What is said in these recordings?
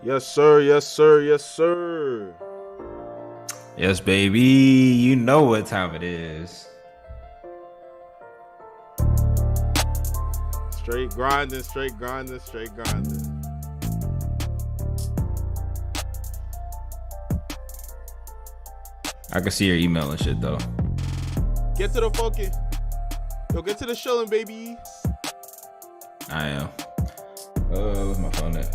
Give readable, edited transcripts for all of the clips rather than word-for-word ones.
Yes, sir. Yes, sir. Yes, sir. Yes, baby. You know what time it is. Straight grinding, straight grinding, straight grinding. I can see your email and shit, though. Get to the fucking... Yo, get to the chilling, baby. I am. Where's my phone at?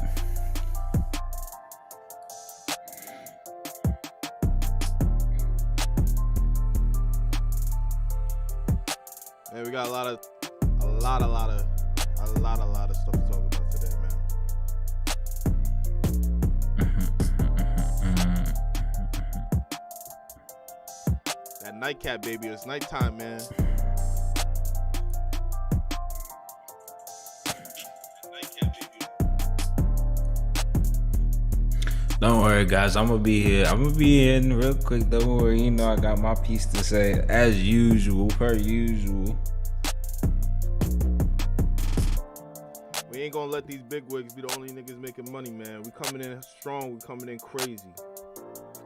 Man, we got a lot of stuff to talk about today, man. That nightcap, baby. It's nighttime, man. Don't worry, guys. I'm gonna be here. I'm gonna be in real quick. Don't worry. You know I got my piece to say as usual, per usual. We ain't gonna let these bigwigs be the only niggas making money, man. We coming in strong. We coming in crazy.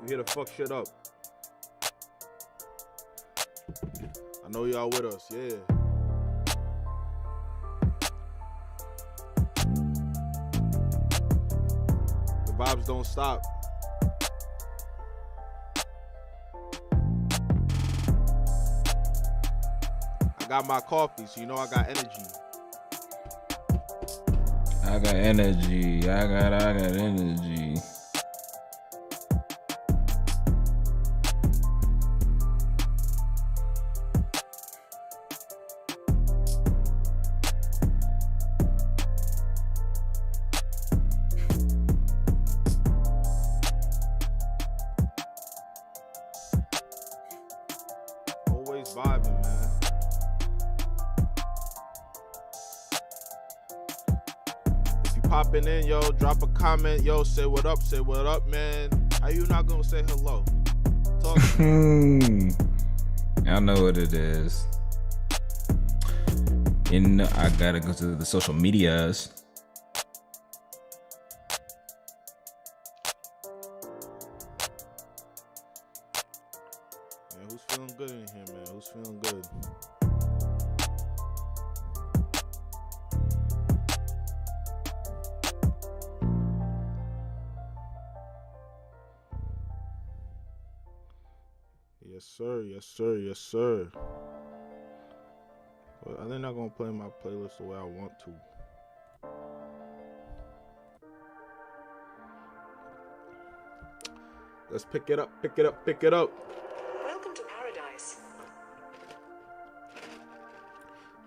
We here to fuck shit up. I know y'all with us, yeah. The vibes don't stop. I got my coffee, so you know I got energy. I got energy. I got energy. Always vibing, man. If you popping in, yo, drop a comment, yo, say what up, man. How you not gonna say hello? Talk. I know what it is. You know, I gotta go to the social medias. Man, who's feeling good in here, man? Who's feeling good? Yes, sir. Yes, sir. Yes, sir. Well, they're not gonna play my playlist the way I want to. Let's pick it up. Pick it up. Pick it up. Welcome to paradise.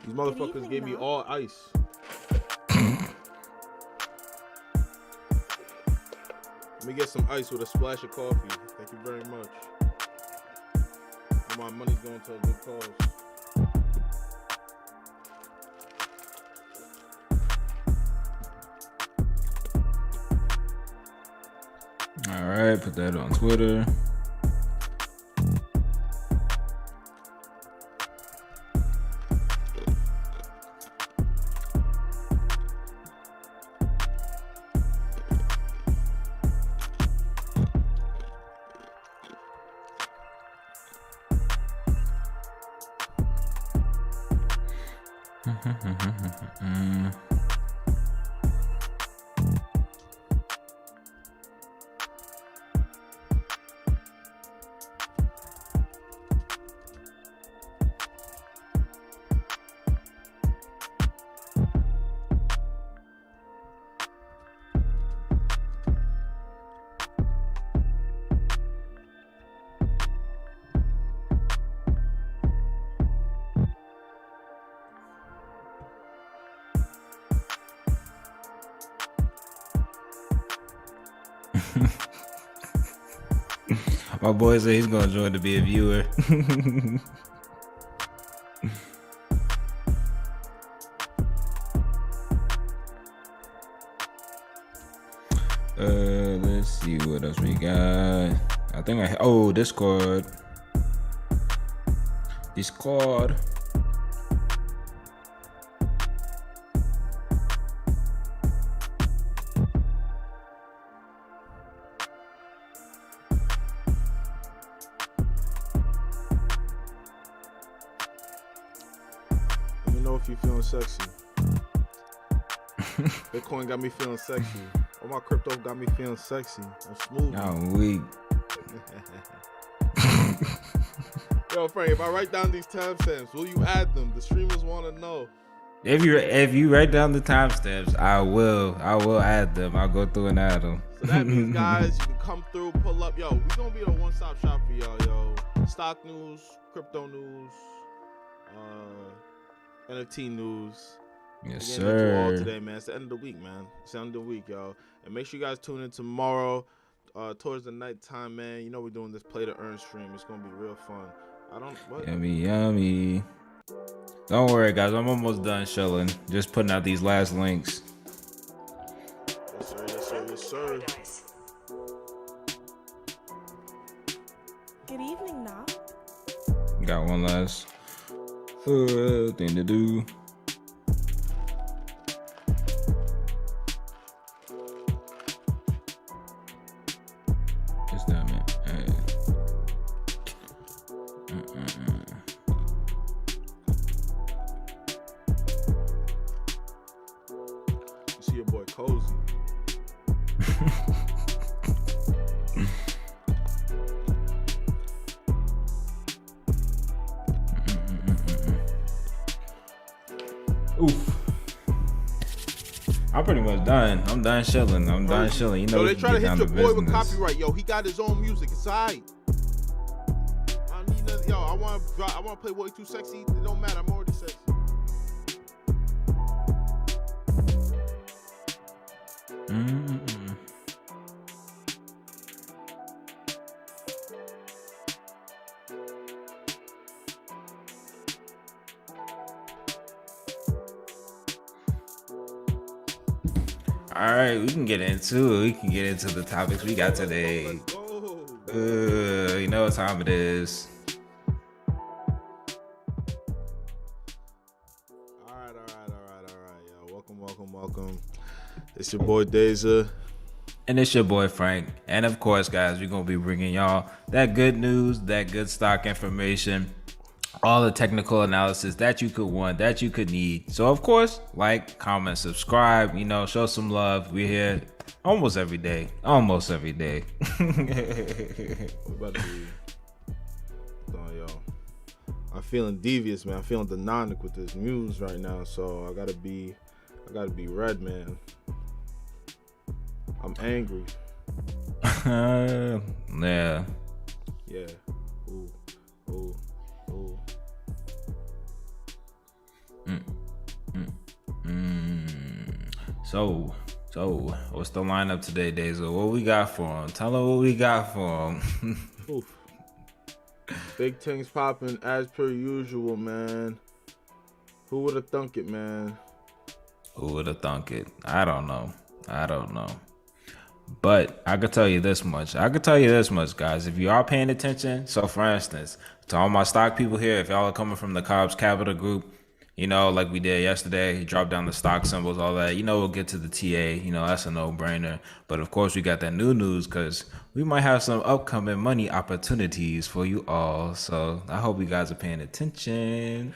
These motherfuckers gave me all ice. Let me get some ice with a splash of coffee. Thank you very much. My money's going to a good cause. All right, put that on Twitter. My boy said he's gonna join to be a viewer. Let's see what else we got. I think Discord. if you feeling sexy. Bitcoin got me feeling sexy. All my crypto got me feeling sexy. I'm smooth. I'm weak. Yo, Frank, if I write down these timestamps, will you add them? The streamers want to know. If you write down the timestamps, I will add them. I'll go through and add them. So that means, guys, you can come through, pull up. Yo, we gonna be a one-stop shop for y'all, yo. Stock news, crypto news, NFT news. Yes, We're getting into all sir. today, man. It's the end of the week, man. It's the end of the week, yo. And make sure you guys tune in tomorrow, towards the nighttime, man. You know we're doing this play to earn stream. It's gonna be real fun. Yummy. Don't worry, guys. I'm almost done chilling. Just putting out these last links. Yes, sir. Welcome to Sir. Paradise. Good evening, now. Got one last thing to do. Just that, man. You see your boy Cozy. Oof. I'm pretty much done. I'm done chilling. You know, Yo, we they can try to get hit down your to boy with business. copyright. Yo, he got his own music. It's alright. I need nothing. Yo, I want to play Way Too Sexy. It don't matter. I'm already sexy. All right, we can get into it. We can get into the topics we got today. Let's go. You know what time it is. All right, yo. Welcome. It's your boy Daeza. And it's your boy Frank. And of course, guys, we're going to be bringing y'all that good news, that good stock information, all the technical analysis that you could want, that you could need. So, of course, like, comment, subscribe, you know, show some love. We're here almost every day. We're about to be. Oh, yo. I'm feeling devious, man. I'm feeling demonic with this news right now. So I gotta be red, man. I'm angry. Yeah. Yeah. Ooh. So, what's the lineup today, Daeza? What we got for him? Tell him what we got for him. Oof. Big things popping as per usual, man. Who would have thunk it, man? Who would have thunk it? I don't know. But I could tell you this much. Guys. If you are paying attention, so for instance, to all my stock people here, if y'all are coming from the Cobbs Capital Group, you know, like we did yesterday, drop down the stock symbols, all that. You know, we'll get to the TA. You know, that's a no-brainer. But of course, we got that new news because we might have some upcoming money opportunities for you all. So I hope you guys are paying attention.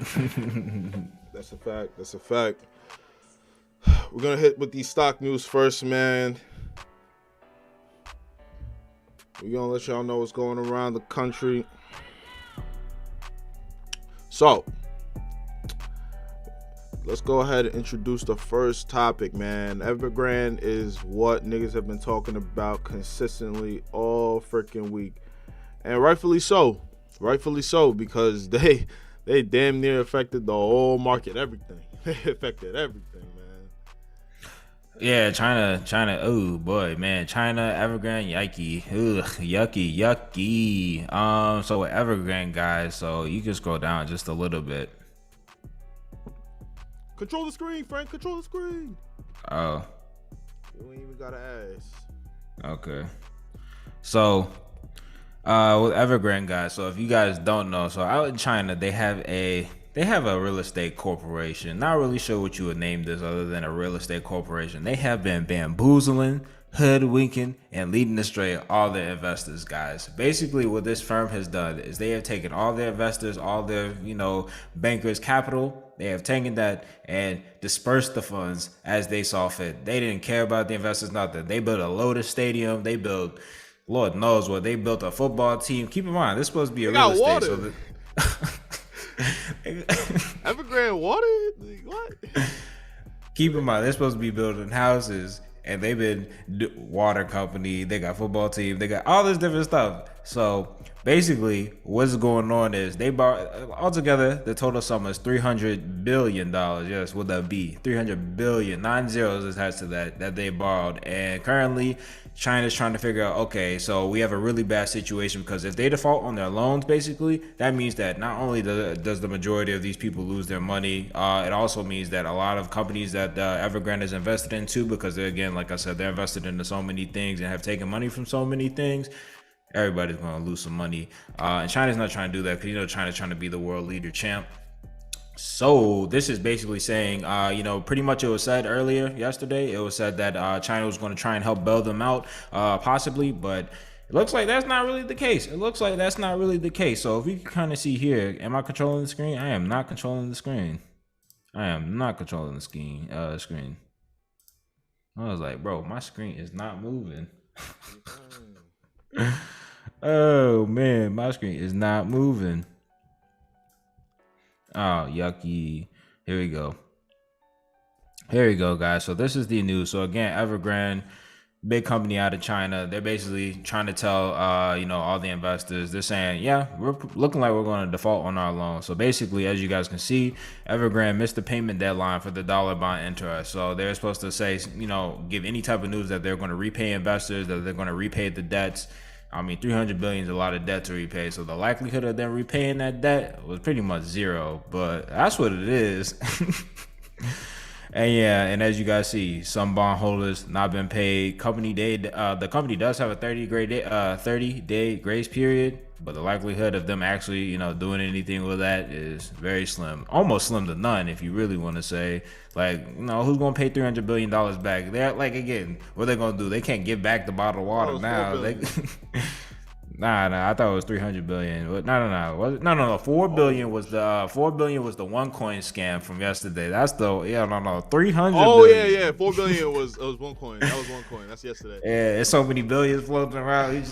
That's a fact. We're gonna hit with these stock news first, man. We're gonna let y'all know what's going around the country. So, let's go ahead and introduce the first topic, man. Evergrande is what niggas have been talking about consistently all freaking week. And rightfully so, because they damn near affected the whole market, everything. They affected everything, man. Yeah, China. Oh boy, man, China, Evergrande, yucky, yucky. So with Evergrande, guys, so you can scroll down just a little bit. Control the screen, Frank. Control the screen. Oh, You ain't even gotta ask. okay. So, with Evergrande, guys. So if you guys don't know, so out in China, they have a real estate corporation. Not really sure what you would name this other than a real estate corporation. They have been bamboozling, hoodwinking, and leading astray all their investors, guys. Basically, what this firm has done is they have taken all their investors, all their, bankers' capital, They have taken that and dispersed the funds as they saw fit. They didn't care about the investors, nothing. They built a Lotus Stadium. They built, Lord knows what. They built a football team. Keep in mind, this is supposed to be a real estate. Water. So that Evergrande water? What? keep in mind, they're supposed to be building houses, and they've been water company. They got football team. They got all this different stuff. So basically, what's going on is they borrow altogether. The total sum is $300 billion. Yes, with a B, 300 billion, 9 zeros attached to that they borrowed. And currently, China's trying to figure out, okay, so we have a really bad situation because if they default on their loans, basically, that means that not only does the majority of these people lose their money, it also means that a lot of companies that Evergrande is invested into, because they're, again, like I said, they're invested into so many things and have taken money from so many things, everybody's going to lose some money. And China's not trying to do that because, China's trying to be the world leader champ. So this is basically saying, pretty much it was said earlier yesterday. It was said that China was going to try and help bail them out, possibly, but it looks like that's not really the case. So if you can kind of see here, am I controlling the screen? I am not controlling the screen. Screen. I was like, bro, my screen is not moving. Oh man, my screen is not moving. Oh, yucky. Here we go, guys. So this is the news. So again, Evergrande, big company out of China. They're basically trying to tell, all the investors, they're saying, yeah, we're looking like we're going to default on our loan. So basically, as you guys can see, Evergrande missed the payment deadline for the dollar bond interest. So they're supposed to say, give any type of news that they're going to repay investors, that they're going to repay the debts. I mean, 300 billion is a lot of debt to repay. So the likelihood of them repaying that debt was pretty much zero, but that's what it is. And as you guys see, some bondholders not been paid. The company does have a 30-day grace period, but the likelihood of them actually, doing anything with that is very slim, almost slim to none. If you really want to say, who's gonna pay $300 billion back? They're again, what they're gonna do? They can't give back the bottled water now. Nah, I thought it was 300 billion. No. 4 billion was the 4 billion was the OneCoin scam from yesterday. That's 300 billion. Yeah. 4 billion was OneCoin. That was OneCoin. That's yesterday. Yeah, there's so many billions floating around.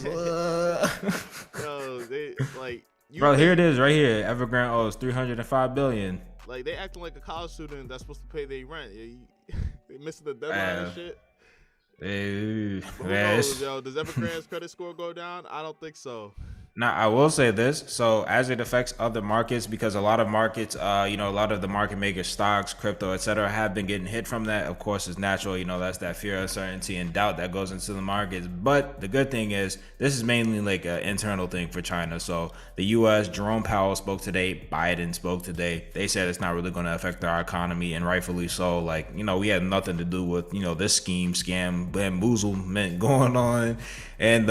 Bro, here it is right here. Evergrande owes 305 billion. They acting like a college student that's supposed to pay their rent. They missing the deadline and shit. Who knows, yo? Does Evergrande's credit score go down? I don't think so. Now, I will say this. So as it affects other markets, because a lot of markets, a lot of the market makers, stocks, crypto, etc., have been getting hit from that. Of course, it's natural. That's that fear, uncertainty, and doubt that goes into the markets. But the good thing is this is mainly an internal thing for China. So the U.S., Jerome Powell spoke today. Biden spoke today. They said it's not really going to affect our economy, and rightfully so. We had nothing to do with, this scam, bamboozlement going on. And,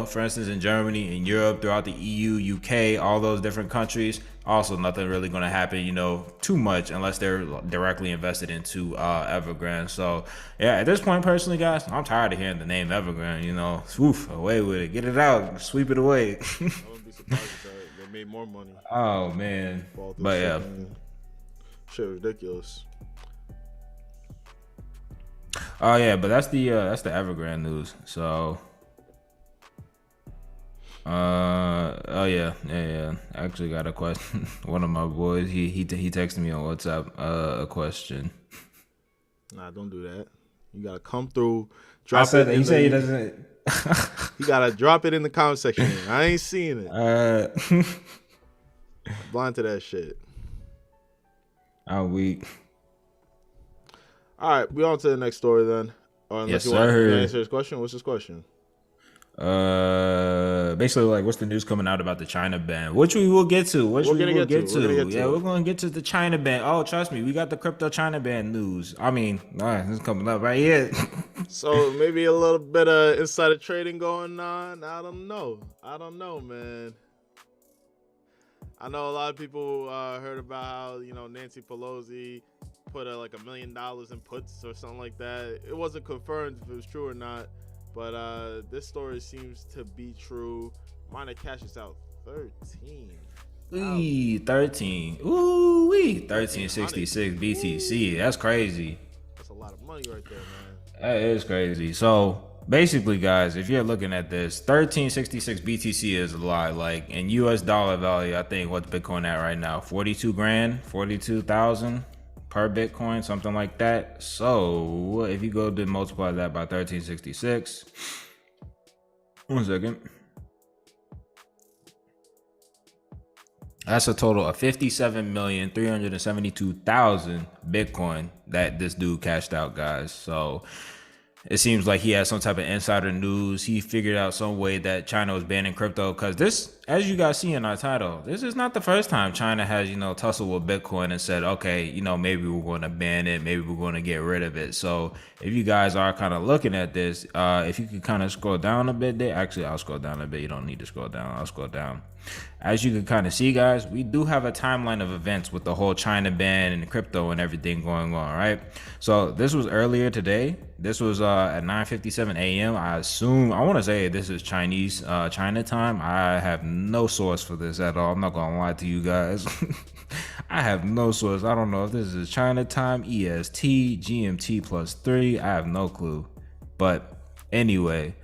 for instance, in Germany, in Europe, throughout the EU, UK, all those different countries, also nothing really going to happen, too much unless they're directly invested into Evergrande. So, yeah, at this point, personally, guys, I'm tired of hearing the name Evergrande, swoof, away with it. Get it out. Sweep it away. I wouldn't be surprised if they made more money. Oh, man. But, yeah. Shit, ridiculous. Oh, yeah, but that's the Evergrande news. So... I actually got a question. One of my boys, he texted me on WhatsApp a question. Nah, don't do that. You gotta come through. He said he doesn't. You gotta drop it in the comment section. I ain't seeing it. I'm blind to that shit. I'm weak. All right, we on to the next story then. Yes, sir. You want to answer his question? What's his question? Basically, what's the news coming out about the China ban, which we will get to. We're gonna get to. Yeah, we're gonna get to the China ban. Oh, trust me, we got the crypto China ban news. I mean, this is coming up right here. So maybe a little bit of insider trading going on. I don't know, man. I know a lot of people heard about how Nancy Pelosi put $1 million in puts or something like that. It wasn't confirmed if it was true or not. But this story seems to be true. Miner cashes out 13. Ooh, 13. Ooh, 1366 1300. BTC. That's crazy. That's a lot of money right there, man. That is crazy. So basically, guys, if you're looking at this, 1366 BTC is a lot. Like in US dollar value, I think what's Bitcoin at right now? 42 grand, 42,000 per Bitcoin, something like that. So if you go to multiply that by 1366, 1 second. That's a total of 57,372,000 Bitcoin that this dude cashed out, guys. So it seems like he has some type of insider news. He figured out some way that China was banning crypto, because this, as you guys see in our title, this is not the first time China has, tussled with Bitcoin and said, okay, maybe we're going to ban it. Maybe we're going to get rid of it. So if you guys are kind of looking at this, if you could kind of scroll down a bit there. Actually, I'll scroll down a bit. You don't need to scroll down. I'll scroll down. As you can kind of see, guys, we do have a timeline of events with the whole China ban and crypto and everything going on, right? So this was earlier today. This was at 9:57 a.m. I want to say this is China time. I have no source for this at all. I'm not going to lie to you guys. I have no source. I don't know if this is China time, EST, GMT +3. I have no clue. But anyway,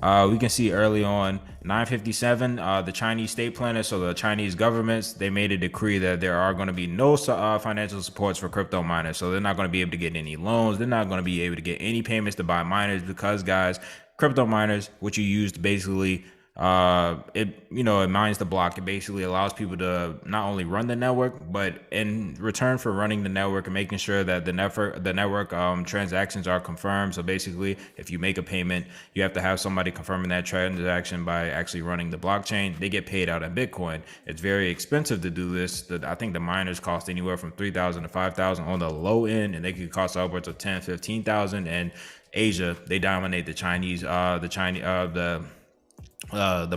we can see early on 9:57, the Chinese state planners, so the Chinese governments, they made a decree that there are going to be no financial supports for crypto miners. So they're not going to be able to get any loans. They're not going to be able to get any payments to buy miners, because, guys, crypto miners, which you use to basically it mines the block. It basically allows people to not only run the network, but in return for running the network and making sure that the network transactions are confirmed. So basically, if you make a payment, you have to have somebody confirming that transaction by actually running the blockchain. They get paid out in Bitcoin. It's very expensive to do this. I think the miners cost anywhere from 3,000 to 5,000 on the low end, and they could cost upwards of 10, 15,000. And Asia, they dominate the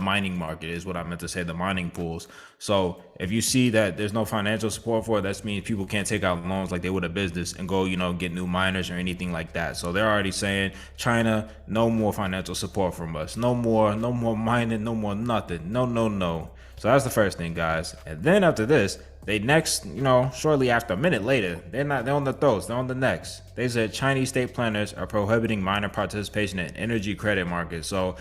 mining market, is what I meant to say, the mining pools. So if you see that there's no financial support for it, that means people can't take out loans like they would a business and go, get new miners or anything like that. So they're already saying, China, no more financial support from us. No more mining, no more nothing. No. So that's the first thing, guys. And then after this, they next, shortly after, a minute later, they're on the throats, they're on the next. They said Chinese state planners are prohibiting miner participation in energy credit markets. So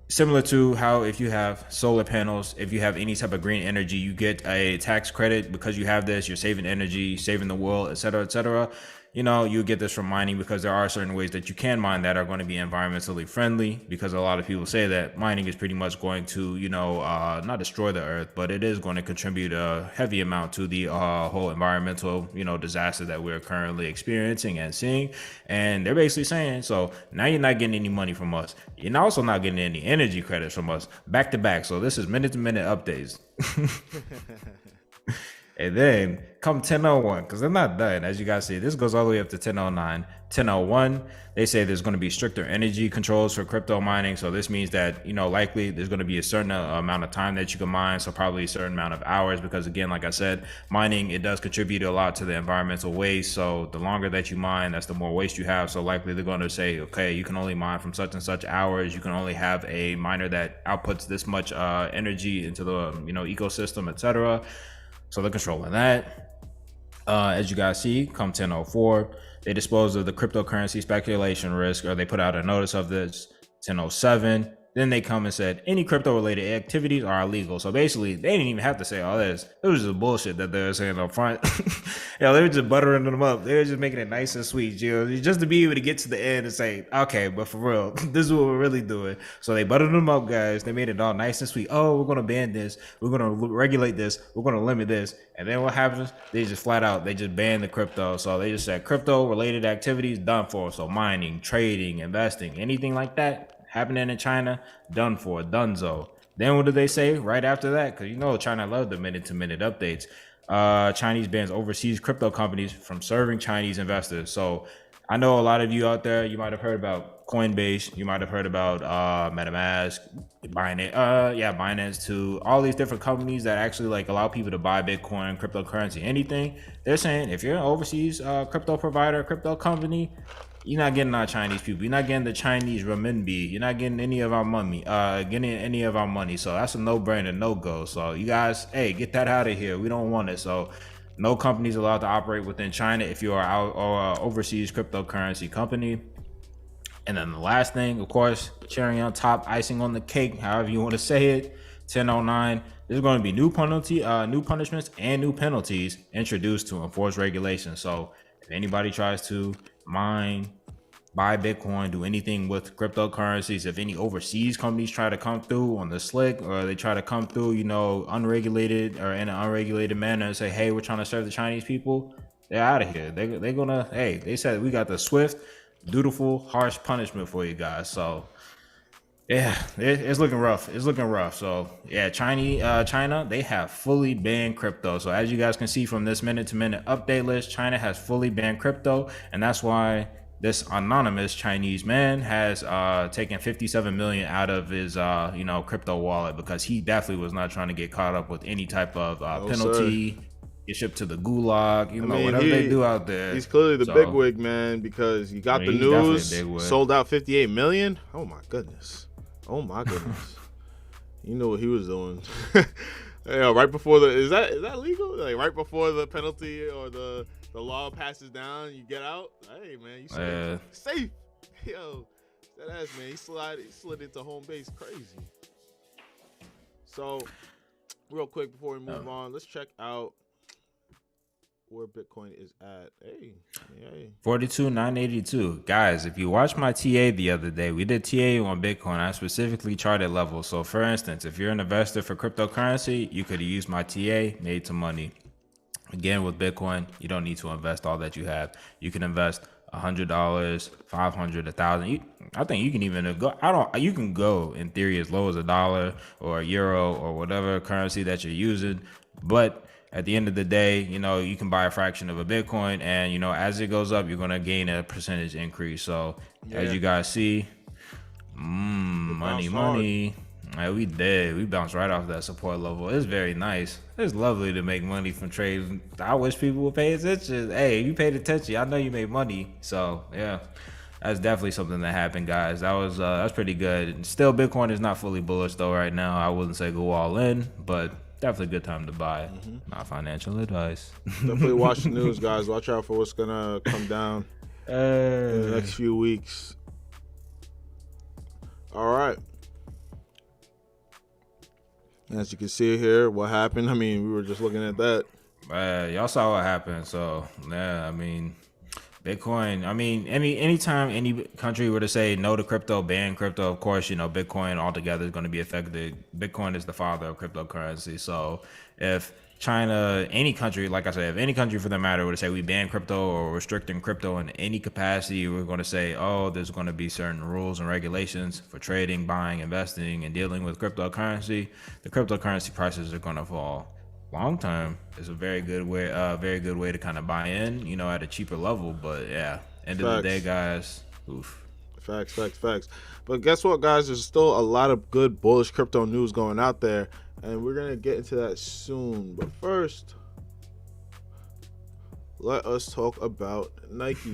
similar to how if you have solar panels, if you have any type of green energy, you get a tax credit because you have this, you're saving energy, saving the world, etc., etc. You get this from mining, because there are certain ways that you can mine that are going to be environmentally friendly, because a lot of people say that mining is pretty much going to, not destroy the earth, but it is going to contribute a heavy amount to the whole environmental, disaster that we're currently experiencing and seeing. And they're basically saying, so now you're not getting any money from us. You're also not getting any energy credits from us back to back. So this is minute to minute updates. And then come 10:01, because they're not done. As you guys see, this goes all the way up to 10:09. 10:01, they say there's going to be stricter energy controls for crypto mining. So this means that, likely there's going to be a certain amount of time that you can mine. So probably a certain amount of hours, because again, like I said, mining, it does contribute a lot to the environmental waste. So the longer that you mine, that's the more waste you have. So likely they're going to say, okay, you can only mine from such and such hours. You can only have a miner that outputs this much energy into the, ecosystem, etc. So they're controlling that. As you guys see, come 10:04, they disposed of the cryptocurrency speculation risk, or they put out a notice of this. 10:07, then they come and said any crypto related activities are illegal. So basically, they didn't even have to say all this. It was just bullshit that they were saying up front. They were just buttering them up. They were just making it nice and sweet, just to be able to get to the end and say, okay, but for real, this is what we're really doing. So they buttered them up, guys. They made it all nice and sweet. Oh, we're going to ban this. We're going to regulate this. We're going to limit this. And then what happens? They just flat out, they just banned the crypto. So they just said crypto related activities done for. So mining, trading, investing, anything like that happening in China, done for, donezo. Then what did they say right after that? Because China loved the minute to minute updates. Chinese bans overseas crypto companies from serving Chinese investors. So I know a lot of you out there, you might have heard about Coinbase, you might have heard about MetaMask, Binance too, all these different companies that actually allow people to buy Bitcoin, cryptocurrency, anything. They're saying if you're an overseas crypto provider, crypto company, You're not getting our Chinese people. You're not getting the Chinese renminbi. You're not getting any of our money. So that's a no-brainer, no-go. So you guys, hey, get that out of here. We don't want it. So no companies allowed to operate within China if you are out or overseas cryptocurrency company. And then the last thing, of course, cherry on top, icing on the cake, however you want to say it. 1009. There's going to be new punishments and new penalties introduced to enforce regulations. So if anybody tries to mine, buy Bitcoin, do anything with cryptocurrencies, if any overseas companies try to come through on the slick, or they try to come through, unregulated or in an unregulated manner and say, hey, we're trying to serve the Chinese people, they're out of here. They're gonna, hey, they said we got the swift, dutiful, harsh punishment for you guys. So yeah, it's looking rough. It's looking rough. So yeah, China, they have fully banned crypto. So as you guys can see from this minute-to-minute update list, China has fully banned crypto, and that's why this anonymous Chinese man has taken 57 million out of his crypto wallet, because he definitely was not trying to get caught up with any type of penalty. Sir. Get shipped to the gulag, whatever they do out there. He's clearly the bigwig, man, because you got the news, sold out 58 million. Oh my goodness. You know what he was doing. Yeah, right before is that legal? Like right before the penalty or the law passes down, you get out. Hey man, you safe. Yo, that ass man, he slid into home base crazy. So real quick before we move on, let's check out where Bitcoin is at. Hey. 42,982. Guys, if you watched my TA the other day, we did TA on Bitcoin. I specifically charted levels. So for instance, if you're an investor for cryptocurrency, you could have used my TA, made some money. Again, with Bitcoin, you don't need to invest all that you have. You can invest $100, $500, $1,000. I think you can even go. You can go in theory as low as $1 or a euro or whatever currency that you're using. But at the end of the day, you can buy a fraction of a Bitcoin, and as it goes up, you're gonna gain a percentage increase. So as you guys see, money. Like, we bounced right off that support level. It's very nice. It's lovely to make money from trades. I wish people would pay attention. Hey, you paid attention. I know you made money. So yeah, that's definitely something that happened, guys. That's pretty good. Still, Bitcoin is not fully bullish though right now. I wouldn't say go all in, but definitely a good time to buy. Not financial advice. Definitely watch the news, guys. Watch out for what's gonna come down in the next few weeks. All right. As you can see here, what happened. I mean, we were just looking at that. Y'all saw what happened. So yeah, I mean, Bitcoin. I mean, anytime any country were to say no to crypto, ban crypto, of course, Bitcoin altogether is going to be affected. Bitcoin is the father of cryptocurrency. So if China, any country, like I said, if any country for that matter were to say we ban crypto or restricting crypto in any capacity, we're going to say, oh, there's going to be certain rules and regulations for trading, buying, investing, and dealing with cryptocurrency. The cryptocurrency prices are going to fall. Long term is a very good way to kind of buy in, at a cheaper level. But yeah, end of the day, guys, oof. Facts. But guess what, guys? There's still a lot of good bullish crypto news going out there, and we're gonna get into that soon. But first, let us talk about Nike.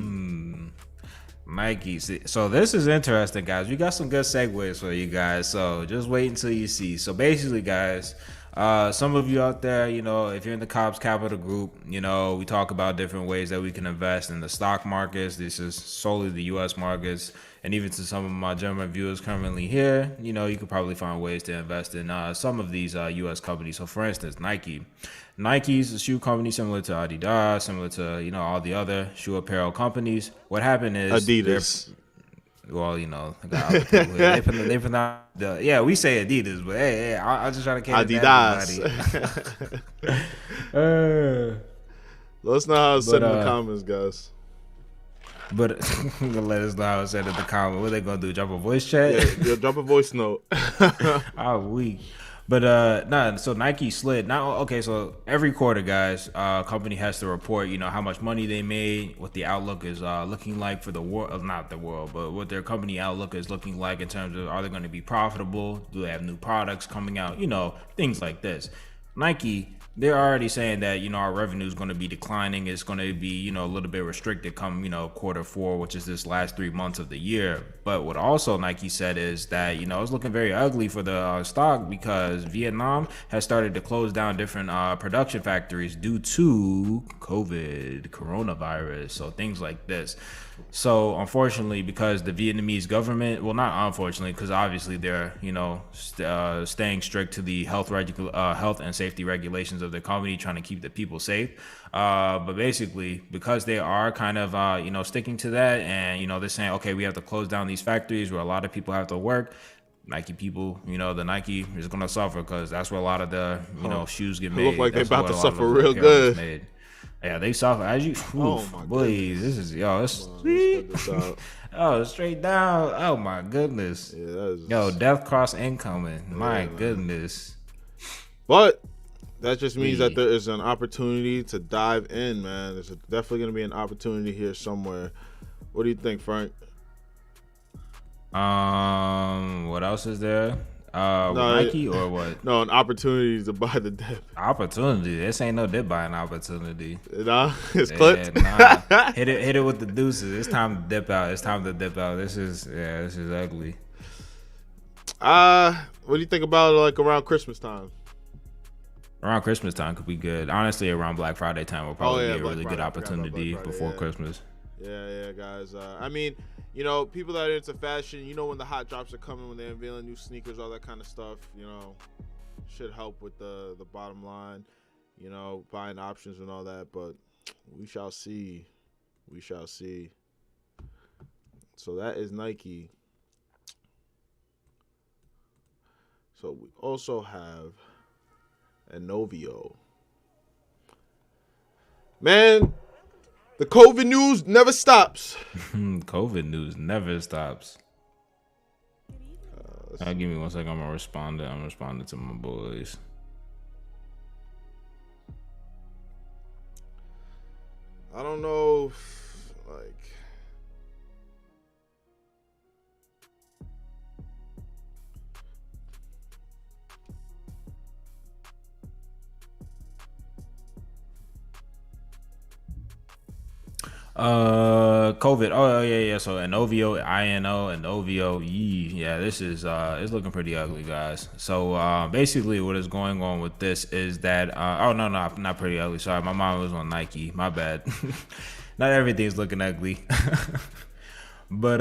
Nike. So this is interesting, guys. We got some good segues for you guys. So just wait until you see. So basically, guys, some of you out there, if you're in the Cops Capital Group, we talk about different ways that we can invest in the stock markets. This is solely the U.S. markets. And even to some of my German viewers currently here, you could probably find ways to invest in some of these U.S. companies. So for instance, Nike. Nike's a shoe company similar to Adidas, similar to, all the other shoe apparel companies. What happened is Adidas. Well, I got other people here. They pronounce we say Adidas, but hey, I just try to cater Adidas. Let us know how it's said in the comments, guys. But let us know how it's said in the comments. What they gonna do? Drop a voice chat? Yeah, drop a voice note. Weak. But so Nike slid. So every quarter, guys, company has to report, how much money they made, what the outlook is looking like for the world, not the world, but what their company outlook is looking like in terms of, are they going to be profitable? Do they have new products coming out? Things like this. Nike they're already saying that, our revenue is going to be declining. It's going to be, a little bit restricted come, Q4, which is this last 3 months of the year. But what also Nike said is that, it's looking very ugly for the stock because Vietnam has started to close down different production factories due to coronavirus. So things like this. So unfortunately, because the Vietnamese government, well, not unfortunately, because obviously they're, staying strict to the health and safety regulations of the company, trying to keep the people safe. But basically, because they are kind of, sticking to that, and they're saying, okay, we have to close down these factories where a lot of people have to work. Nike people, the Nike is gonna suffer because that's where a lot of the, shoes get made. Look like they're That's about where to a lot of suffer the real apparel is good. made. Yeah, they suffer as you. Oh Oof, my boys, goodness. this is it's Let's put this out. oh, straight down. Oh my goodness. Yeah, that is. Yo, death cross incoming. My man. goodness. But that just means that there is an opportunity to dive in, man. There's definitely going to be an opportunity here somewhere. What do you think, Frank? What else is there? With Nike or what? No, an opportunity to buy the dip. Opportunity. This ain't no dip buying opportunity. Nah, it's clipped. Nah. Hit it with the deuces. It's time to dip out. This is ugly. What do you think about like around Christmas time? Around Christmas time could be good. Honestly, around Black Friday time will probably be a Black really Friday. good opportunity Black Friday, before Christmas. Yeah, guys. I mean, people that are into fashion, when the hot drops are coming, when they're unveiling new sneakers, all that kind of stuff, should help with the bottom line, buying options and all that. But we shall see. We shall see. So that is Nike. So we also have Inovio. Man, the COVID news never stops. COVID news never stops. Give me 1 second. I'm responding to my boys. I don't know if, like, COVID. Oh yeah. So Inovio, Inovio. Yeah, this is it's looking pretty ugly, guys. So basically, what is going on with this is that no, not pretty ugly. Sorry, my mind was on Nike. My bad. Not everything's looking ugly. But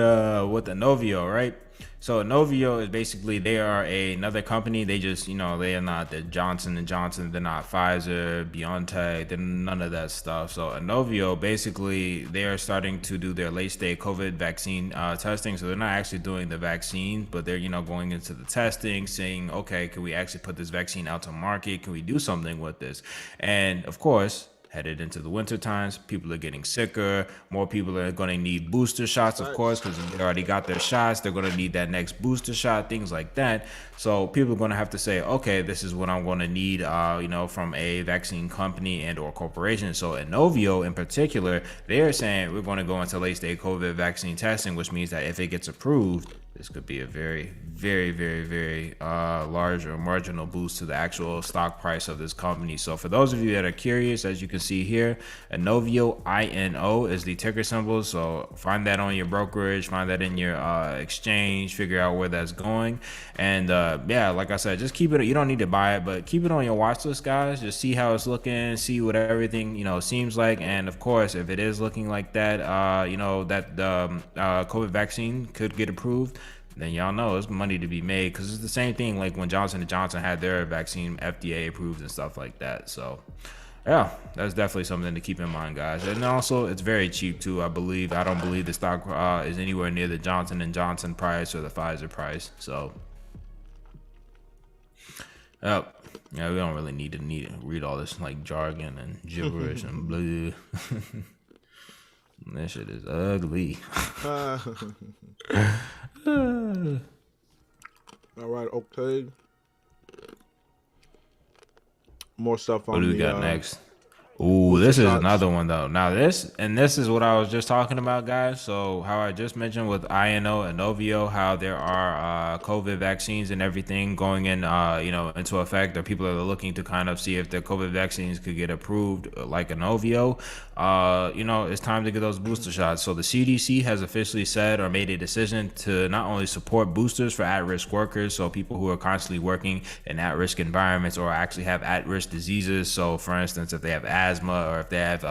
with Inovio, right? So Inovio is basically, they are another company. They just, they are not the Johnson & Johnson. They're not Pfizer, BioNTech. They're none of that stuff. So Inovio, basically, they are starting to do their late-stage COVID vaccine testing. So they're not actually doing the vaccine, but they're, going into the testing, saying, okay, can we actually put this vaccine out to market? Can we do something with this? And, of course, headed into the winter times, people are getting sicker. More people are going to need booster shots, of course, because they already got their shots. They're going to need that next booster shot, things like that. So people are going to have to say, okay, this is what I'm going to need, from a vaccine company and or corporation. So Inovio in particular, they are saying we're going to go into late stage COVID vaccine testing, which means that if it gets approved, this could be a very, very, very, very large or marginal boost to the actual stock price of this company. So for those of you that are curious, as you can see here, Inovio, INO is the ticker symbol. So find that on your brokerage, find that in your exchange, figure out where that's going. And like I said, just keep it. You don't need to buy it, but keep it on your watch list, guys. Just see how it's looking, see what everything seems like. And of course, if it is looking like that, that the COVID vaccine could get approved, then y'all know it's money to be made, because it's the same thing like when Johnson & Johnson had their vaccine FDA approved and stuff like that. So yeah, that's definitely something to keep in mind, guys. And also, it's very cheap too. I don't believe the stock is anywhere near the Johnson & Johnson price or the Pfizer price. So yeah, we don't really need to read all this like jargon and gibberish and blah. That shit is ugly. All right, okay. More stuff on What do we got next? Ooh, booster this is shots. another one though. Now this is what I was just talking about, guys. So how I just mentioned with Inovio, how there are COVID vaccines and everything going in, into effect, or people are looking to kind of see if the COVID vaccines could get approved, like Inovio. It's time to get those booster shots. So the CDC has officially said or made a decision to not only support boosters for at-risk workers, so people who are constantly working in at-risk environments or actually have at-risk diseases. So for instance, if they have asthma or if they have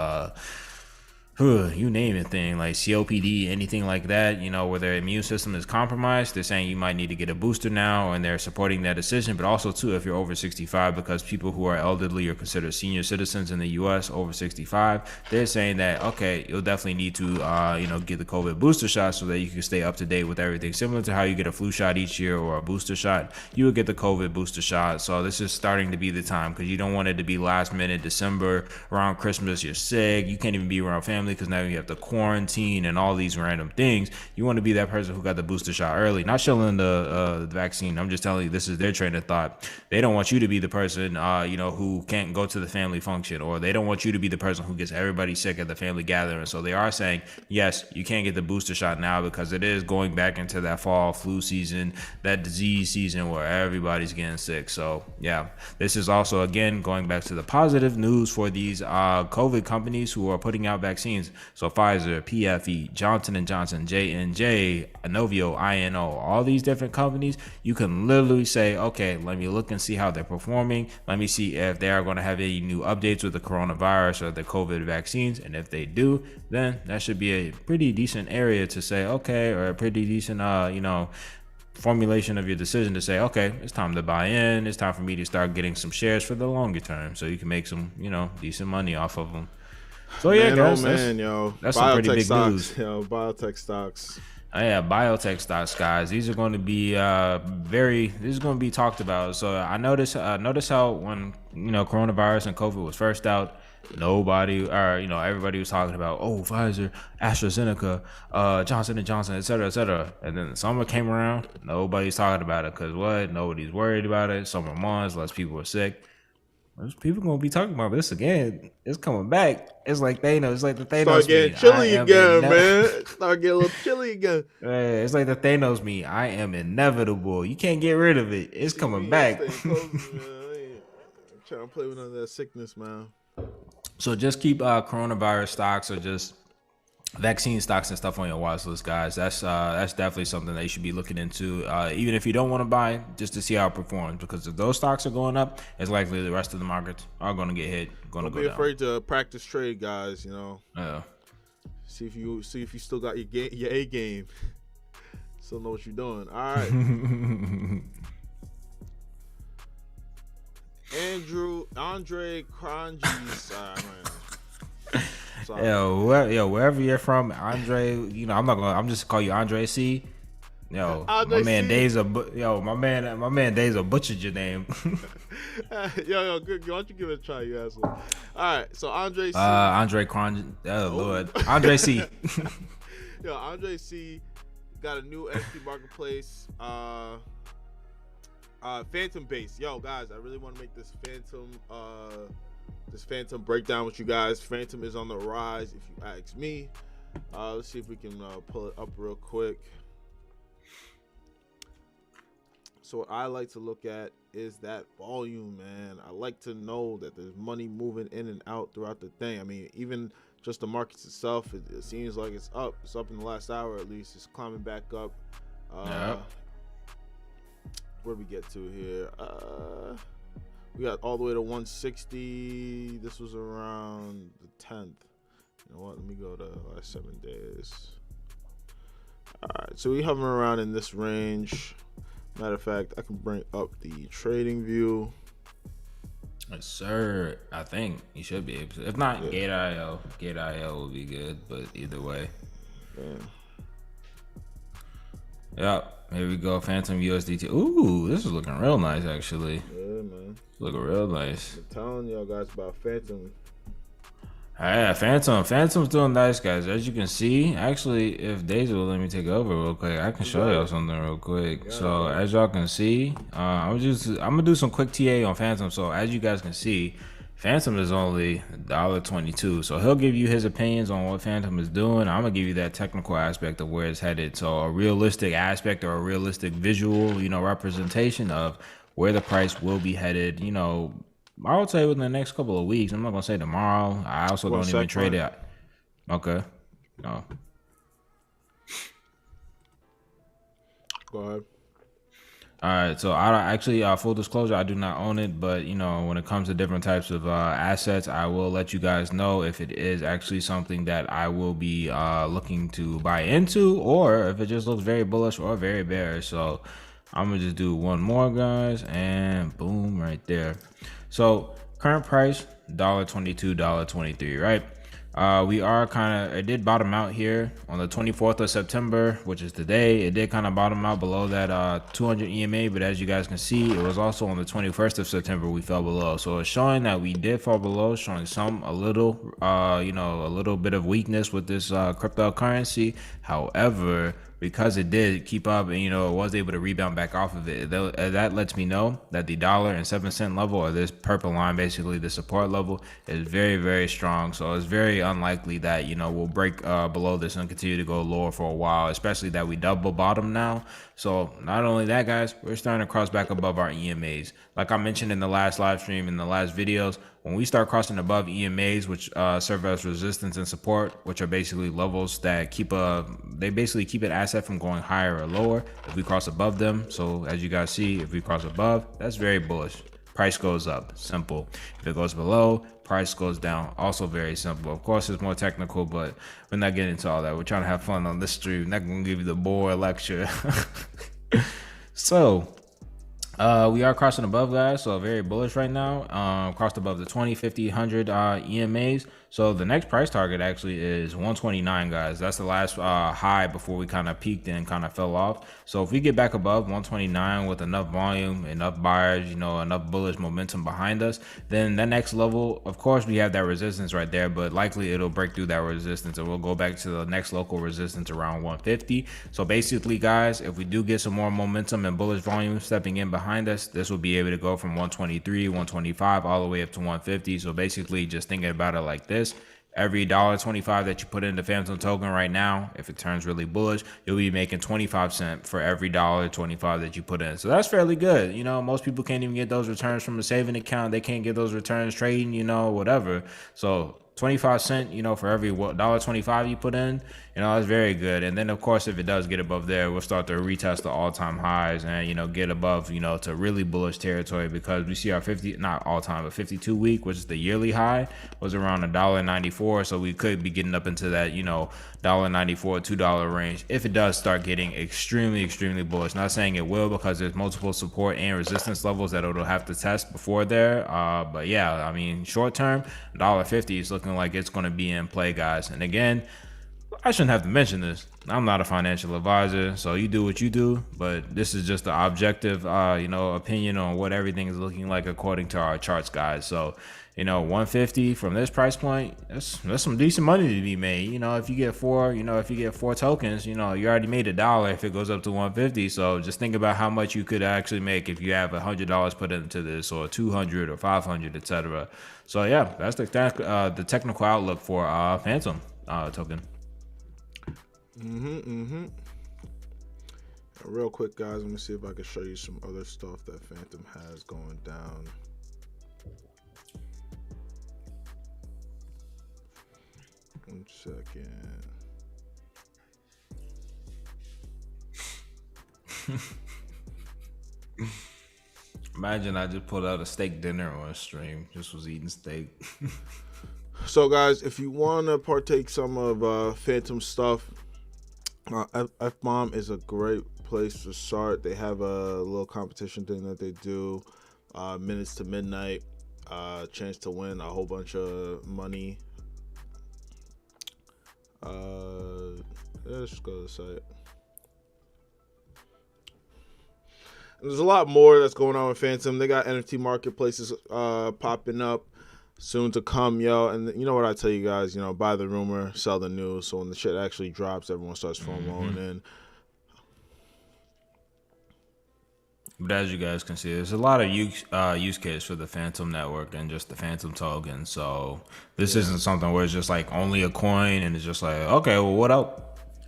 you name it thing like COPD, anything like that, where their immune system is compromised, they're saying you might need to get a booster now, and they're supporting that decision. But also too, if you're over 65, because people who are elderly are considered senior citizens in the US over 65, they're saying that, okay, you'll definitely need to get the COVID booster shot so that you can stay up to date with everything. Similar to how you get a flu shot each year or a booster shot, you would get the COVID booster shot. So this is starting to be the time, because you don't want it to be last minute December around Christmas, you're sick, you can't even be around family because now you have to quarantine and all these random things. You want to be that person who got the booster shot early, not shilling the vaccine. I'm just telling you, this is their train of thought. They don't want you to be the person who can't go to the family function, or they don't want you to be the person who gets everybody sick at the family gathering. So they are saying, yes, you can't get the booster shot now because it is going back into that fall flu season, that disease season where everybody's getting sick. So yeah, this is also again going back to the positive news for these COVID companies who are putting out vaccines. So Pfizer, PFE, Johnson & Johnson, J&J, Inovio, INO, all these different companies, you can literally say, okay, let me look and see how they're performing. Let me see if they are going to have any new updates with the coronavirus or the COVID vaccines. And if they do, then that should be a pretty decent area to say, okay, or a pretty decent, formulation of your decision to say, okay, it's time to buy in. It's time for me to start getting some shares for the longer term so you can make some, decent money off of them. So yeah, man, guys, that's some pretty big stocks, news. Biotech stocks. Oh, yeah, biotech stocks, guys. These are going to be this is going to be talked about. So I noticed how when coronavirus and COVID was first out, everybody was talking about, Pfizer, AstraZeneca, Johnson & Johnson, et cetera, and then the summer came around, nobody's talking about it because nobody's worried about it. Summer months, less people are sick. People gonna be talking about this again. It's coming back. It's like Thanos. It's like the Thanos. Start getting chilly again, man. Start getting a little chilly again. It's like the Thanos meme. I am inevitable. You can't get rid of it. It's coming back. I'm trying to play with none of that sickness, man. So just keep coronavirus stocks or just vaccine stocks and stuff on your watch list, guys. That's definitely something that you should be looking into, even if you don't want to buy, just to see how it performs. Because if those stocks are going up, it's likely the rest of the markets are going to get hit. Don't be afraid to practice trade, guys. Yeah. See if you still got your A game. Still know what you're doing. All right. Andre Crongy's man. Wherever you're from, Andre, I'm just call you Andre C. Andre my man C. Daeza, my man Daeza butchered your name. Good. Why don't you give it a try, you asshole? All right, so Andre C. Andre Cron, Lord, Andre C. Andre C. got a new NFT marketplace. Fantom base. Guys, I really want to make this Fantom breakdown with you guys. Fantom is on the rise, if you ask me. Let's see if we can pull it up real quick. So what I like to look at is that volume, man. I like to know that there's money moving in and out throughout the thing. I mean, even just the markets itself, it seems like it's up. It's up in the last hour at least. It's climbing back up. Where we get to here? We got all the way to 160. This was around the 10th. You know what? Let me go to the last 7 days. All right, so we hovering around in this range. Matter of fact, I can bring up the trading view. Yes, sir. I think you should be able to. If not, Gate.io. Gate.io will be good, but either way. Yep. Here we go. Fantom USDT. Ooh, this is looking real nice, actually. Yeah, man. It's looking real nice. I'm telling y'all guys about Fantom. Yeah, Fantom's doing nice, guys. As you can see, actually, if Daeza will let me take over real quick, I can show y'all something real quick. So as y'all can see, I'm gonna do some quick TA on Fantom. So as you guys can see, Fantom is only $1.22, so he'll give you his opinions on what Fantom is doing. I'm gonna give you that technical aspect of where it's headed, so a realistic aspect or a realistic visual, representation of where the price will be headed. I would say within the next couple of weeks. I'm not gonna say tomorrow. I also don't even trade it. Okay, no. Go ahead. All right, so I actually, full disclosure, I do not own it, but when it comes to different types of assets, I will let you guys know if it is actually something that I will be looking to buy into, or if it just looks very bullish or very bearish. So I'm gonna just do one more, guys, and boom, right there. So current price $1.22, $1.23, right? We are it did bottom out here on the 24th of September, which is today. It did kind of bottom out below that 200 EMA, but as you guys can see, it was also on the 21st of September we fell below. So it's showing that we did fall below, showing a little bit of weakness with this cryptocurrency. However, because it did keep up and it was able to rebound back off of it, that lets me know that the $1.07 level, or this purple line, basically the support level, is very, very strong. So it's very unlikely that we'll break below this and continue to go lower for a while, especially that we double bottom now. So not only that, guys, we're starting to cross back above our EMAs. Like I mentioned in the last live stream, in the last videos, when we start crossing above EMAs, which serve as resistance and support, which are basically levels that they basically keep an asset from going higher or lower if we cross above them. So as you guys see, if we cross above, that's very bullish. Price goes up, simple. If it goes below, price goes down, also very simple. Of course, it's more technical, but we're not getting into all that. We're trying to have fun on this stream. Not gonna give you the bore lecture. So we are crossing above, guys, so very bullish right now. Crossed above the 20, 50, 100 EMAs. So the next price target actually is 129, guys. That's the last high before we kind of peaked and kind of fell off. So if we get back above 129 with enough volume, enough buyers, enough bullish momentum behind us, then the next level, of course, we have that resistance right there, but likely it'll break through that resistance and we'll go back to the next local resistance around 150. So basically, guys, if we do get some more momentum and bullish volume stepping in behind us, this will be able to go from 123, 125 all the way up to 150. So basically, just thinking about it like this: every $1.25 that you put into Fantom token right now, if it turns really bullish, you'll be making 25 cents for every $1.25 that you put in. So that's fairly good. Most people can't even get those returns from a saving account. They can't get those returns trading, whatever. So 25 cents, for every $1.25 you put in, that's very good. And then of course, if it does get above there, we'll start to retest the all-time highs and get above, to really bullish territory, because we see our 50, not all-time, but 52 week, which is the yearly high, was around $1.94. So we could be getting up into that, $1.94, $2 range if it does start getting extremely, extremely bullish. Not saying it will, because there's multiple support and resistance levels that it'll have to test before there. But yeah, I mean, short term, $1.50 is looking like it's going to be in play, guys. And again, I shouldn't have to mention this. I'm not a financial advisor, so you do what you do, but this is just the objective, opinion on what everything is looking like according to our charts, guys. So, 150 from this price point, that's some decent money to be made. If you get four tokens, you already made $1 if it goes up to 150. So just think about how much you could actually make if you have $100 put into this, or 200 or 500, etc. So yeah, that's the technical outlook for Fantom token. Real quick, guys, let me see if I can show you some other stuff that Fantom has going down. One second. Imagine I just pulled out a steak dinner on a stream. Just was eating steak. So, guys, if you want to partake some of Fantom stuff, F-Bomb is a great place to start. They have a little competition thing that they do, minutes to midnight, chance to win a whole bunch of money. Let's go to the site. There's a lot more that's going on with Fantom. They got NFT marketplaces popping up soon to come, yo. And you know what I tell you guys, buy the rumor, sell the news. So when the shit actually drops, everyone starts FOMOing in. But as you guys can see, there's a lot of use case for the Fantom network and just the Fantom token. So this isn't something where it's just like only a coin and it's just like, okay, well, what else?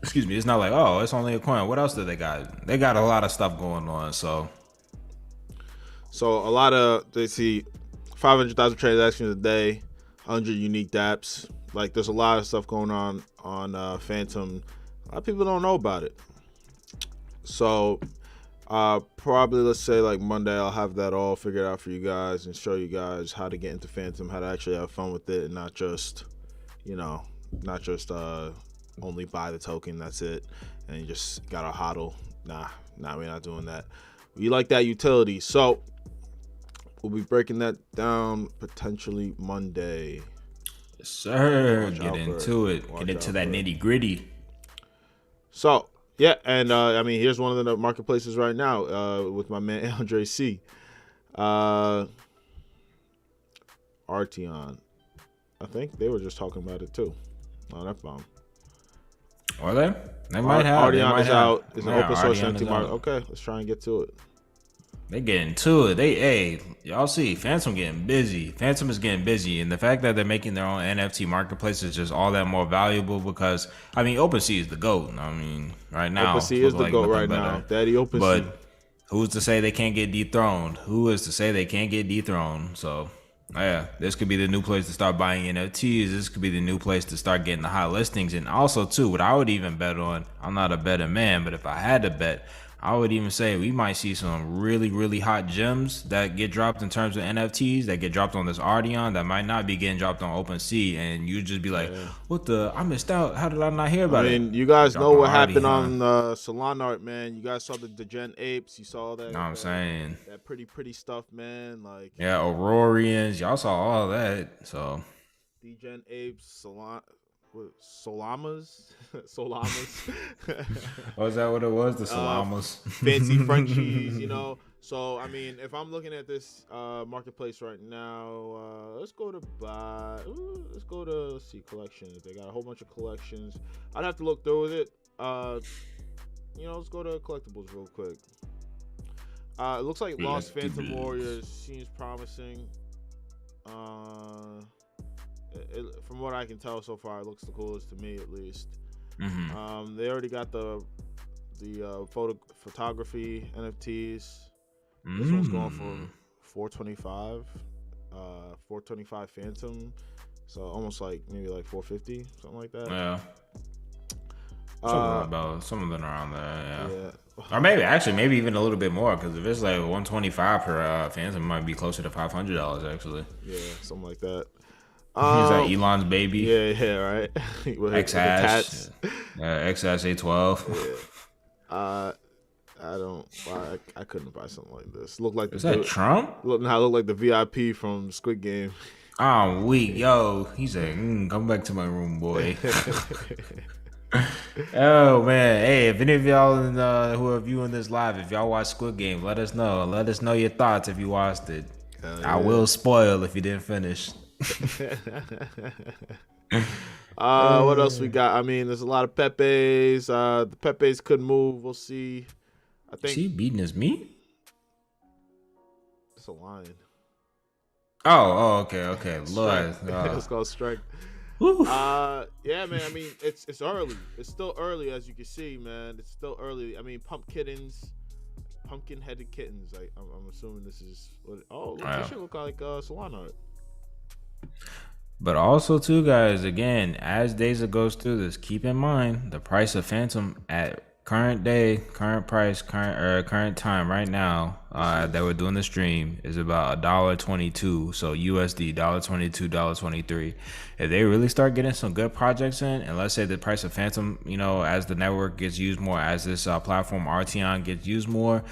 Excuse me. It's not like, oh, it's only a coin. What else do they got? They got a lot of stuff going on. So a lot of, they see 500,000 transactions a day, 100 unique dApps. Like, there's a lot of stuff going on Fantom. A lot of people don't know about it. So probably, let's say like Monday, I'll have that all figured out for you guys and show you guys how to get into Fantom, how to actually have fun with it, and not just only buy the token, that's it, and you just gotta hodl. Nah, we're not doing that. We like that utility. So we'll be breaking that down potentially Monday. yes, sir, get into it. Get into that nitty gritty. So yeah, and I mean, here's one of the marketplaces right now with my man Andre C. Arteon. I think they were just talking about it too. Oh, that bomb. Are they? They might have. Arteon is out. It's an open source NFT market. Okay, let's try and get to it. They getting to it. Hey, y'all see Fantom getting busy. Fantom is getting busy, and the fact that they're making their own NFT marketplace is just all that more valuable because, I mean, OpenSea is the GOAT. I mean, right now. OpenSea is the GOAT right now. Daddy OpenSea. But who's to say they can't get dethroned? Who is to say they can't get dethroned? So, yeah, this could be the new place to start buying NFTs. This could be the new place to start getting the high listings. And also, too, what I would even bet on, I'm not a betting man, but if I had to bet, I would even say we might see some really, really hot gems that get dropped in terms of NFTs that get dropped on this Arteon that might not be getting dropped on OpenSea, and you just be like, "What the? I missed out. How did I not hear about it?" I mean, you guys know what happened on Solana, man. You guys saw the Degen Apes. You saw that. Know what I'm saying? That pretty stuff, man. Like, yeah, Aurorians. Y'all saw all that. So Degen Apes, Solamas. Was that what it was? The Solamas. Fancy Frenchies, you know. So I mean, if I'm looking at this marketplace right now, let's go to see collections. They got a whole bunch of collections. I'd have to look through with it. Let's go to collectibles real quick. It looks like Lost Phantom Warriors seems promising. From what I can tell so far, it looks the coolest to me, at least. Mm-hmm. They already got the photography NFTs. This one's going for $425. $425 Fantom, so almost like maybe like $450, something like that. Yeah. Some of them around there. Yeah. Or maybe even a little bit more, because if it's like $125 per Fantom, it might be closer to $500 actually. Yeah, something like that. He's like Elon's baby. Yeah, right. X-Hash. X-Hash A12. Yeah. I couldn't buy something like this. Look like is that Trump? Look like the VIP from Squid Game. I'm weak, yo. He said, "Come back to my room, boy." Oh man, hey, if any of y'all who are viewing this live, if y'all watch Squid Game, let us know. Let us know your thoughts if you watched it. I will spoil if you didn't finish. What else we got? I mean, there's a lot of Pepes. The Pepes could move. We'll see. I think. Is he beating his meat? It's a lion. Oh, okay. Lord, let's go strike. Yeah, man. I mean, it's early. It's still early, as you can see, man. It's still early. I mean, pumpkin-headed kittens. I'm assuming this is. This shit look like Solana art. But also, too, guys, again, as Daeza goes through this, keep in mind the price of Fantom at current day, current price, current time right now that we're doing the stream is about $1.22. So USD $1.22, $1.23. If they really start getting some good projects in, and let's say the price of Fantom, as the network gets used more, as this platform Arteon gets used more,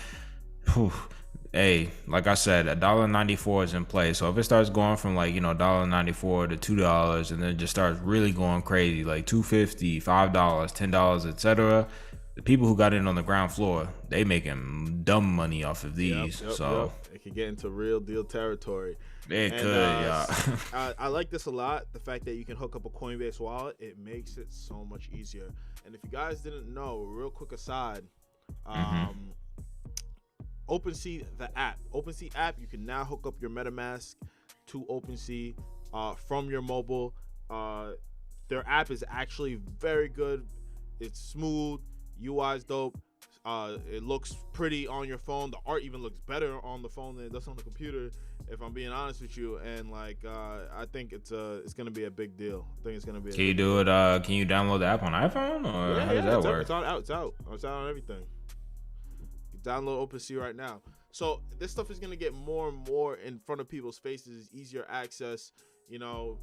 hey, like I said, $1.94 is in play. So if it starts going from like, $1.94 to $2 and then it just starts really going crazy, like $2.50, $5, $10, etc., the people who got in on the ground floor, they making dumb money off of these. Yep. It could get into real deal territory. It could, yeah. I like this a lot. The fact that you can hook up a Coinbase wallet, it makes it so much easier. And if you guys didn't know, real quick aside, OpenSea, the app. OpenSea app, you can now hook up your MetaMask to OpenSea from your mobile. Their app is actually very good. It's smooth. UI's dope. It looks pretty on your phone. The art even looks better on the phone than it does on the computer, if I'm being honest with you. And like, I think it's gonna be a big deal. I think it's gonna be. Can you do it? Can you download the app on iPhone, or how does that work? It's out. It's out on everything. You download OpenSea right now. So this stuff is gonna get more and more in front of people's faces. Easier access. You know,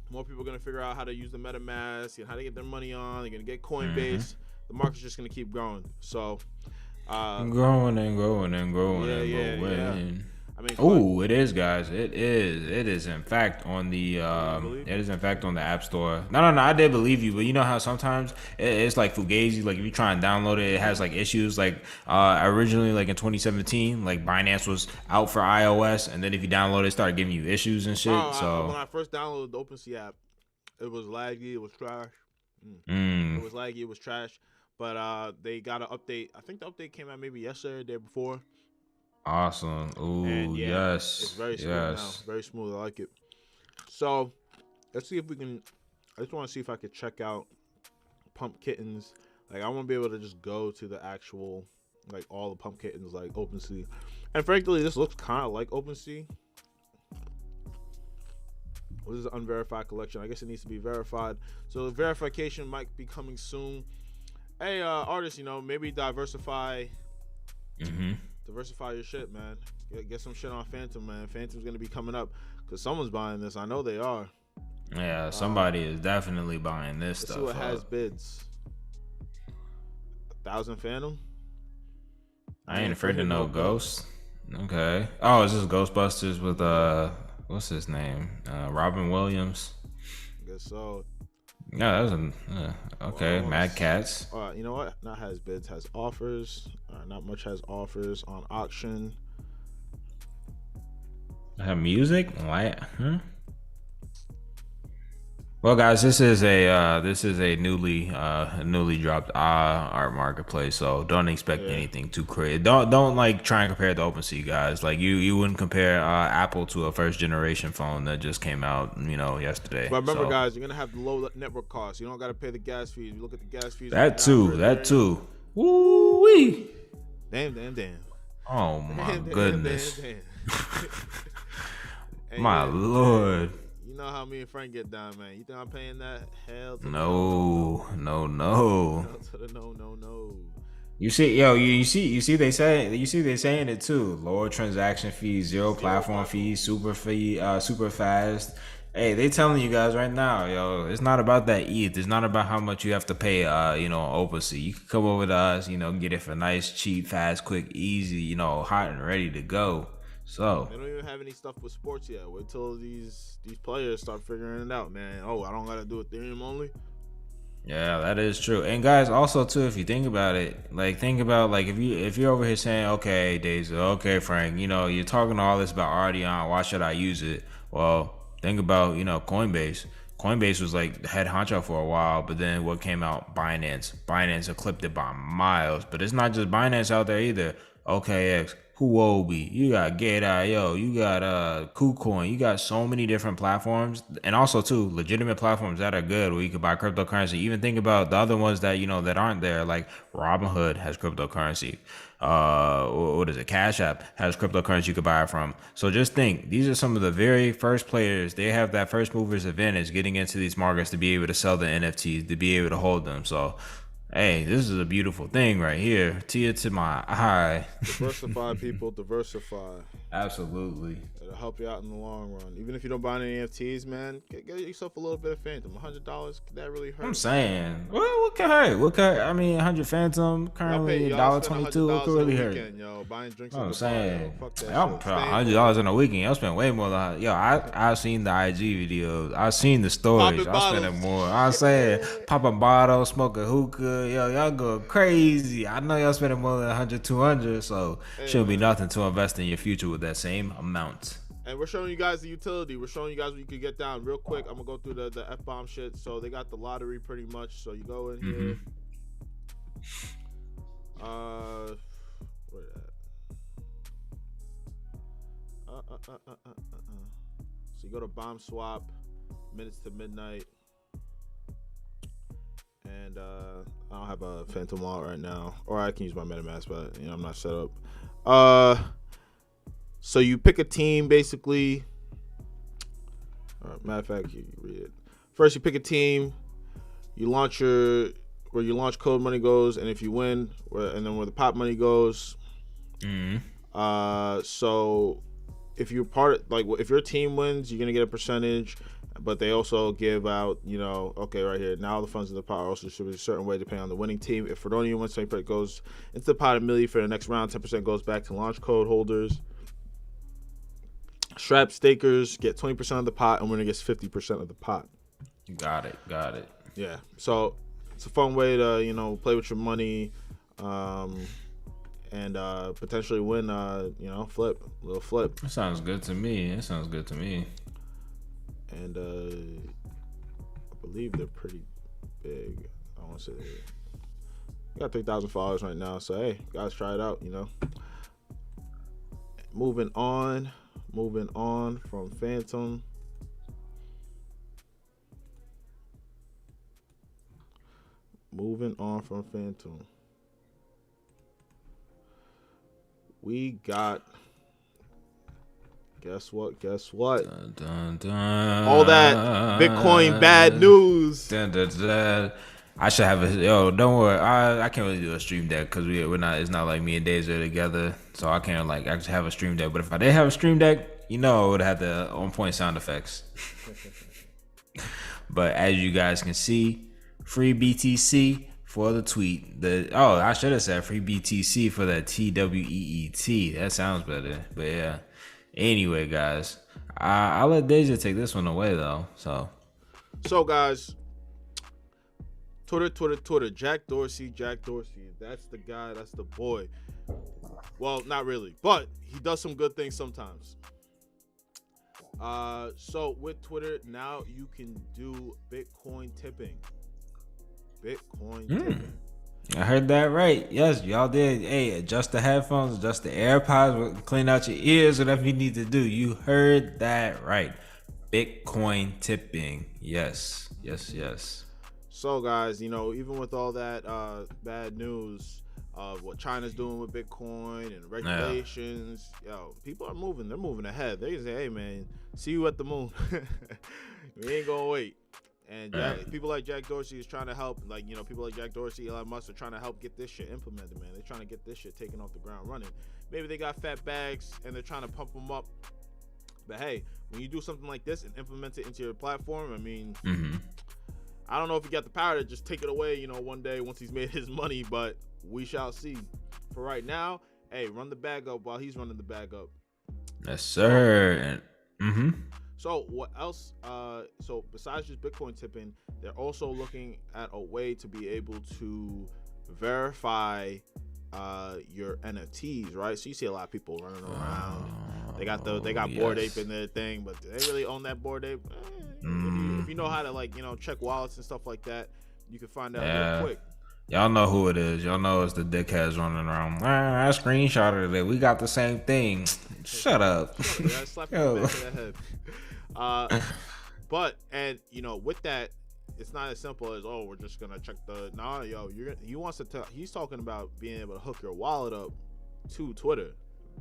more people are gonna figure out how to use the MetaMask and how to get their money on. They're gonna get Coinbase. The market's just gonna keep growing. So growing and growing and growing and growing. Yeah. I mean, it is, guys. It is in fact on the App Store. No, I did believe you, but you know how sometimes it's like fugazi. Like if you try and download it, it has like issues. Like originally, like in 2017, like Binance was out for iOS, and then if you download it, started giving you issues and shit. When I first downloaded the OpenSea app, it was laggy. It was trash. It was laggy. It was trash. But they got an update. I think the update came out maybe yesterday or the day before. Awesome. Ooh, yes. It's very smooth now. Very smooth. I like it. So let's see if we can. I just want to see if I could check out Pump Kittens. Like I want to be able to just go to the actual, like all the Pump Kittens, like OpenSea. And frankly, this looks kind of like OpenSea. This is an unverified collection. I guess it needs to be verified. So the verification might be coming soon. Hey, artists, you know, maybe diversify your shit, man. Get some shit on Fantom, man. Fantom's gonna be coming up because someone's buying this. I know they are. Yeah, somebody is definitely buying this stuff. Let's see what has bids. 1,000 Fantom. I ain't afraid of no ghost. Okay. Oh, is this Ghostbusters with what's his name? Robin Williams. I guess so. Yeah, that was okay. Mad Cats. You know what? Not has bids, has offers. Not much has offers on auction. Have music? What? Well, guys, this is a newly dropped art marketplace, so don't expect anything too crazy. Don't like try and compare it to OpenSea, guys. Like you wouldn't compare Apple to a first generation phone that just came out, yesterday. But remember, guys, you're gonna have low network costs. You don't gotta pay the gas fees. You look at the gas fees. That too. Woo wee. Damn. Oh my goodness. Damn. My lord. You know how me and Frank get down, man. You think I'm paying that? Hell to no. Hell to the no. You see they saying it too. Lower transaction fees, zero platform fees, super fast. Hey, they telling you guys right now, it's not about that ETH. It's not about how much you have to pay, OpenSea. You can come over to us, get it for nice, cheap, fast, quick, easy, hot and ready to go. So they don't even have any stuff with sports yet. Wait till these players start figuring it out, man. Oh, I don't gotta do Ethereum only. Yeah, that is true. And guys, also too, if you think about it, if you're over here saying, okay, Daeza, okay, Frank, you're talking all this about Ardeon, why should I use it? Well, think about, Coinbase. Coinbase was like the head honcho for a while, but then what came out? Binance eclipsed it by miles. But it's not just Binance out there either. OKX, Huobi, you got Gate.io, you got KuCoin, you got so many different platforms, and also too legitimate platforms that are good where you can buy cryptocurrency. Even think about the other ones that that aren't there, like Robinhood has cryptocurrency. What is it? Cash App has cryptocurrency you could buy it from. So just think, these are some of the very first players. They have that first movers advantage getting into these markets to be able to sell the NFTs, to be able to hold them. So hey, this is a beautiful thing right here. Tear to my eye. Diversify, people. Diversify. Absolutely. It'll help you out in the long run. Even if you don't buy any NFTs, man, get yourself a little bit of Fantom. $100, could that really hurt? I'm saying, what could hurt? I mean, 100 Fantom, currently $1.22. What could really hurt? Yo, buying drinks. I'm saying, fuck that I'm shit. $100 in a weekend. I'll spend way more than I've seen the IG videos. I've seen the stories. I'll spend it more. I'm saying, pop a bottle, smoke a hookah. Y'all go crazy. I know y'all spending more than 100, 200. So shouldn't be nothing to invest in your future with that same amount. And we're showing you guys the utility. We're showing you guys what you could get down real quick. I'm gonna go through the F-bomb shit. So they got the lottery pretty much. So you go in here. Where that? So you go to bomb swap, minutes to midnight. And I don't have a Fantom wallet right now. Or I can use my MetaMask, but I'm not set up. So you pick a team basically. Matter of fact, you read it. First you pick a team, you launch where you launch code money goes, and if you win, and then where the pot money goes. So if you're if your team wins, you're gonna get a percentage, but they also give out, okay, right here, now the funds in the pot are also distributed a certain way depending on the winning team. If Fredonia wins, 20% goes into the pot immediately for the next round, 10% goes back to launch code holders. Strap stakers get 20% of the pot, and winner gets 50% of the pot. Got it. Yeah, so it's a fun way to play with your money, and potentially win. A little flip. That sounds good to me. And I believe they're pretty big. I want to say they got 3,000 followers right now. So hey, guys, try it out. Moving on from Fantom. We got. Guess what? Dun, dun, dun. All that Bitcoin bad news. Dun, dun, dun. I should have don't worry. I can't really do a stream deck because we're not. It's not like me and Daeza are together, so I can't actually have a stream deck. But if I did have a stream deck, I would have the on point sound effects. But as you guys can see, free BTC for the tweet. I should have said free BTC for that TWEET. That sounds better. But yeah. Anyway, guys, I'll let Daeza take this one away though. So guys, Twitter. Jack Dorsey. That's the guy. That's the boy. Well, not really, but he does some good things sometimes. So with Twitter now, you can do Bitcoin tipping. I heard that right. Yes, y'all did. Hey, adjust the headphones, adjust the AirPods, clean out your ears, whatever you need to do. You heard that right. Bitcoin tipping. Yes. So guys, even with all that bad news of what China's doing with Bitcoin and regulations, people are moving. They're moving ahead. They say, hey man, see you at the moon. We ain't gonna wait. And people like Jack Dorsey is trying to help. People like Jack Dorsey, Elon Musk are trying to help get this shit implemented, man. They're trying to get this shit taken off the ground running. Maybe they got fat bags and they're trying to pump them up. But hey, when you do something like this and implement it into your platform, I don't know if he got the power to just take it away, one day once he's made his money, but we shall see. For right now, hey, run the bag up while he's running the bag up. Yes, sir. So what else? So besides just Bitcoin tipping, they're also looking at a way to be able to verify your NFTs, right? So you see a lot of people running around. They got Bored Ape in their thing, but do they really own that Bored Ape? If you know how to check wallets and stuff like that, you can find out real quick. Y'all know who it is. Y'all know it's the dickheads running around. I screenshotted it. We got the same thing. Shut up. Slap you in the back of the head. But with that, it's not as simple as we're just gonna check the he's talking about being able to hook your wallet up to Twitter.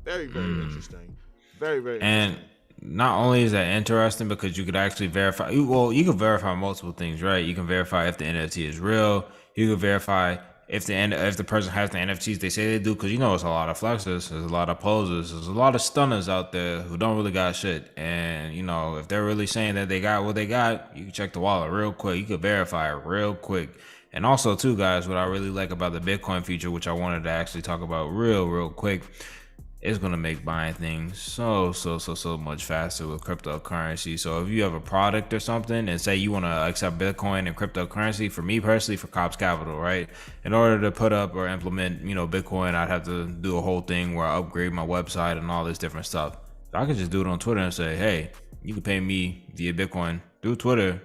Very interesting. Very and interesting. Not only is that interesting because you could actually verify. You can verify multiple things, right? You can verify if the NFT is real. You can verify if the person has the NFTs they say they do, because it's a lot of flexers, there's a lot of posers, there's a lot of stunners out there who don't really got shit. And if they're really saying that they got what they got, you can check the wallet real quick. You can verify it real quick. And also too, guys, what I really like about the Bitcoin feature, which I wanted to actually talk about real quick, it's gonna make buying things so much faster with cryptocurrency. So if you have a product or something and say you want to accept Bitcoin and cryptocurrency, for me personally, for Cops Capital, right? In order to put up or implement, Bitcoin, I'd have to do a whole thing where I upgrade my website and all this different stuff. So I could just do it on Twitter and say, hey, you can pay me via Bitcoin through Twitter,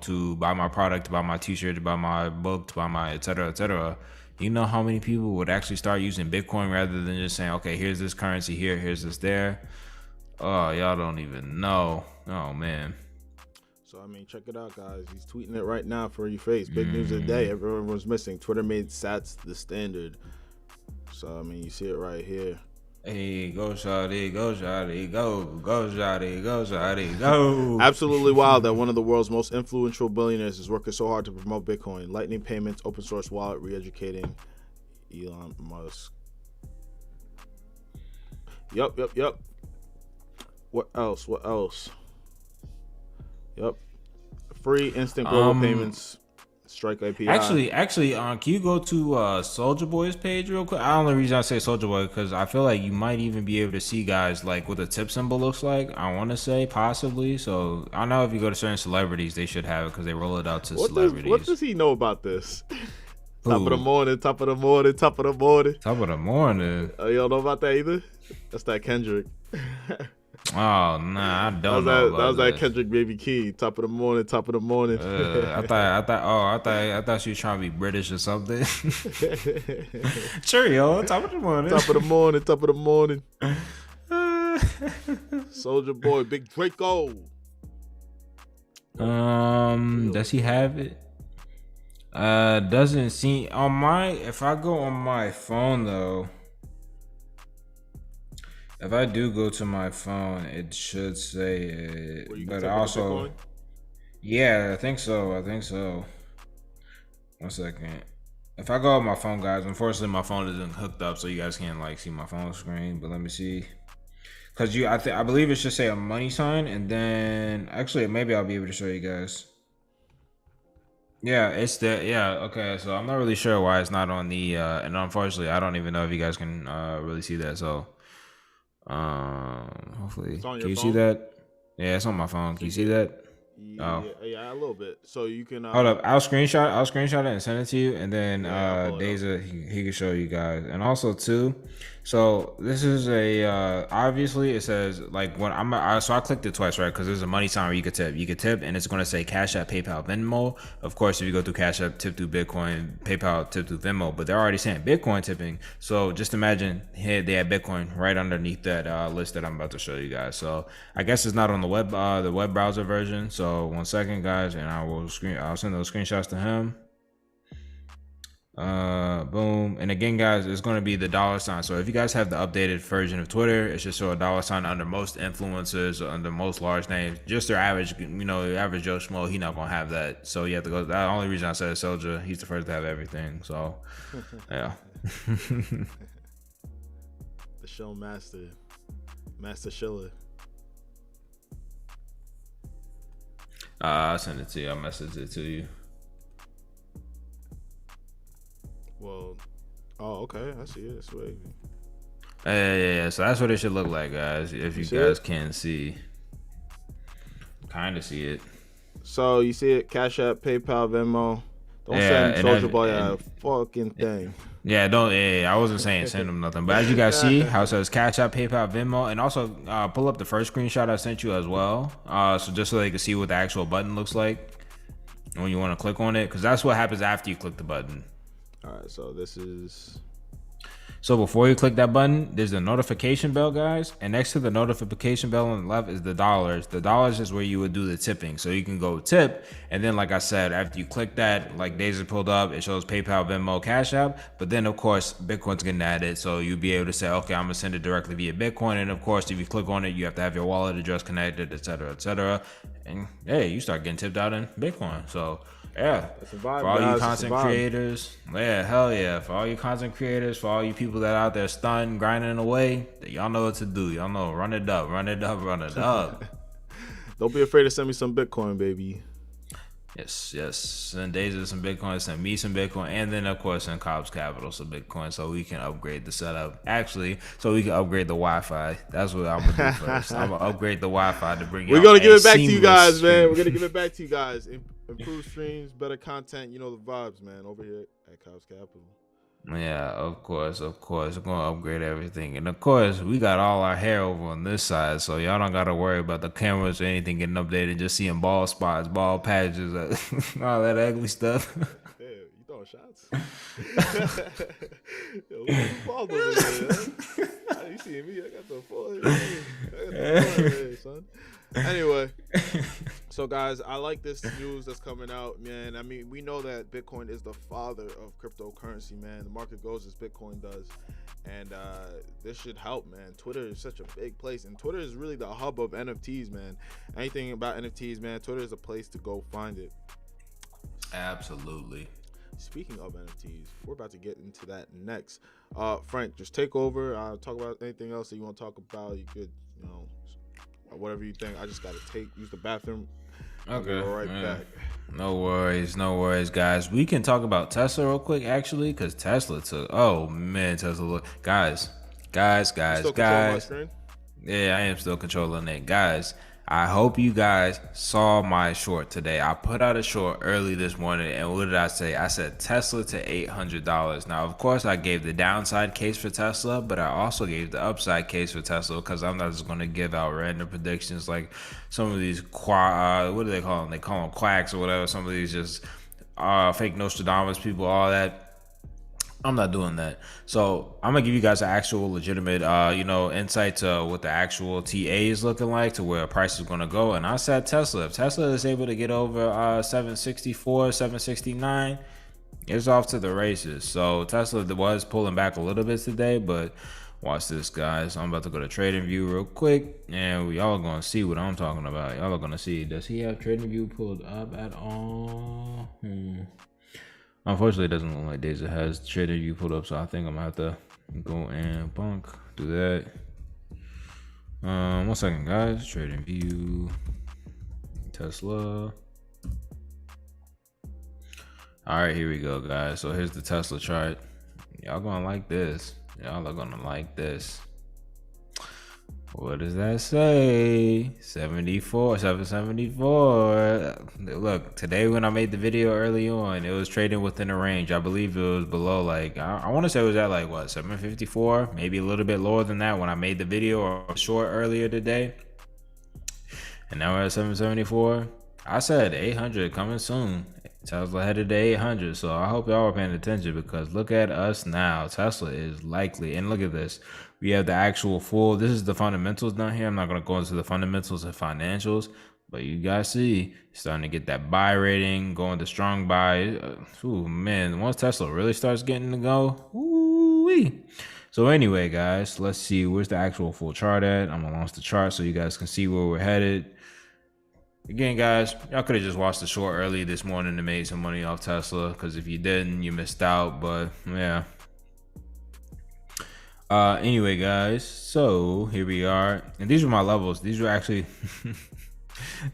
to buy my product, to buy my t-shirt, to buy my book, to buy my et cetera. You know how many people would actually start using Bitcoin rather than just saying, okay, here's this currency here, here's this there. Oh, y'all don't even know. Oh man. So I mean, check it out, guys. He's tweeting it right now for your face. Big news of the day. Everyone's missing. Twitter made Sats the standard. So I mean, you see it right here. Hey, go shawty, go shawty, go shawty, go shawty, go. Absolutely wild that one of the world's most influential billionaires is working so hard to promote Bitcoin. Lightning payments, open source wallet, re-educating Elon Musk. Yup. What else? Yup. Free instant global payments. Strike API. Actually, can you go to Soldier Boy's page real quick? The only reason I say Soldier Boy because I feel like you might even be able to see guys like what the tip symbol looks like. I want to say possibly. So I know if you go to certain celebrities, they should have it because they roll it out to celebrities. What does he know about this? Who? Top of the morning. Top of the morning. You don't know about that either? That's that Kendrick. Oh nah, I don't know. That was that Kendrick Baby Key. Top of the morning. I thought she was trying to be British or something. Cheerio, top of the morning. Soldier Boy, Big Draco. Does he have it? Doesn't seem on my. If I go on my phone though. If I do go to my phone, it should say it. But also, yeah, I think so. 1 second. If I go on my phone, guys, unfortunately my phone isn't hooked up, so you guys can't like see my phone screen. But let me see, cause I believe it should say a money sign, and then actually maybe I'll be able to show you guys. Yeah, it's the okay. So I'm not really sure why it's not on the and unfortunately I don't even know if you guys can really see that. So. Hopefully, can you see that? Yeah, it's on my phone. Can you see that? Yeah, a little bit. So you can hold up. I'll screenshot it and send it to you, and then Daeza he can show you guys, and also too. So this is a obviously it says like when so I clicked it twice, right? Because there's a money sign where you could tip, and it's going to say Cash App, PayPal, Venmo. Of course, if you go through Cash App, tip through Bitcoin, PayPal, tip through Venmo, but they're already saying Bitcoin tipping. So just imagine they had Bitcoin right underneath that list that I'm about to show you guys. So I guess it's not on the web browser version. So 1 second, guys, and I'll send those screenshots to him. Boom. And again, guys, it's going to be the $sign. So if you guys have the updated version of Twitter, it should show a $sign under most influencers, under most large names. Just their average, average Joe Schmo, he not going to have that. So you have to go. The only reason I said Soldier, he's the first to have everything. So yeah. The show master Schiller. I'll send it to you. I'll message it to you. Well, okay. I see it. It's wavy. Yeah. So that's what it should look like, guys. If you guys can see, kind of see it. So you see it? Cash App, PayPal, Venmo. Don't send Soldier Boy a fucking thing. Yeah, don't. Yeah, I wasn't saying send them nothing, but as you guys see, how it says Cash App, PayPal, Venmo, and also pull up the first screenshot I sent you as well. So just so they can see what the actual button looks like when you want to click on it, because that's what happens after you click the button. All right, so this is. So before you click that button, there's a notification bell, guys, and next to the notification bell on the left is the dollars. The dollars is where you would do the tipping, so you can go tip, and then like I said, after you click that, like Daeza pulled up, it shows PayPal, Venmo, Cash App, but then of course Bitcoin's getting added, so you'll be able to say, okay, I'm gonna send it directly via Bitcoin, and of course if you click on it, you have to have your wallet address connected, etc., and hey, you start getting tipped out in Bitcoin. So yeah, for all you content creators, yeah, hell yeah, for all you content creators, for all you people that out there stunned, grinding away, y'all know what to do. Y'all know, run it up. Don't be afraid to send me some Bitcoin, baby. Yes. Send Daeza some Bitcoin, send me some Bitcoin, and then of course send Cobb's Capital some Bitcoin so we can upgrade the setup. Actually, so we can upgrade the Wi-Fi. That's what I'm gonna do first. I'm gonna upgrade the Wi-Fi to bring. We're gonna give it back to you guys, man. We're gonna give it back to you guys. Improve streams, better content. You know the vibes, man. Over here at Cobb's Capital. Yeah, of course. We're gonna upgrade everything, and of course we got all our hair over on this side, so y'all don't gotta worry about the cameras or anything getting updated. Just seeing bald spots, bald patches, all that ugly stuff. Yeah, you throwing shots? Yo, bald over there, I You see me? I got the forehead, son. Anyway, so guys, I like this news that's coming out, man. I mean, we know that Bitcoin is the father of cryptocurrency, man. The market goes as Bitcoin does, and this should help, man. Twitter is such a big place, and Twitter is really the hub of NFTs, man. Anything about NFTs, man, Twitter is a place to go find it. Absolutely. Speaking of NFTs, we're about to get into that next. Frank, just take over. Talk about anything else that you want to talk about. You could, whatever you think. I just got to use the bathroom. Okay. Go right back. No worries, guys. We can talk about Tesla real quick, actually, because Tesla took. Oh man, Tesla! Guys. Still controlling my screen? Yeah, I am still controlling it, guys. I hope you guys saw my short today. I put out a short early this morning, and what did I say? I said Tesla to $800. Now, of course, I gave the downside case for Tesla, but I also gave the upside case for Tesla because I'm not just going to give out random predictions like some of these what do they call them? They call them quacks or whatever. Some of these just fake Nostradamus people, all that. I'm not doing that. So I'm gonna give you guys an actual legitimate, insight to what the actual TA is looking like, to where price is gonna go. And I said Tesla. If Tesla is able to get over 764, 769, it's off to the races. So Tesla was pulling back a little bit today, but watch this, guys. I'm about to go to TradingView real quick, and y'all are gonna see what I'm talking about. Y'all are gonna see. Does he have TradingView pulled up at all? Unfortunately, it doesn't look like Daeza has TradingView pulled up, so I think I'm gonna have to go and do that. 1 second, guys. TradingView, Tesla. All right, here we go, guys. So here's the Tesla chart. Y'all gonna like this. Y'all are gonna like this. What does that say? 774. Look, today when I made the video early on, it was trading within a range. I believe it was below, like, I want to say it was at like, what, 754? Maybe a little bit lower than that when I made the video or short earlier today. And now we're at 774. I said 800 coming soon. Tesla headed to 800. So I hope y'all are paying attention, because look at us now. Tesla is likely. And look at this. We have the actual full. This is the fundamentals down here. I'm not going to go into the fundamentals and financials, but you guys see starting to get that buy rating, going to strong buy. Ooh, man, once Tesla really starts getting to go, ooh-wee. So anyway, guys, let's see. Where's the actual full chart at? I'm going to launch the chart so you guys can see where we're headed. Again, guys, y'all could have just watched the short early this morning and made some money off Tesla, because if you didn't, you missed out. But yeah. Anyway, guys, so here we are, and these are my levels. These were actually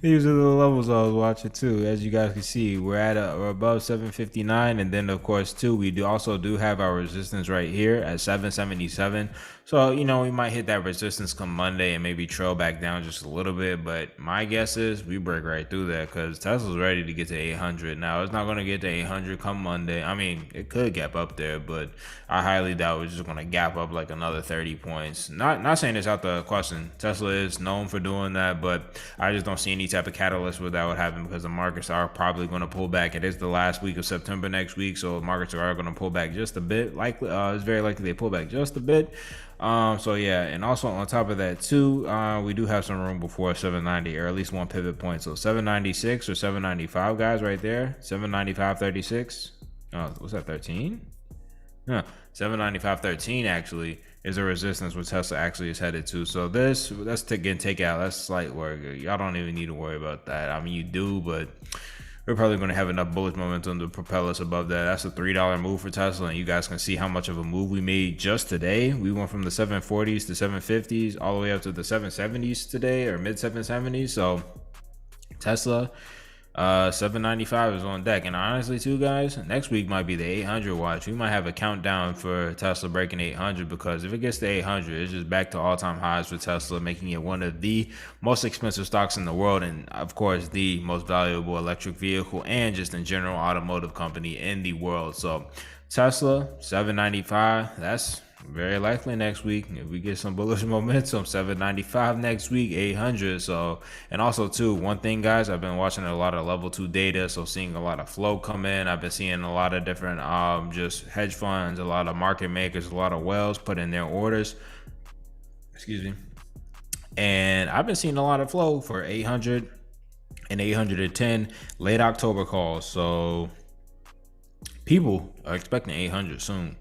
these are the levels I was watching too. As you guys can see, we're above 759, and then of course too, we also have our resistance right here at 777. So we might hit that resistance come Monday and maybe trail back down just a little bit, but my guess is we break right through that, because Tesla's ready to get to 800. Now it's not going to get to 800 come Monday. I mean, it could gap up there, but I highly doubt it's just going to gap up like another 30 points. Not saying it's out the question. Tesla is known for doing that, but I just don't see any type of catalyst where that would happen, because the markets are probably going to pull back. It is the last week of September next week, so markets are going to pull back just a bit. Likely, it's very likely they pull back just a bit. So yeah, and also on top of that too, we do have some room before 790, or at least one pivot point. So 796 or 795, guys, right there. 795.36. Oh, was that 13? No, 795.13 actually is a resistance where Tesla actually is headed to. So that's take out. That's slight work. Y'all don't even need to worry about that. I mean, you do, but we're probably going to have enough bullish momentum to propel us above that. That's a $3 move for Tesla, and you guys can see how much of a move we made just today. We went from the 740s to 750s all the way up to the 770s today, or mid 770s. So Tesla, 795 is on deck. And honestly too, guys, next week might be the 800 watch. We might have a countdown for Tesla breaking 800, because if it gets to 800, it's just back to all-time highs for Tesla, making it one of the most expensive stocks in the world, and of course the most valuable electric vehicle and just in general automotive company in the world. So Tesla 795, that's very likely next week. If we get some bullish momentum, 795 next week, 800. So, and also too, one thing, guys, I've been watching a lot of level 2 data, so seeing a lot of flow come in. I've been seeing a lot of different just hedge funds, a lot of market makers, a lot of whales put in their orders. Excuse me. And I've been seeing a lot of flow for 800 and 810 late October calls. So people are expecting 800 soon.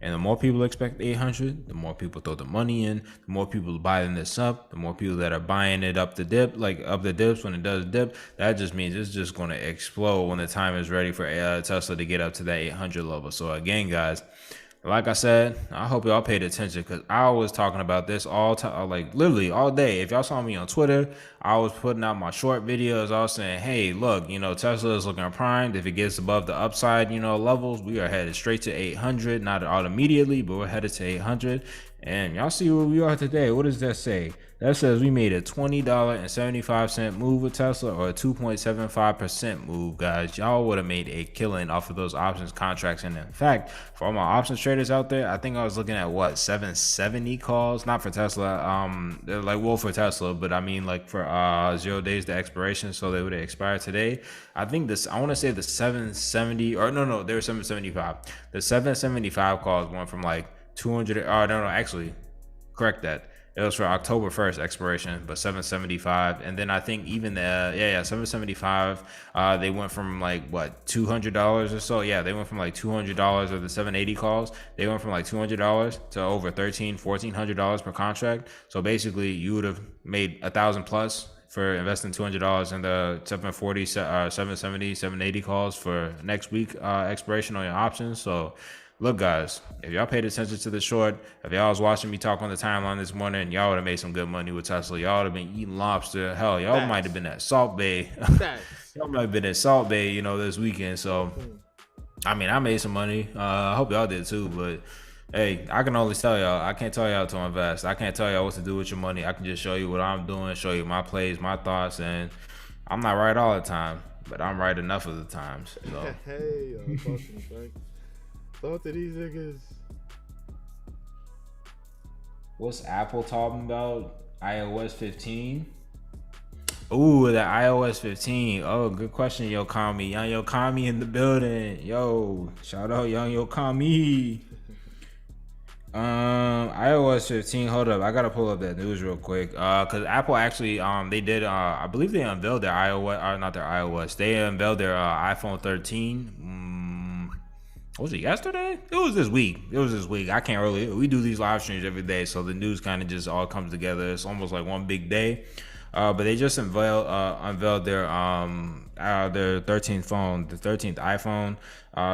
And the more people expect 800, the more people throw the money in, the more people buying this up, the more people that are buying it up the dip, like up the dips when it does dip. That just means it's just going to explode when the time is ready for Tesla to get up to that 800 level. So again, guys, like I said, I hope y'all paid attention because I was talking about this all time, like literally all day. If y'all saw me on Twitter, I was putting out my short videos. I was saying, hey, look, Tesla is looking primed. If it gets above the upside, levels, we are headed straight to 800. Not out immediately, but we're headed to 800. And y'all see where we are today. What does that say? That says we made a $20.75 move with Tesla, or a 2.75% move, guys. Y'all would have made a killing off of those options contracts. And in fact, for all my options traders out there, I think I was looking at 770 calls, not for Tesla, for Tesla, but I mean like for 0 days to expiration, so they would have expired today. I think I want to say the 770, or no, they were 775. The 775 calls went from like 200. Actually, correct that. It was for October 1st expiration, but 775. And then I think even 775, they went from like $200 or so. Yeah, they went from like $200 of the 780 calls. They went from like $200 to over $1,400 per contract. So basically you would have made 1,000 plus for investing $200 in the 740, 770, 780 calls for next week expiration on your options. So look, guys, if y'all paid attention to the short, if y'all was watching me talk on the timeline this morning, y'all would have made some good money with Tesla. Y'all would have been eating lobster. Hell, y'all might have been at Salt Bay. Y'all might have been at Salt Bay, this weekend. So, I mean, I made some money. I hope y'all did too. But, hey, I can only tell y'all. I can't tell y'all to invest. I can't tell y'all what to do with your money. I can just show you what I'm doing, show you my plays, my thoughts. And I'm not right all the time, but I'm right enough of the times. So. Hey, fucking Frank. Thought that these niggas. What's Apple talking about? iOS 15? Ooh, the iOS 15. Oh, good question, Yo Kami. Young Yo Kami in the building. Yo, shout out Young Yo Kami. iOS 15. Hold up, I gotta pull up that news real quick. Cause Apple actually, they did. I believe they unveiled their iOS, or not their iOS. They unveiled their iPhone 13. Was it yesterday? It was this week. I can't really. We do these live streams every day, so the news kind of just all comes together. It's almost like one big day. But they just unveiled their 13th phone, the 13th iPhone.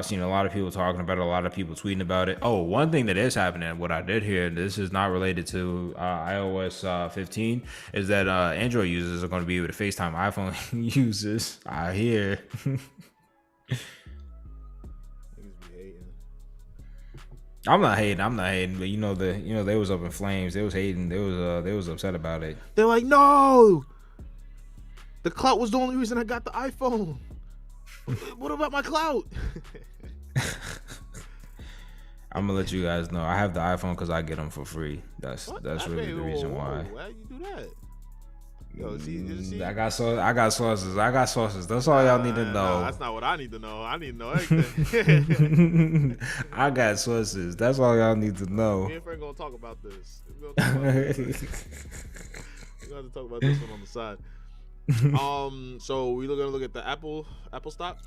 Seen a lot of people talking about it, a lot of people tweeting about it. Oh, one thing that is happening, what I did hear, this is not related to iOS 15, is that Android users are going to be able to FaceTime iPhone users. I hear. I'm not hating, but they was up in flames. They was hating. They was upset about it. They're like, no, the clout was the only reason I got the iPhone. What about my clout? I'm gonna let you guys know. I have the iPhone because I get them for free. That's really the reason why. Why you do that? Yo, see? I got sources. That's all y'all need to know. Nah, that's not what I need to know. I need to know everything. I got sources. That's all y'all need to know. Me and Frank gonna talk about this. We're gonna have to talk about this one on the side. So we're gonna look at the Apple stock.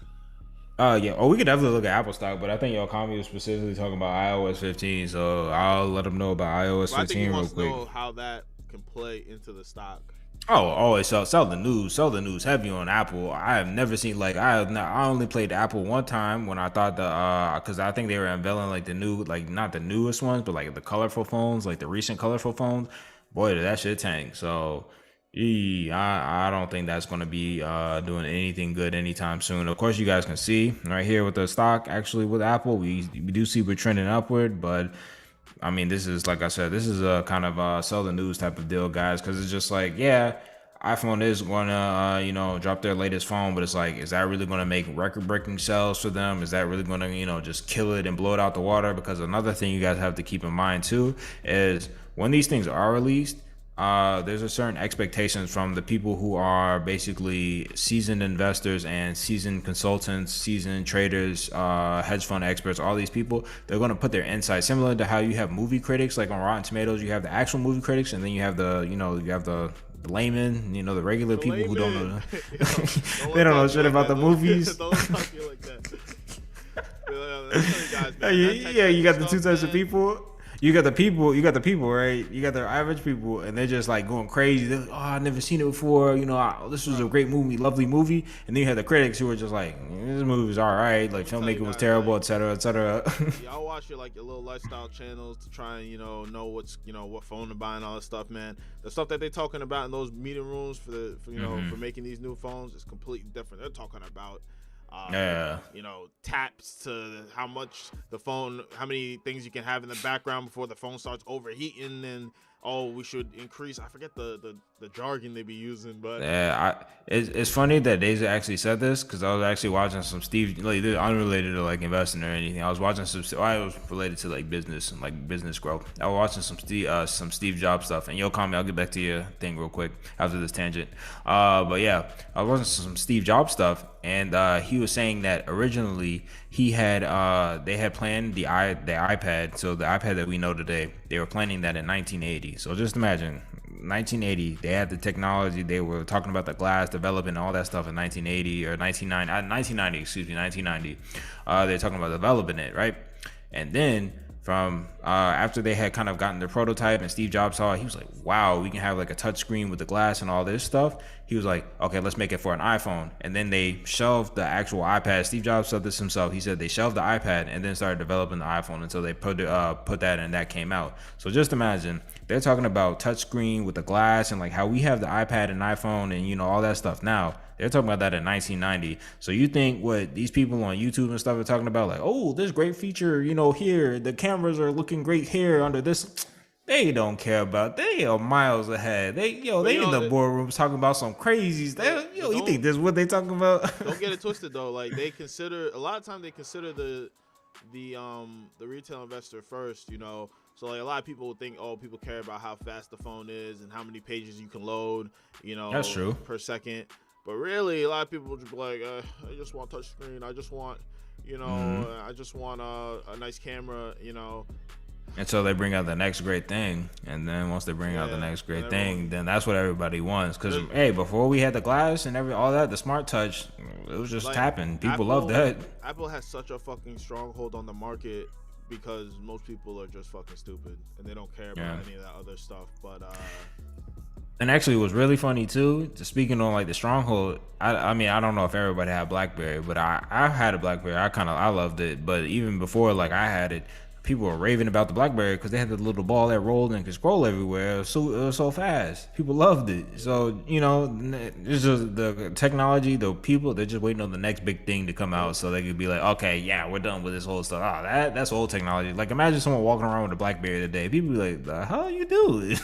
Yeah. Oh, we could definitely look at Apple stock, but I think your Kami was specifically talking about iOS 15, so I'll let them know about iOS 15 I think he wants real quick. to know how that can play into the stock. Oh, always sell the news heavy on Apple. I have never seen I only played Apple one time when I thought because I think they were unveiling like the new, like not the newest ones, but like the colorful phones, like the recent colorful phones. Boy, did that shit tank. So I don't think that's going to be doing anything good anytime soon. Of course, you guys can see right here with the stock, actually with Apple, we do see we're trending upward, but I mean, this is, like I said, this is a kind of sell the news type of deal, guys, because it's just like, yeah, iPhone is going to, drop their latest phone, but it's like, is that really going to make record-breaking sales for them? Is that really going to, just kill it and blow it out the water? Because another thing you guys have to keep in mind, too, is when these things are released, there's a certain expectations from the people who are basically seasoned investors and seasoned consultants, seasoned traders, hedge fund experts. All these people, they're going to put their insight, similar to how you have movie critics, like on Rotten Tomatoes. You have the actual movie critics, and then you have the laymen, the regular people who don't know. They don't know shit about the movies. Don't talk to you like that. Yeah, you got the two types of people. You got the people, right? You got the average people, and they're just like going crazy. They're like, oh, I've never seen it before. This was a great movie, lovely movie. And then you had the critics who were just like, this movie was all right. Like, filmmaking was terrible, et cetera, et cetera. Y'all watch your little lifestyle channels to try and, know what's, what phone to buy and all that stuff, man. The stuff that they're talking about in those meeting rooms for making these new phones is completely different. They're talking about taps to how much the phone, how many things you can have in the background before the phone starts overheating, and we should increase. I forget the jargon they be using, but it's funny that Daeza actually said this, because I was actually watching some Steve, like, unrelated to like investing or anything. I was watching I was related to like business and like business growth. I was watching some Steve Jobs stuff, and call me. I'll get back to your thing real quick after this tangent. But yeah, I was watching some Steve Jobs stuff, and he was saying that originally he had they had planned the iPad, so the iPad that we know today, they were planning that in 1980. So just imagine 1980, they had the technology. They were talking about the glass developing all that stuff in 1980 or 1990. They're talking about developing it, right? And then from after they had kind of gotten their prototype and Steve Jobs saw it, he was like, wow, we can have like a touch screen with the glass and all this stuff. He was like, okay, let's make it for an iPhone. And then they shelved the actual iPad. Steve Jobs said this himself. He said they shelved the iPad and then started developing the iPhone until they put that, and that came out. So just imagine, they're talking about touch screen with the glass and like how we have the iPad and iPhone and all that stuff now. They're talking about that in 1990. So you think what these people on YouTube and stuff are talking about, like, oh, this great feature, here, the cameras are looking great here under this. They don't care about. They are miles ahead. They in the boardrooms talking about some crazies. You think this is what they talking about? Don't get it twisted though. Like, a lot of times they consider the retail investor first. So like a lot of people would think, oh, people care about how fast the phone is and how many pages you can load. That's true, per second. But really, a lot of people would just be like, I just want touch screen. I just want, I just want a nice camera. Until they bring out the next great thing, and then once they bring out the next great thing, then that's what everybody wants. Because before we had the glass and all that, the smart touch, it was just tapping. People love that. Apple has such a fucking stronghold on the market because most people are just fucking stupid and they don't care about any of that other stuff. But and actually, it was really funny too. Speaking on like the stronghold, I mean, I don't know if everybody had BlackBerry, but I had a BlackBerry. I loved it. But even before like I had it, people were raving about the BlackBerry because they had the little ball that rolled and could scroll everywhere. It was so fast. People loved it. So, it's just the technology, the people, they're just waiting on the next big thing to come out so they could be like, okay, yeah, we're done with this whole stuff. Oh, that's old technology. Like, imagine someone walking around with a BlackBerry today. People be like, the hell you do?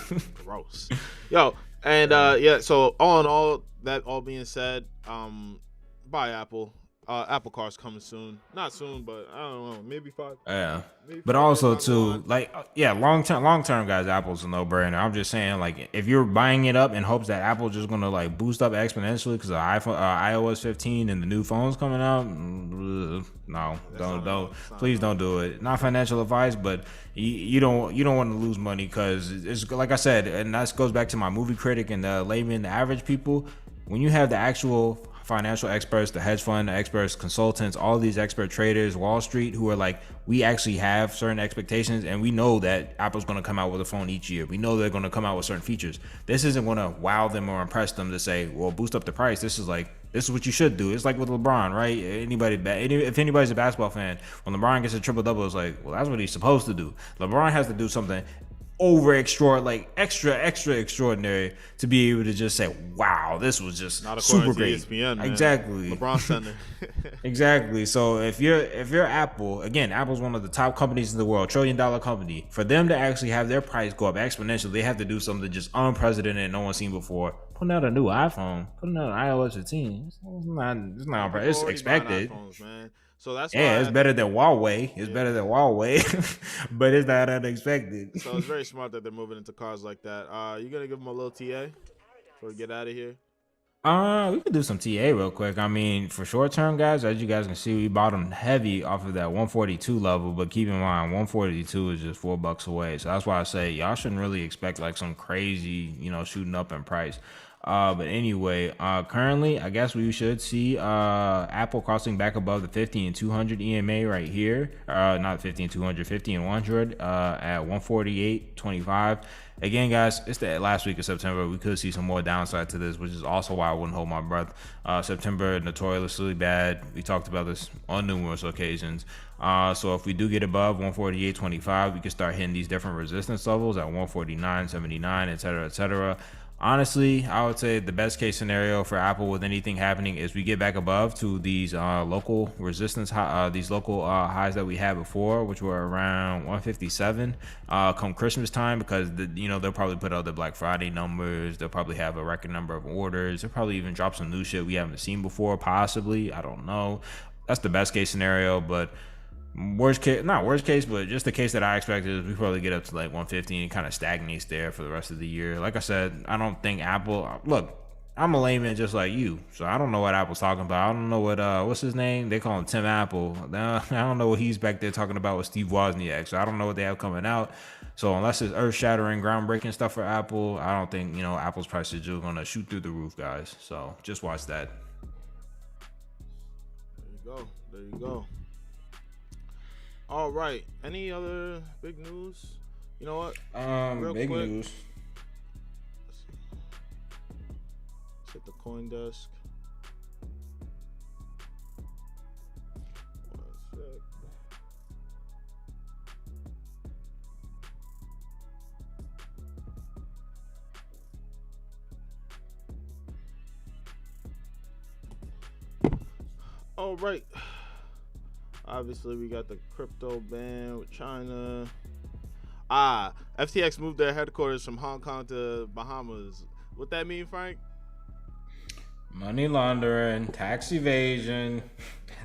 Gross. Yo, and so all in all, that all being said, bye, Apple. Apple Car's coming soon. Not soon, but I don't know, maybe 5. Yeah. But also too, like, long term, guys, Apple's a no-brainer. I'm just saying, like, if you're buying it up in hopes that Apple's just gonna like boost up exponentially because of iOS 15 and the new phones coming out, no, don't, please don't do it. Not financial advice, but you don't want to lose money because it's like I said, and that goes back to my movie critic and the layman, the average people. When you have the actual financial experts, the hedge fund experts, consultants, all these expert traders, Wall Street, who are like, we actually have certain expectations and we know that Apple's going to come out with a phone each year. We know they're going to come out with certain features. This isn't going to wow them or impress them to say, well, boost up the price. This is what you should do. It's like with LeBron, right? If anybody's a basketball fan, when LeBron gets a triple double, it's like, well, that's what he's supposed to do. LeBron has to do something extra extraordinary to be able to just say, wow, this was just not super great. ESPN, man. Exactly. LeBron Center. Exactly. So if you're Apple, again, Apple's one of the top companies in the world, $1 trillion company. For them to actually have their price go up exponentially, they have to do something just unprecedented and no one's seen before. Putting out a new iPhone, putting out an iOS 15. It's expected. iPhones, man. So that's Yeah, why it's better than Huawei. It's better than Huawei, but it's not unexpected. So it's very smart that they're moving into cars like that. You gonna give them a little TA before we get out of here? We could do some TA real quick. I mean, for short term, guys, as you guys can see, we bought them heavy off of that 142 level, but keep in mind, 142 is just $4 away. So that's why I say y'all shouldn't really expect like some crazy, shooting up in price. But anyway, currently, I guess we should see Apple crossing back above the 50 and 200 EMA right here. Not 50 and 200, 50 and 100 at 148.25. Again, guys, it's the last week of September. We could see some more downside to this, which is also why I wouldn't hold my breath. September, notoriously bad. We talked about this on numerous occasions. So if we do get above 148.25, we can start hitting these different resistance levels at 149.79, et cetera, et cetera. Honestly, I would say the best case scenario for Apple with anything happening is we get back above to these local resistance, these local highs that we had before, which were around 157 come Christmas time, because they'll probably put out the Black Friday numbers. They'll probably have a record number of orders. They'll probably even drop some new shit we haven't seen before, possibly. I don't know. That's the best case scenario, but not worst case, but just the case that I expected is we probably get up to like 150 and kind of stagnates there for the rest of the year. Like I said, I don't think Apple, look, I'm a layman just like you, so I don't know what Apple's talking about. I don't know what's his name? They call him Tim Apple. I don't know what he's back there talking about with Steve Wozniak, so I don't know what they have coming out. So unless it's earth-shattering, groundbreaking stuff for Apple, I don't think, Apple's prices are going to shoot through the roof, guys. So just watch that. There you go. All right. Any other big news? You know what? Real big quick, news. Let's hit the coin desk. One sec. All right. Obviously, we got the crypto ban with China. FTX moved their headquarters from Hong Kong to Bahamas. What that mean, Frank? Money laundering, tax evasion.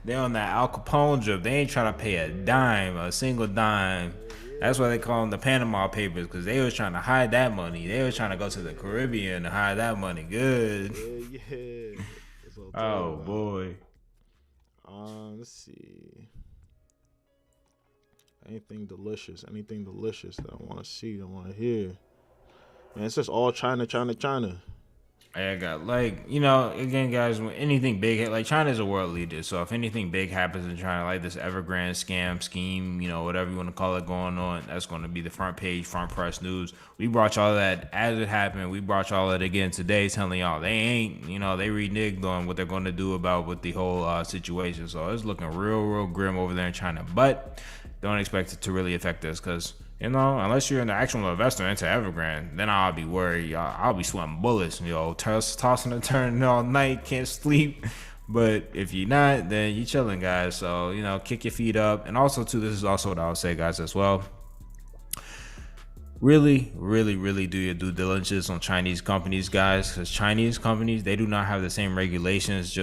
They on that Al Capone drip. They ain't trying to pay a single dime. That's why they call them the Panama Papers, because they was trying to hide that money. They was trying to go to the Caribbean to hide that money. Good. Yeah. Oh, boy. Let's see. Anything delicious that I want to see, I want to hear. Man, it's just all China. I got again, guys, when anything big, like China's a world leader. So if anything big happens in China, like this Evergrande scheme, whatever you want to call it going on, that's going to be the front page, front press news. We brought y'all that as it happened. We brought y'all that again today, telling y'all they ain't, they reneged on what they're going to do about with the whole situation. So it's looking real grim over there in China. But don't expect it to really affect us, because unless you're an actual investor into Evergrande, then I'll be worried. I'll be sweating bullets, tossing and turning all night, can't sleep. But if you're not, then you're chilling, guys. So, kick your feet up. And also, too, this is also what I would say, guys, as well. Really do your due diligence on Chinese companies, guys, because Chinese companies, they do not have the same regulations.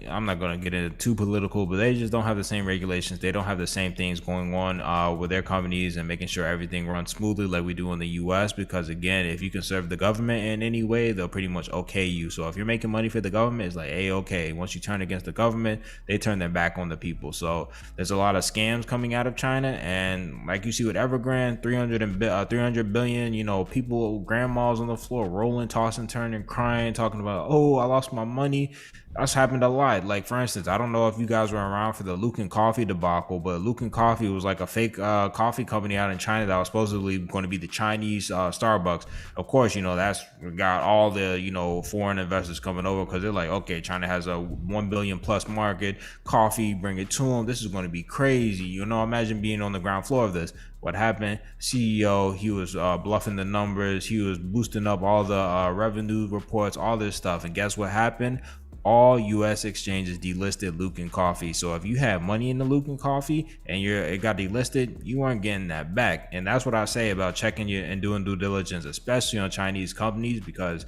I'm not going to get into too political, but they just don't have the same regulations. They don't have the same things going on with their companies and making sure everything runs smoothly like we do in the U.S. Because, again, if you can serve the government in any way, they'll pretty much okay you. So if you're making money for the government, it's like, hey, okay. Once you turn against the government, they turn their back on the people. So there's a lot of scams coming out of China. And like you see with Evergrande, 300 billion, people, grandmas on the floor rolling, tossing, turning, crying, talking about, oh, I lost my money. That's happened a lot. Like, for instance, I don't know if you guys were around for the Luckin Coffee debacle, but Luckin Coffee was like a fake coffee company out in China that was supposedly going to be the Chinese Starbucks. Of course, that's got all the, foreign investors coming over, because they're like, okay, China has a 1 billion plus market, coffee, bring it to them. This is going to be crazy. Imagine being on the ground floor of this. What happened? CEO, he was bluffing the numbers. He was boosting up all the revenue reports, all this stuff. And guess what happened? All U.S. exchanges delisted Luckin Coffee. So if you had money in the Luckin Coffee and it got delisted, you weren't getting that back. And that's what I say about checking and doing due diligence, especially on Chinese companies, because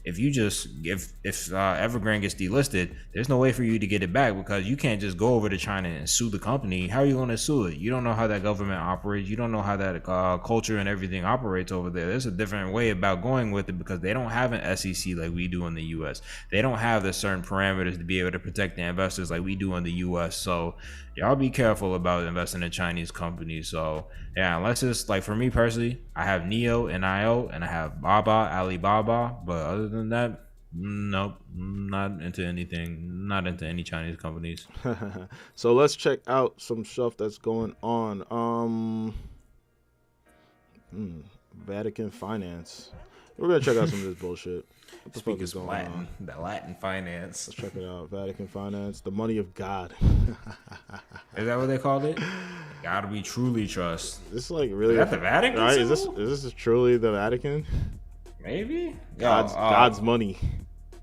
if Evergrande gets delisted, there's no way for you to get it back because you can't just go over to China and sue the company. How are you going to sue it? You don't know how that government operates. You don't know how that culture and everything operates over there. There's a different way about going with it because they don't have an SEC like we do in the U.S. They don't have the certain parameters to be able to protect the investors like we do in the U.S. So y'all be careful about investing in Chinese companies. So yeah, unless it's like for me personally, I have Neo and IO and I have Alibaba, but other than that, nope, not into anything, not into any Chinese companies. So let's check out some stuff that's going on. Vatican finance. We're gonna check out some of this bullshit. What the fuck is going Latin, on? the Latin finance. Let's check it out. Vatican finance, the money of God. Is that what they called it? God we truly trust. This is like really Is that the Vatican? right? Symbol? Is this truly the Vatican? Maybe God's money.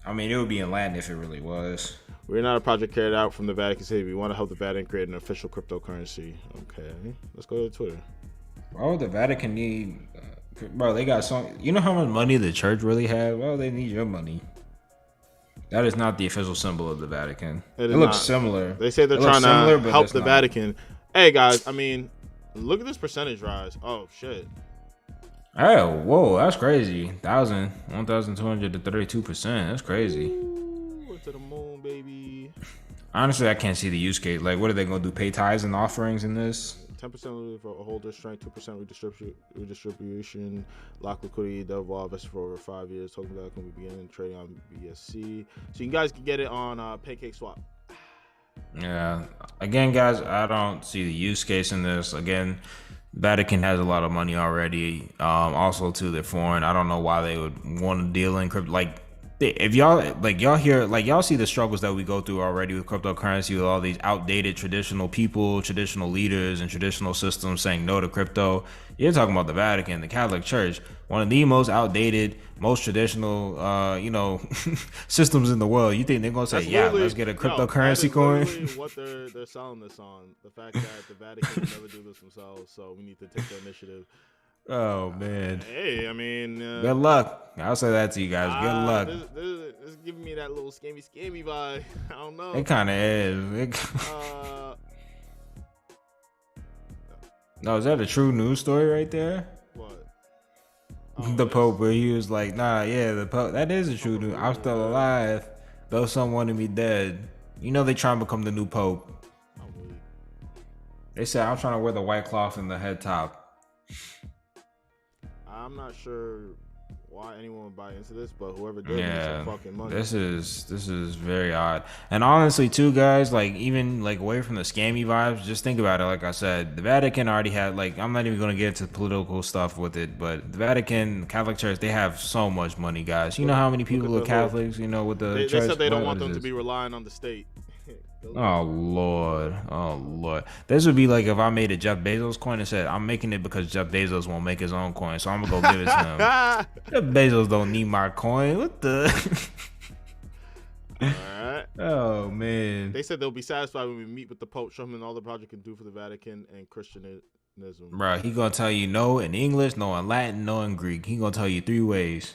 I mean, it would be in Latin if it really was. We're not a project carried out from the Vatican City. We want to help the Vatican create an official cryptocurrency. Okay, let's go to Twitter. Why would the Vatican need? Bro, they got some. You know how much money the church really has? Well, they need your money. That is not the official symbol of the Vatican. It looks similar. They say they're trying to help the Vatican. Hey guys, I mean, look at this percentage rise. Oh shit. Oh, whoa, that's crazy. 1,232%. That's crazy. Ooh, went to the moon, baby. Honestly, I can't see the use case. Like, what are they gonna do? Pay tithes and offerings in this? 10% for a holder strength, 2% redistribution, lock liquidity, dev wall, invested for over 5 years. Token value can be beginning trading on BSC. So you guys can get it on Pancake Swap. Yeah. Again, guys, I don't see the use case in this. Again, Vatican has a lot of money already. Also, too, they're foreign. I don't know why they would want to deal in crypto. Like, if y'all see the struggles that we go through already with cryptocurrency, with all these outdated traditional people, traditional leaders, and traditional systems saying no to crypto. You're talking about the Vatican, the Catholic Church, one of the most outdated, most traditional, systems in the world. You think they're gonna say, "Yeah, let's get a cryptocurrency coin"? What they're selling this on, the fact that the Vatican would never do this themselves, so we need to take the initiative. Oh man. Hey, I mean, good luck. I'll say that to you guys. Good luck. This is giving me that little scammy vibe. I don't know. It kind of is. No, is that a true news story right there? What? The Pope, where he was like, "Nah, yeah, the Pope. That is a true news. I'm still alive, though some wanted me dead." You know they trying to become the new Pope. They said, "I'm trying to wear the white cloth and the head top." I'm not sure why anyone would buy into this, but whoever did needs some fucking money. This is very odd. And honestly, too, guys, like even like away from the scammy vibes, just think about it. Like I said, the Vatican already had I'm not even gonna get into political stuff with it, but the Vatican, Catholic Church, they have so much money, guys. You know how many people are Catholics? You know, with the they church. They said they don't want them to be relying on the state. Oh Lord. This would be like if I made a Jeff Bezos coin and said I'm making it because Jeff Bezos won't make his own coin, so I'm gonna go give it to him. Jeff Bezos don't need my coin. What the? Alright. Oh man. They said they'll be satisfied when we meet with the Pope, show him all the project can do for the Vatican and Christianism. Bro, he gonna tell you no in English, no in Latin, no in Greek. He gonna tell you 3 ways.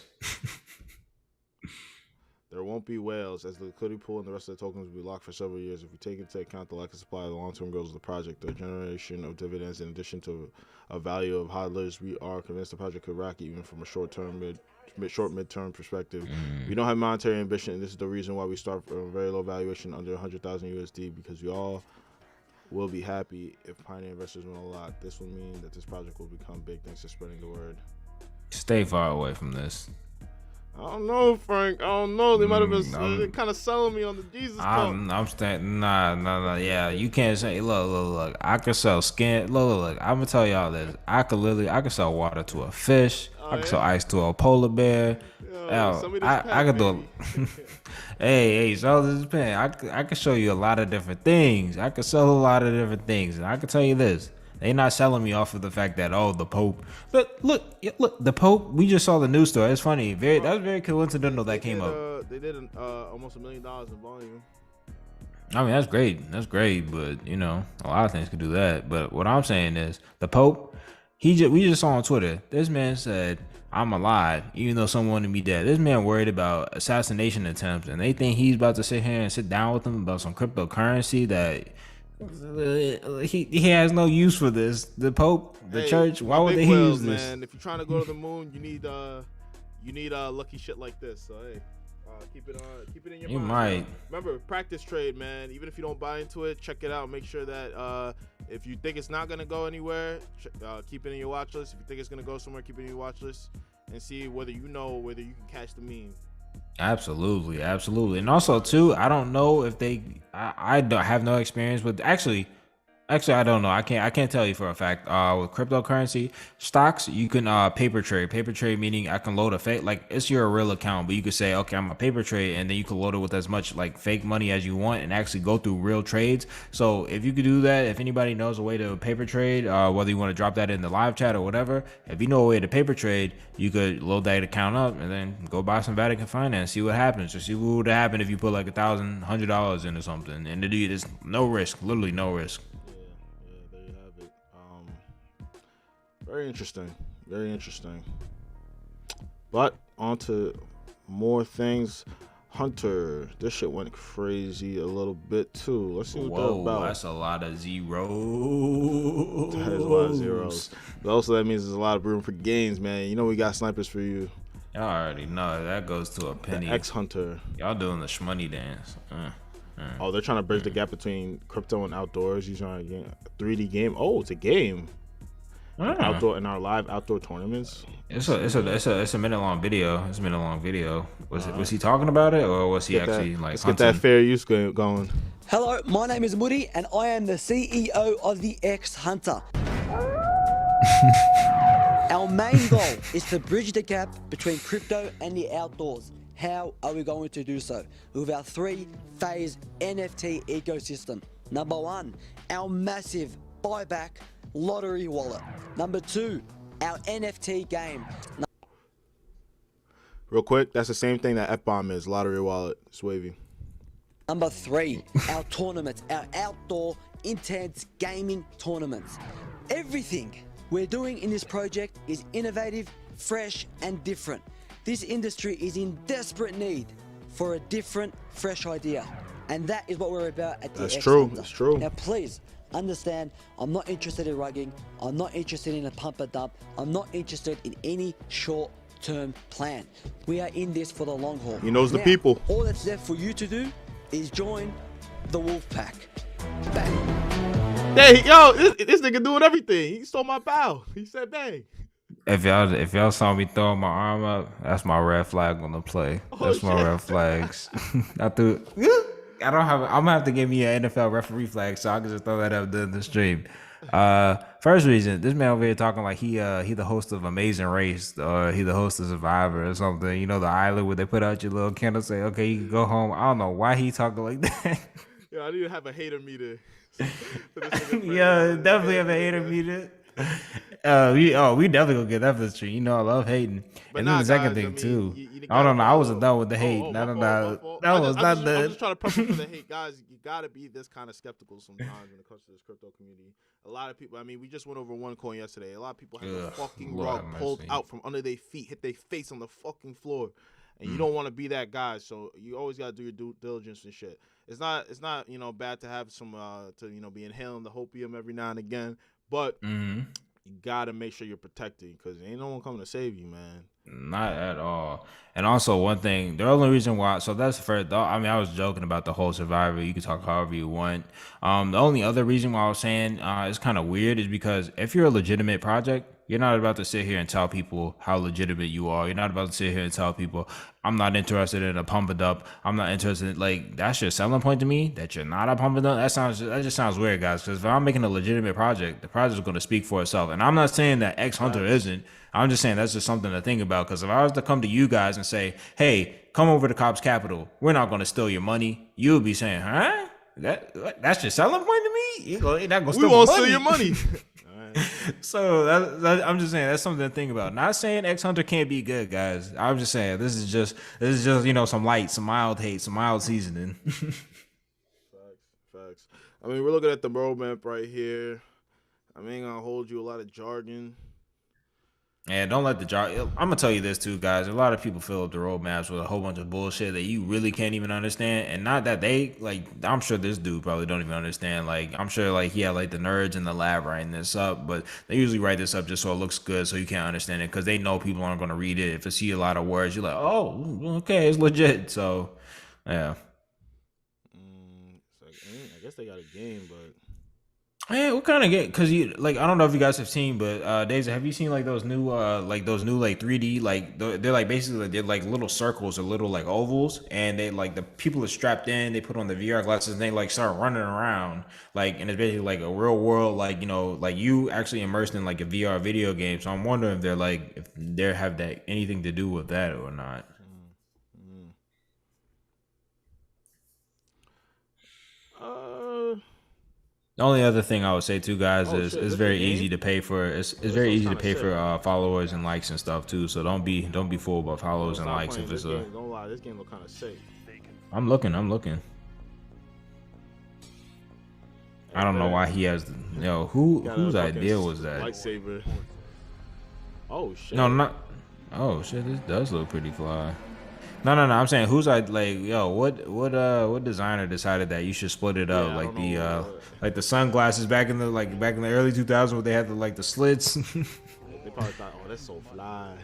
There won't be whales, as the liquidity pool and the rest of the tokens will be locked for several years. If we take into account the lack of supply of the long-term goals of the project, the generation of dividends, in addition to a value of hodlers, we are convinced the project could rock even from a short-term, mid-term perspective. We don't have monetary ambition, and this is the reason why we start from a very low valuation under 100,000 USD, because we all will be happy if pioneer investors win a lot. This will mean that this project will become big thanks to spreading the word. Stay far away from this. I don't know, Frank. I don't know. They might have been kind of selling me on the Jesus talk. I'm staying. Nah. Yeah, you can't say. Look. I could sell skin. Look. I'm gonna tell y'all this. I could sell water to a fish. I could sell ice to a polar bear. I could do. Hey, sell this pen. I could show you a lot of different things. I could sell a lot of different things, and I can tell you this. They not selling me off of the fact that the Pope. Look, the Pope. We just saw the news story. It's funny. That was very coincidental that came up. They did almost $1 million in volume. I mean, that's great, but a lot of things could do that. But what I'm saying is the Pope. We just saw on Twitter. This man said, "I'm alive, even though someone wanted me dead." This man worried about assassination attempts, and they think he's about to sit here and sit down with them about some cryptocurrency that he has no use for this. The Pope, the church, why would they use this? Man, if you're trying to go to the moon, you need lucky shit like this. So hey, keep it in your mind. You might. Man. Remember, practice trade, man. Even if you don't buy into it, check it out. Make sure that if you think it's not gonna go anywhere, keep it in your watch list. If you think it's gonna go somewhere, keep it in your watch list and see whether you can catch the meme. Absolutely, and also too, I don't know if I don't have no experience with Actually, I don't know. I can't tell you for a fact. With cryptocurrency stocks, you can paper trade. Paper trade meaning I can load a fake, like it's your real account, but you could say, okay, I'm a paper trade, and then you can load it with as much like fake money as you want, and actually go through real trades. So if you could do that, if anybody knows a way to paper trade, whether you want to drop that in the live chat or whatever, if you know a way to paper trade, you could load that account up and then go buy some Vatican finance, see what happens, or see what would happen if you put like $1,100 into something, and there's no risk, literally no risk. Very interesting. But on to more things. Hunter, this shit went crazy a little bit too. Let's see what they're about. That's a lot of zeros. That is a lot of zeros. But also that means there's a lot of room for gains, man. You know we got snipers for you. Y'all already know that goes to a penny. The xHunter. Y'all doing the shmoney dance. Oh, they're trying to bridge the gap between crypto and outdoors. You're trying to get a 3D game. Oh, it's a game. Outdoor in our live outdoor tournaments. It's a minute long video. It's a minute long video. Was he talking about it, or was he actually like? Let's get that fair use going. Hello, my name is Moody, and I am the CEO of the xHunter. Our main goal is to bridge the gap between crypto and the outdoors. How are we going to do so? With our 3-phase NFT ecosystem. Number 1, our massive buyback lottery wallet. Number 2, our NFT game. Real quick, that's the same thing that F-Bomb is, lottery wallet. It's wavy. Number 3, our tournaments, our outdoor intense gaming tournaments. Everything we're doing in this project is innovative, fresh, and different. This industry is in desperate need for a different, fresh idea. And that is what we're about at the xHunter. That's true. Now please, understand, I'm not interested in rugging. I'm not interested in a pump and dump. I'm not interested in any short-term plan. We are in this for the long haul. He knows the people. All that's left for you to do is join the wolf pack. Bang. Hey, yo, this nigga doing everything. He stole my bow. He said bang. If y'all saw me throwing my arm up, that's my red flag on the play. That's my red flags. I'm gonna have to give me an NFL referee flag so I can just throw that up during the stream. First reason, this man over here talking like he the host of Amazing Race, or he the host of Survivor or something. You know, the island where they put out your little candle, say, okay, you can go home. I don't know why he talking like that. Yeah, I need to have a hater meter. Yeah, definitely have a hater meter. We definitely gonna get that for the stream. You know, I love hating. But and then the second thing too. I don't know. I wasn't done with the hate. I'm just trying to preface for the hate, guys. You gotta be this kind of skeptical sometimes when it comes to this crypto community. A lot of people. I mean, we just went over one coin yesterday. A lot of people have the fucking rug pulled out from under their feet, hit their face on the fucking floor, and you don't want to be that guy. So you always gotta do your due diligence and shit. It's not bad to have some be inhaling the hopium every now and again, but you gotta make sure you're protected because ain't no one coming to save you, man. Not at all. And also one thing, the only reason why, so that's first. I mean, I was joking about the whole Survivor. You can talk however you want. The only other reason why I was saying it's kind of weird is because if you're a legitimate project, you're not about to sit here and tell people how legitimate you are. You're not about to sit here and tell people, I'm not interested in a pump it up. I'm not interested in, like, that's your selling point to me, that you're not a pump it up. That just sounds weird, guys. Because if I'm making a legitimate project, the project is going to speak for itself. And I'm not saying that xHunter isn't. I'm just saying that's just something to think about. Because if I was to come to you guys and say, hey, come over to Cops Capital, we're not going to steal your money, you would be saying, huh? That's your selling point to me? You're not going to steal my money. We won't steal your money. So I'm just saying that's something to think about. Not saying xHunter can't be good, guys. I'm just saying this is just some light, some mild hate, some mild seasoning. Facts. I mean, we're looking at the roadmap right here. I ain't gonna hold you a lot of jargon. And don't let the drop. I'm gonna tell you this too, guys. A lot of people fill up the roadmaps with a whole bunch of bullshit that you really can't even understand. And not that they like. I'm sure this dude probably don't even understand. Like I'm sure like he had like the nerds in the lab writing this up, but they usually write this up just so it looks good, so you can't understand it because they know people aren't gonna read it. If they see a lot of words, you're like, oh, okay, it's legit. So, yeah. I guess they got a game, but. Yeah, what kind of game? Because you like, I don't know if you guys have seen, but Daeza, have you seen like those new like 3D like they're like basically they're like little circles or little like ovals, and they like the people are strapped in, they put on the VR glasses, and they like start running around like, and it's basically like a real world like like you actually immersed in like a VR video game. So I'm wondering if they're like if they have that anything to do with that or not. The only other thing I would say too, guys, is it's very easy to pay for. It's very easy to pay for followers and likes and stuff too. So don't be fooled by followers and likes if it's a. Don't lie, this game look kind of sick. I'm looking. I don't know why he has. Whose idea was that? Lightsaber. Oh shit. No, not. Oh shit! This does look pretty fly. No. I'm saying who's what designer decided that you should split it up like the sunglasses back in the early 2000s where they had the slits. They probably thought, oh, that's so fly.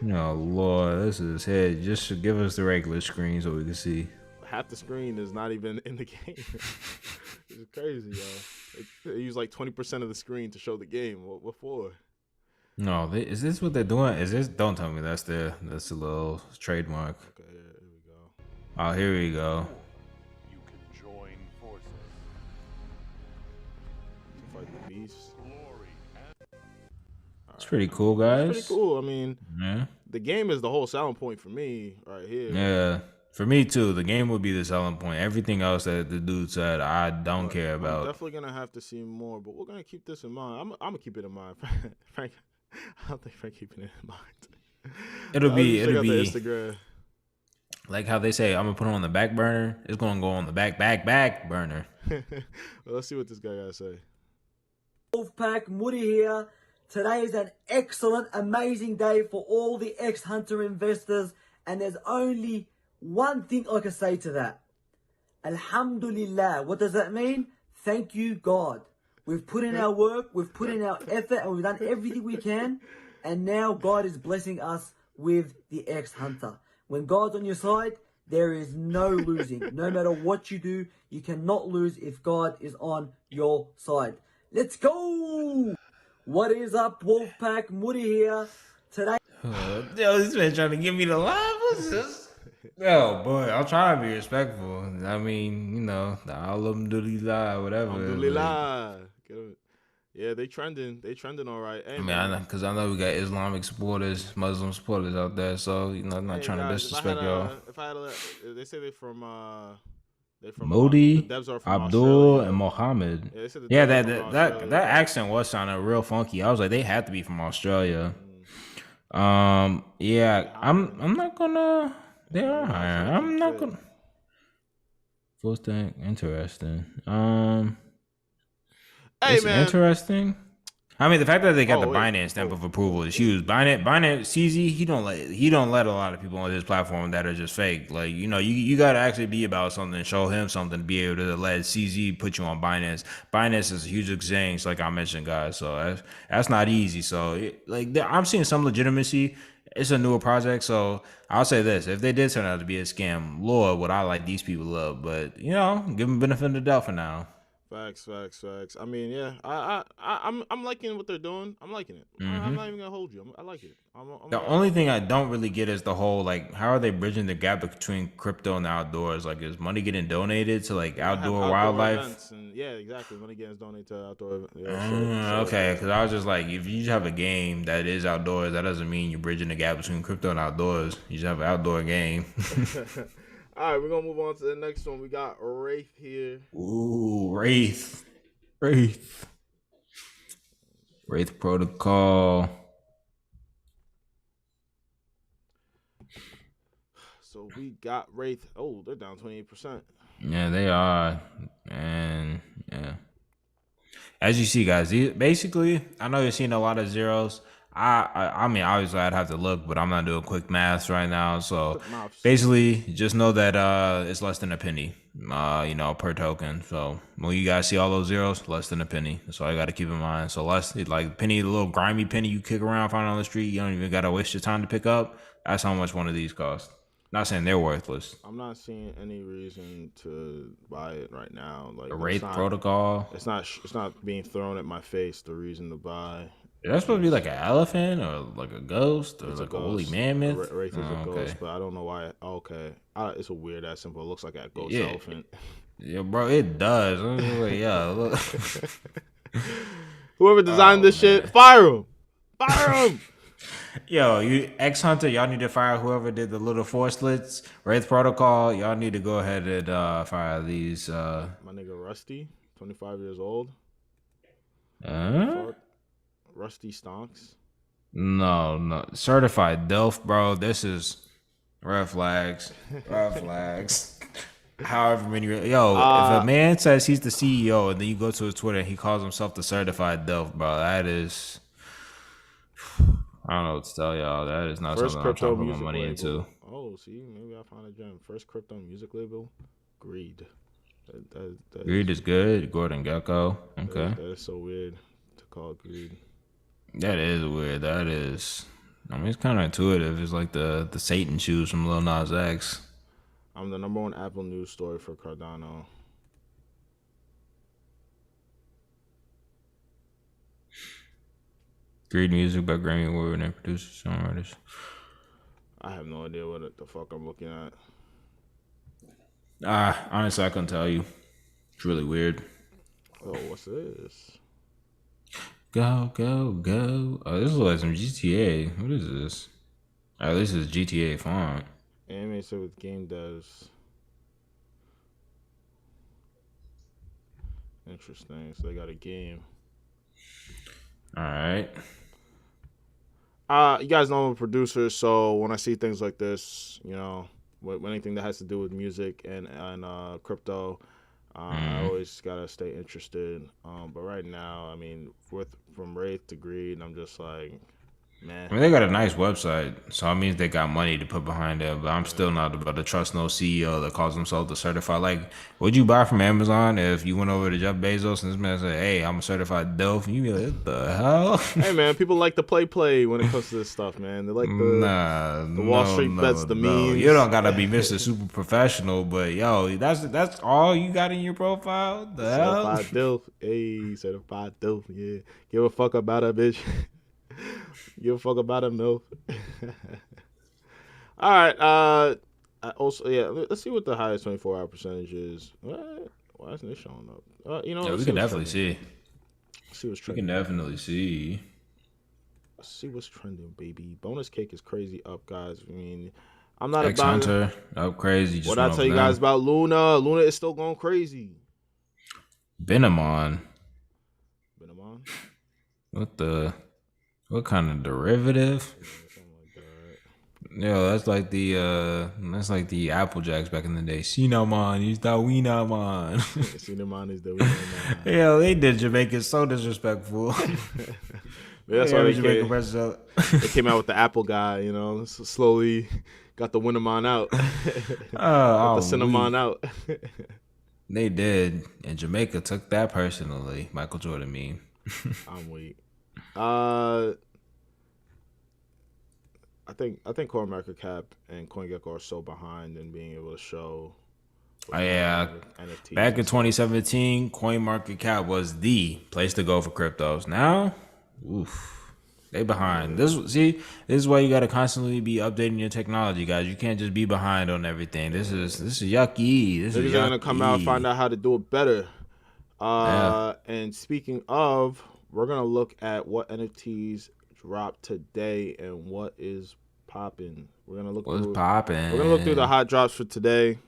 Oh Lord, this is head. Just should give us the regular screen so we can see. Half the screen is not even in the game. It's crazy, yo. They use like 20% of the screen to show the game. What for? No, is this what they're doing? Is this? Don't tell me that's a little trademark. Okay, here we go. Oh, here we go. You can join forces. Fight the beasts. It's pretty cool, guys. It's pretty cool. I mean, yeah. The game is the whole selling point for me right here. Yeah, for me too. The game would be the selling point. Everything else that the dude said, I don't care about. I'm definitely gonna have to see more, but we're gonna keep this in mind. I'm gonna keep it in mind, Frank. I don't think Frank keeping it in mind. It'll be Instagram. Like how they say, I'm gonna put it on the back burner. It's gonna go on the back burner. Well, let's see what this guy gotta say. Wolfpack, Moody here. Today is an excellent, amazing day for all the xHunter investors, and there's only one thing I can say to that. Alhamdulillah. What does that mean? Thank you, God. We've put in our work, we've put in our effort, and we've done everything we can, and now God is blessing us with the xHunter. When God's on your side, there is no losing. No matter what you do, you cannot lose if God is on your side. Let's go! What is up, Wolfpack? Moody here. Today... Yo, this man trying to give me the line. What's this? Yo, boy, I'm trying to be respectful. I mean, the alhamdulillah, whatever. Alhamdulillah. Yeah, they trending all right. Hey, because I know we got Islamic supporters, Muslim supporters out there, so I'm not trying to disrespect y'all. They say they're from Modi, the devs are from Abdul, Australia. and Mohammed. Yeah, that accent was sounding real funky. I was like, they had to be from Australia. Yeah, I'm not gonna. They are higher. I'm not gonna. Full stack, interesting. Hey, it's man. Interesting. I mean, the fact that they got the Binance stamp of approval is huge. Binance CZ, he don't let a lot of people on his platform that are just fake. Like, you got to actually be about something, show him something to be able to let CZ put you on Binance. Binance is a huge exchange, like I mentioned, guys. So that's not easy. So I'm seeing some legitimacy. It's a newer project, so I'll say this: if they did turn out to be a scam, Lord, would I like these people up? But give them benefit of the doubt for now. Facts. I mean, yeah, I'm liking what they're doing. I'm liking it. I'm not even gonna hold you. I like it. The only thing I don't really get is the whole how are they bridging the gap between crypto and the outdoors? Like, is money getting donated to outdoor wildlife? Yeah, exactly. Money getting donated to outdoor. Yeah, okay, because I was just like, if you just have a game that is outdoors, that doesn't mean you're bridging the gap between crypto and outdoors. You just have an outdoor game. All right, we're going to move on to the next one. We got Wraith here. Ooh, Wraith Protocol. So we got Wraith. Oh, they're down 28%. Yeah, they are. And, yeah. As you see, guys, basically, I know you're seeing a lot of zeros. I mean, obviously I'd have to look, but I'm not doing quick maths right now. So Quick maths. basically, just know that it's less than a penny, per token. So when you guys see all those zeros, less than a penny. That's all you got to keep in mind. So less, like penny, the little grimy penny you kick around, find on the street, you don't even got to waste your time to pick up. That's how much one of these costs. Not saying they're worthless. I'm not seeing any reason to buy it right now. Like The Wraith protocol. It's not being thrown at my face. The reason to buy. That's supposed to be like an elephant or like a ghost or It's like a a woolly ghost. mammoth. Wraith is a Oh, ghost, okay. but I don't know why. Okay, it's a weird ass symbol. It looks like a ghost Yeah. elephant. Yeah, bro, it does. I was like, yeah, look. Whoever designed this shit, man. fire him! Fire him! Yo, you xHunter, y'all need to fire whoever did the little four slits. Wraith protocol, y'all need to go ahead and fire these. My nigga Rusty, 25 years old. Huh? Rusty Stonks. No, certified Delph, bro. This is red flags. Red flags. However many, if a man says he's the CEO and then you go to his Twitter and he calls himself the certified Delph, bro, that is, I don't know what to tell y'all. That is not First something I'm crypto trying to put my music money label. into. Oh, see, maybe I found a gem. First crypto music label, Greed. That Greed is good. Gordon Gecko. Okay. That is so weird to call it Greed. That is weird. That is. I mean, it's kind of intuitive. It's like the Satan shoes from Lil Nas X. I'm the number one Apple News story for Cardano. Greed music by Grammy Award winning producers, songwriters. I have no idea what the fuck I'm looking at. Honestly, I couldn't tell you. It's really weird. Oh, what's this? Go, go, go. Oh, this is like some GTA. What is this? Oh, this is GTA font. Animated with game devs. Interesting. So they got a game. All right. You guys know I'm a producer, so when I see things like this, with anything that has to do with music and crypto, I always gotta stay interested. But right now, I mean, from Wraith to Greed, I'm just like, man. I mean, they got a nice website, so it means they got money to put behind it. But I'm still not about to trust no CEO that calls himself the certified. Like, would you buy from Amazon if you went over to Jeff Bezos and this man said, "Hey, I'm a certified Delph"? And you be like, "What the hell?" Hey man, people like to play when it comes to this stuff, man. They like the Wall Street bets, the memes. You don't gotta be Mr. Super Professional, but yo, that's all you got in your profile. The hell? Certified Dilf. Hey, certified Dilf. Yeah. Give a fuck about a bitch. Give a fuck about a MILF. All right. Let's see what the highest 24-hour percentage is. What? Why isn't it showing up? Yeah, we let's can what's definitely see. Let's see what's We trending. can definitely see. Let's see what's trending, baby. Bonus cake is crazy up, guys. I mean, I'm not xHunter up crazy. Just what I went tell up you now. guys about Luna. Luna is still going crazy. Benamon. Been a month. What kind of derivative? Something like that. Yo, that's like the Apple Jacks back in the day. Cinnamon, you thought we not man. Cinnamon is the winner. Yeah, they did Jamaica so disrespectful. That's Yeah, why they Jamaican came, president. they came out with the Apple guy, so slowly got the Winnemon out. Got the Cinnamon out. They did, and Jamaica took that personally. Michael Jordan meme. I'm weak. I think CoinMarketCap and CoinGecko are so behind in being able to show. Oh, yeah. NFTs. Back in 2017, CoinMarketCap was the place to go for cryptos. Now, oof, they behind. This is why you got to constantly be updating your technology, guys. You can't just be behind on everything. This is yucky. This is Niggas are gonna come out and find out how to do it better. Yeah. And speaking of, we're gonna look at what NFTs dropped today and what is popping. We're gonna look. What's popping? We're gonna look through the hot drops for today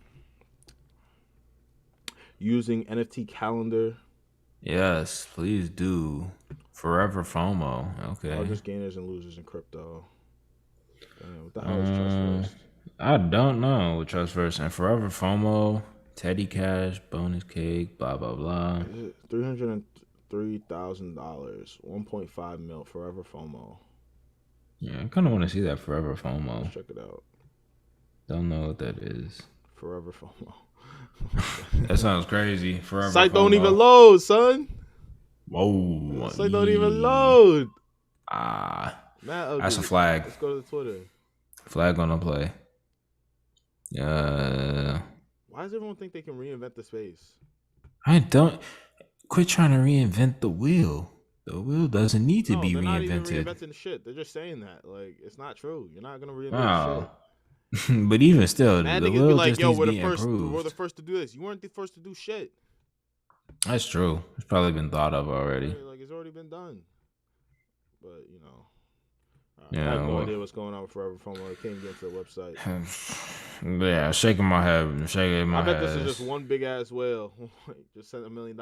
using NFT calendar. Yes, please do. Forever FOMO. Okay. Largest gainers and losers in crypto. Damn, what the hell is Trust First? I don't know what Trust First and Forever FOMO, Teddy Cash, Bonus Cake, blah blah blah. $303,000, 1.5 mil. Forever FOMO. Yeah, I kind of want to see that Forever FOMO. Check it out. Don't know what that is. Forever FOMO. That sounds crazy. Forever Site FOMO. don't even load, son. Whoa. Site don't even load. That's a flag. Let's go to the Twitter. Flag gonna play. Why does everyone think they can reinvent the space? I don't. Quit trying to reinvent the wheel. The wheel doesn't need to be they're not even reinvented. reinventing the shit. They're just saying that. Like, it's not true. You're not gonna reinvent shit. But even still, Mad the niggas wheel be like, just yo, needs we're to the be first. improved. We're the first to do this. You weren't the first to do shit. That's true. It's probably been thought of already. Like, it's already been done. But you know, Yeah, I have no well- idea what's going on with Forever FOMO. I can't get into the website. Yeah, shaking my head. Shaking my I bet head. this is just one big ass whale. Just sent $1 million.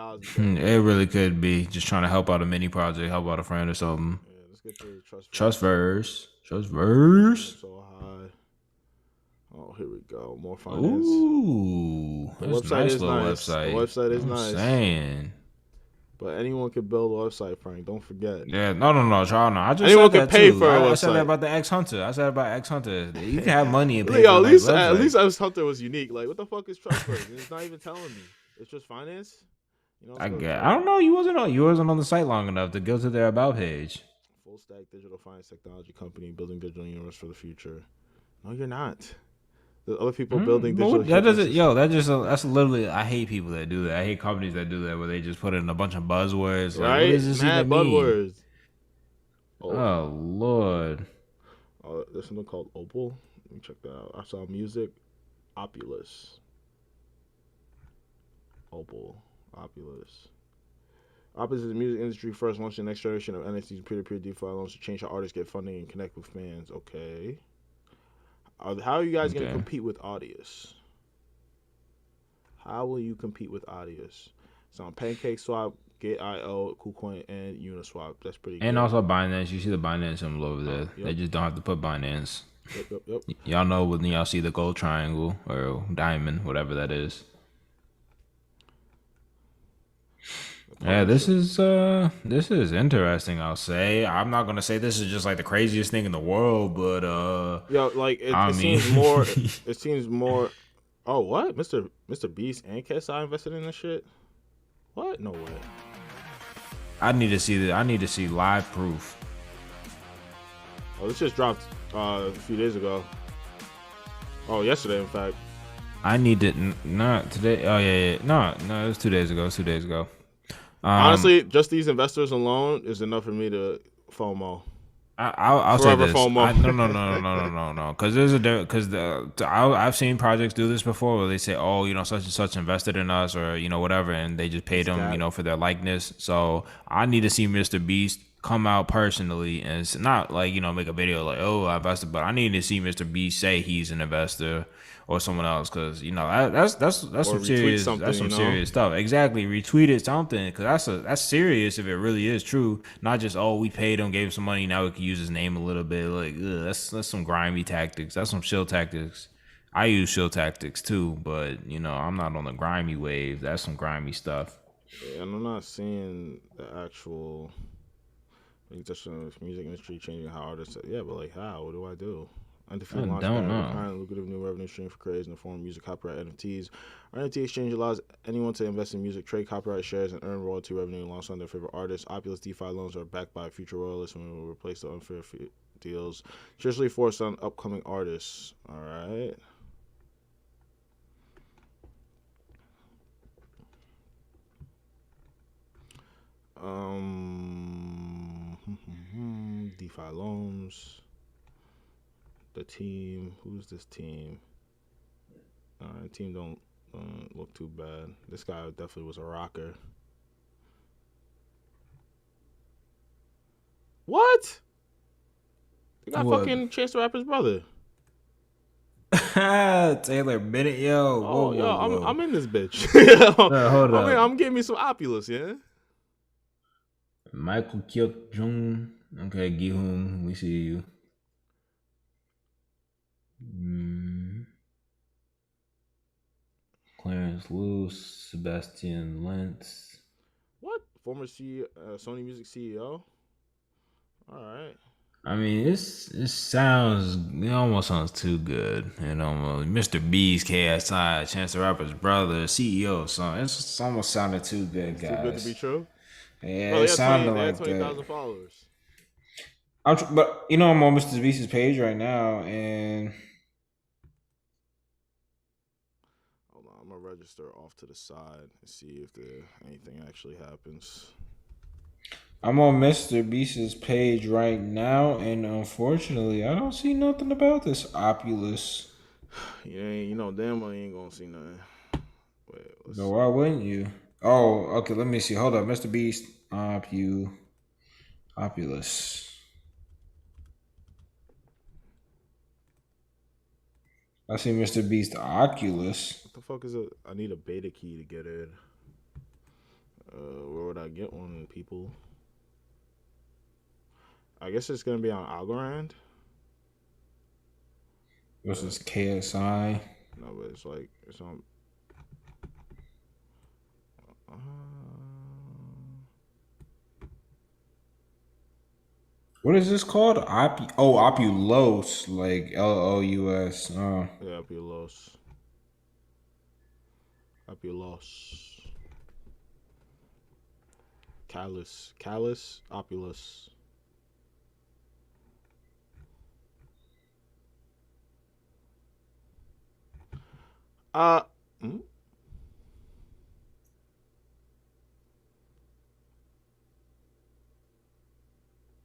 It really could be just trying to help out a mini project, help out a friend or something. Yeah, let's get to the Trust verse. So high. Oh, here we go. More finance. Ooh, The that's website nice is little nice. website. The website is I'm nice. saying. But anyone can build a website, Frank. Don't forget. Yeah, no, Charles. No, I just Anyone said can that pay too. for a I said website. that about the xHunter. I said about xHunter. You can have money and pay Yo, for at a nice least website. xHunter was unique. Like, what the fuck is trust first? It's not even telling me. It's just finance. You know, I don't know. You wasn't on the site long enough to go to their about page. Full stack digital finance technology company building digital universe for the future. No, you're not. The other people building digital. That doesn't. Yo, that's literally. I hate people that do that. I hate companies that do that where they just put in a bunch of buzzwords. Like, Right? what does this Mad even mean? buzzwords. Oh Lord. Oh, there's something called Opal. Let me check that out. I saw music. Opulus. Opal. Opulus. Opulus is the music industry first launching the next generation of NFTs and peer-to-peer DeFi loans to change how artists get funding and connect with fans. Okay. How are you guys going to compete with Audius? How will you compete with Audius? It's on PancakeSwap, Gate.io, KuCoin, and Uniswap. That's pretty good. And also Binance. You see the Binance symbol over there. Yep. They just don't have to put Binance. Yep. Y'all know when y'all see the gold triangle or diamond, whatever that is. Yeah, this is interesting. I'll say. I'm not gonna say this is just like the craziest thing in the world, but yo, like it seems more. It seems more. Oh, what, Mr. Beast and KSI invested in this shit? What? No way. I need to see that. I need to see live proof. Oh, this just dropped a few days ago. Oh, yesterday, in fact. I need to not today. Oh yeah. No, it was 2 days ago. Honestly, just these investors alone is enough for me to FOMO. I'll say Forever this. FOMO. No. Because I've seen projects do this before where they say, oh, such and such invested in us, or whatever, and they just paid them, for their likeness. So I need to see Mr. Beast come out personally, and it's not like make a video like, oh, I invested, but I need to see Mr. Beast say he's an investor or someone else, because that's some serious serious stuff. Exactly, retweeted something, because that's serious if it really is true, not just we paid him, gave him some money, now we can use his name a little bit. Like that's some grimy tactics. That's some shill tactics. I use shill tactics too, but I'm not on the grimy wave. That's some grimy stuff. Yeah, and I'm not seeing the actual. Like, just music industry changing how artists. Yeah, but like how? What do I do? Undefeated launch pad, current lucrative new revenue stream for creators in the form of music copyright NFTs. Our NFT exchange allows anyone to invest in music, trade copyright shares, and earn royalty revenue alongside their favorite artists. Opulus DeFi loans are backed by future royalists and will replace the unfair deals traditionally forced on upcoming artists. All right. DeFi loans. The team. Who's this team? Team don't look too bad. This guy definitely was a rocker. What? They got fucking Chance the Rapper's brother. Taylor Bennett, yo. Whoa. I'm in this bitch. Hold up. I'm getting me some Opulus, yeah. Michael Kyuk Jung. Okay, Gi-hoon, we see you. Clarence Lewis, Sebastian Lentz. What? Former Sony Music CEO. All right. I mean, it almost sounds too good. It almost Mr. B's KSI, Chance the Rapper's brother, CEO, son. It's almost sounded too good, It's too good to be guys. true. Yeah, Bro, it sounded they had like that. 20,000 followers. But I'm on Mr. Beast's page right now, and Hold on, I'm gonna register off to the side and see if anything actually happens. I'm on Mr. Beast's page right now, and unfortunately, I don't see nothing about this Opulus. You know damn well you ain't gonna see nothing. Wait, let's So see. why wouldn't you? Oh, okay. Let me see. Hold up, Mr. Beast, Opulus. I see Mr. Beast Oculus. What the fuck is it? I need a beta key to get in. Where would I get one, people? I guess it's gonna be on Algorand. Versus KSI. No, but it's on. Uh, What is this called? Opulus, like LOUS. Oh. yeah, Apulos. Callus, Opulus. Hmm?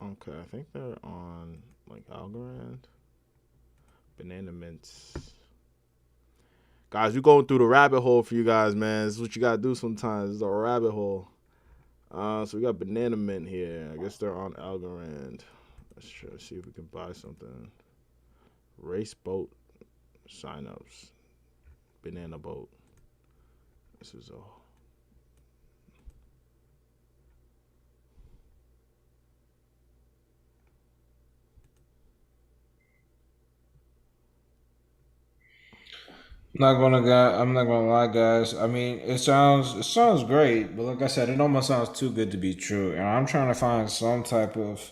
Okay, I think they're on like Algorand. Banana Mints. Guys, we're going through the rabbit hole for you guys, man. This is what you gotta do sometimes. It's a rabbit hole. So we got Banana Mint here. I guess they're on Algorand. Let's try to see if we can buy something. Race boat signups. Banana boat. This is all. I'm not gonna lie, guys. I mean, it sounds great, but like I said, it almost sounds too good to be true. And I'm trying to find some type of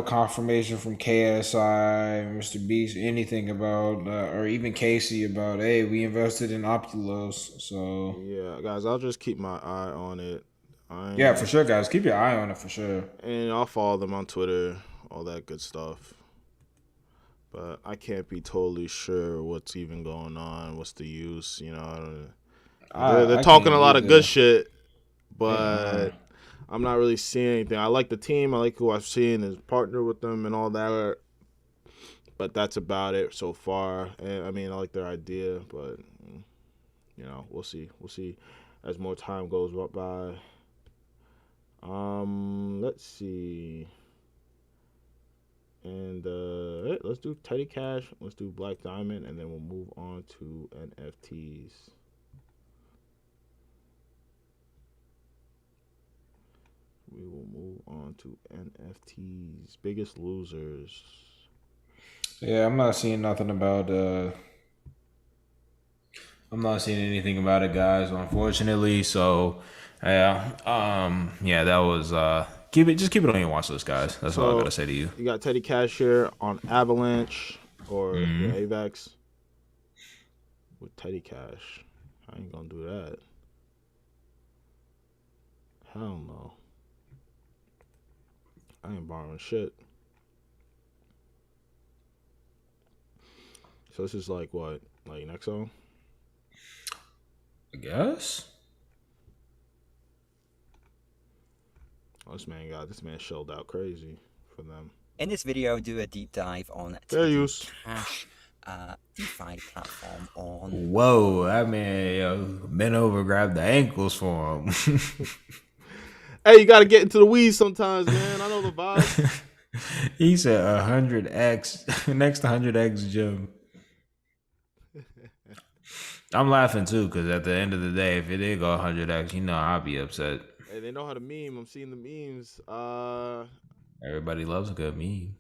confirmation from KSI, Mr. Beast, anything about, or even Casey about, hey, we invested in Opulus. So Yeah, guys, I'll just keep my eye on it. yeah, for sure, guys, keep your eye on it for sure. And I'll follow them on Twitter, all that good stuff. But I can't be totally sure what's even going on. What's the use? They're I talking can't a lot of either. good shit, Yeah. but I'm not really seeing anything. I like the team. I like who I've seen as partner with them and all that. But that's about it so far. And I mean, I like their idea, but we'll see. We'll see as more time goes by. Let's see. And let's do Teddy Cash. Let's do Black Diamond, and then we'll move on to NFTs. We will move on to NFTs. Biggest losers. Yeah, I'm not seeing nothing about. I'm not seeing anything about it, guys. Unfortunately, so yeah, yeah, that was just keep it on your watch list, guys. That's all I gotta say to you. You got Teddy Cash here on Avalanche or AVAX with Teddy Cash. I ain't gonna do that. Hell no. I ain't borrowing shit. So this is like what? Like Nexo? I guess. Oh, this man shelled out crazy for them. In this video, I'll do a deep dive on Fair Teddy use. Cash DeFi platform on. Whoa, that man bent over, grabbed the ankles for him. Hey, you gotta get into the weeds sometimes, man. I know the vibe. He said 100x next to 100x gym. I'm laughing too because at the end of the day, if it did go 100x, I'll be upset. Hey, they know how to meme. I'm seeing the memes. Everybody loves a good meme.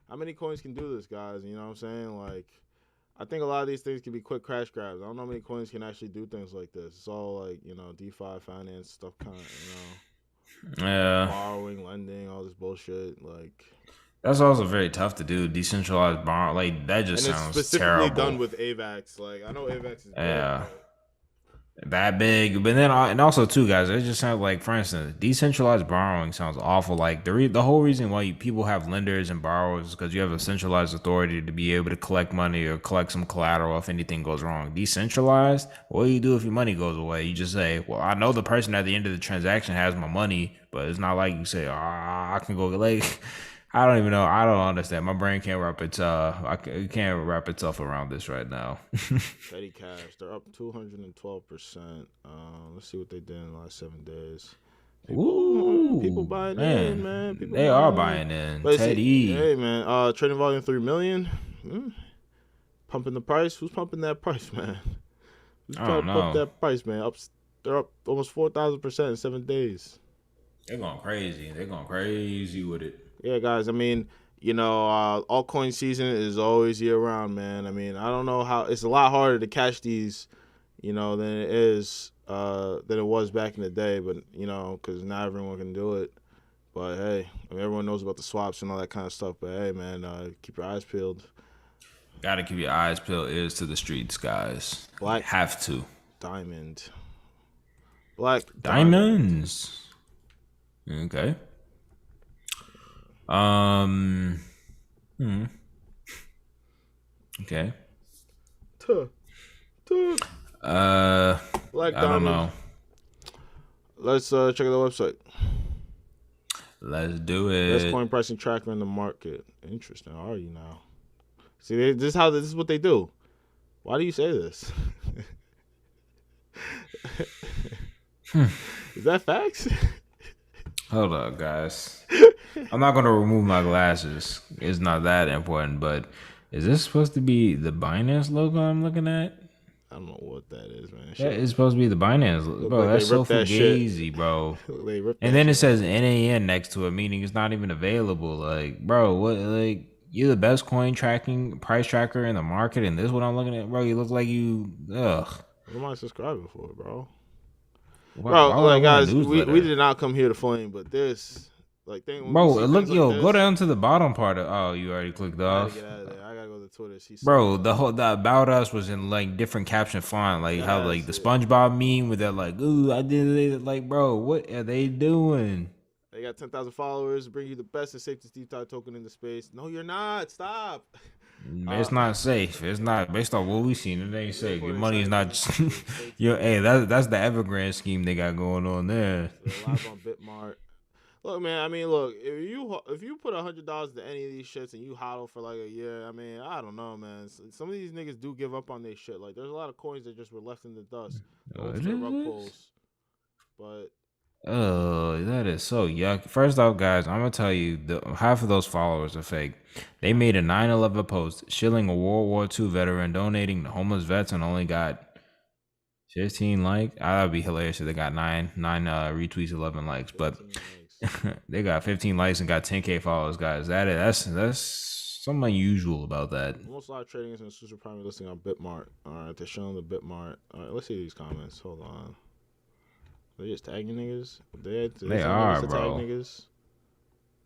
How many coins can do this, guys? You know what I'm saying? Like, I think a lot of these things can be quick crash grabs. I don't know how many coins can actually do things like this. It's all like, DeFi, finance, stuff kind of, Yeah. borrowing, lending, all this bullshit. Like, That's also very tough to do. Decentralized borrow, like that just and it's sounds specifically terrible. done with AVAX. Like, I know AVAX is big, Yeah. but That big, but then and also too, guys, it just sounds like, for instance, decentralized borrowing sounds awful. Like the whole reason why people have lenders and borrowers is because you have a centralized authority to be able to collect money or collect some collateral if anything goes wrong. Decentralized, what do you do if your money goes away? You just say, well, I know the person at the end of the transaction has my money, but it's not like you say, I can go like. I don't even know. I don't understand. My brain can't wrap its it can't wrap itself around this right now. petty cash, they're up 212%. Let's see what they did in the last 7 days. People buying in, man. People they are buying in. But Teddy. hey, man. Trading volume 3 million. Pumping the price. Who's pumping that price, man? Who's trying to pump that price, man? They're up almost 4,000% in 7 days. They're going crazy. They're going crazy with it. Yeah, guys. I mean, altcoin season is always year round, man. I mean, I don't know how it's a lot harder to catch these, than it is than it was back in the day. But because not everyone can do it. But hey, everyone knows about the swaps and all that kind of stuff. But hey, man, keep your eyes peeled. Gotta keep your eyes peeled. Ears to the streets, guys. Black have to. Diamond. Black diamonds. Okay. Okay. Black I don't know. Let's check out the website. Let's do it. Best coin pricing tracker in the market. Interesting. How are you now? See, this is what they do. Why do you say this? Is that facts? Hold up, guys. I'm not gonna remove my glasses. It's not that important, but is this supposed to be the Binance logo I'm looking at? I don't know what that is, man. Yeah, it's supposed to be the Binance logo. Bro, that's so fugazi, bro. And then it says NAN next to it, meaning it's not even available. Like, bro, what? Like, you're the best coin tracking price tracker in the market, and this is what I'm looking at, bro. You look like you. Ugh. What am I subscribing for, bro? Why guys, we did not come here to flame, but this, bro, look, go down to the bottom part of. Oh, you already clicked off. Get out of there. I gotta go to Twitter. Bro, the about us was in like different caption font, like how like the SpongeBob meme with that like, ooh, I did it. Like, bro, what are they doing? They got 10,000 followers. Bring you the best and safest deep dive token in the space. No, you're not. Stop. It's not safe. It's not based on what we seen. It ain't safe. Your money is not. Hey, that's the Evergrande scheme they got going on there. Live on Bitmart. Look, man. I mean, look. If you put $100 to any of these shits and you hodl for like a year, I mean, I don't know, man. Some of these niggas do give up on their shit. Like, there's a lot of coins that just were left in the dust. But. Oh, that is so yuck. First off, guys, I'm gonna tell you, half of those followers are fake. They made a 9/11 post shilling a World War II veteran donating to homeless vets and only got 15 likes. That'd be hilarious if they got nine retweets, 11 likes. But they got 15 likes and got 10K followers, guys. That's something unusual about that. Most live trading is in a super primary listing on Bitmart. All right, they're showing the Bitmart. All right, let's see these comments. Hold on. They just tagging niggas? They are, bro. Tag niggas?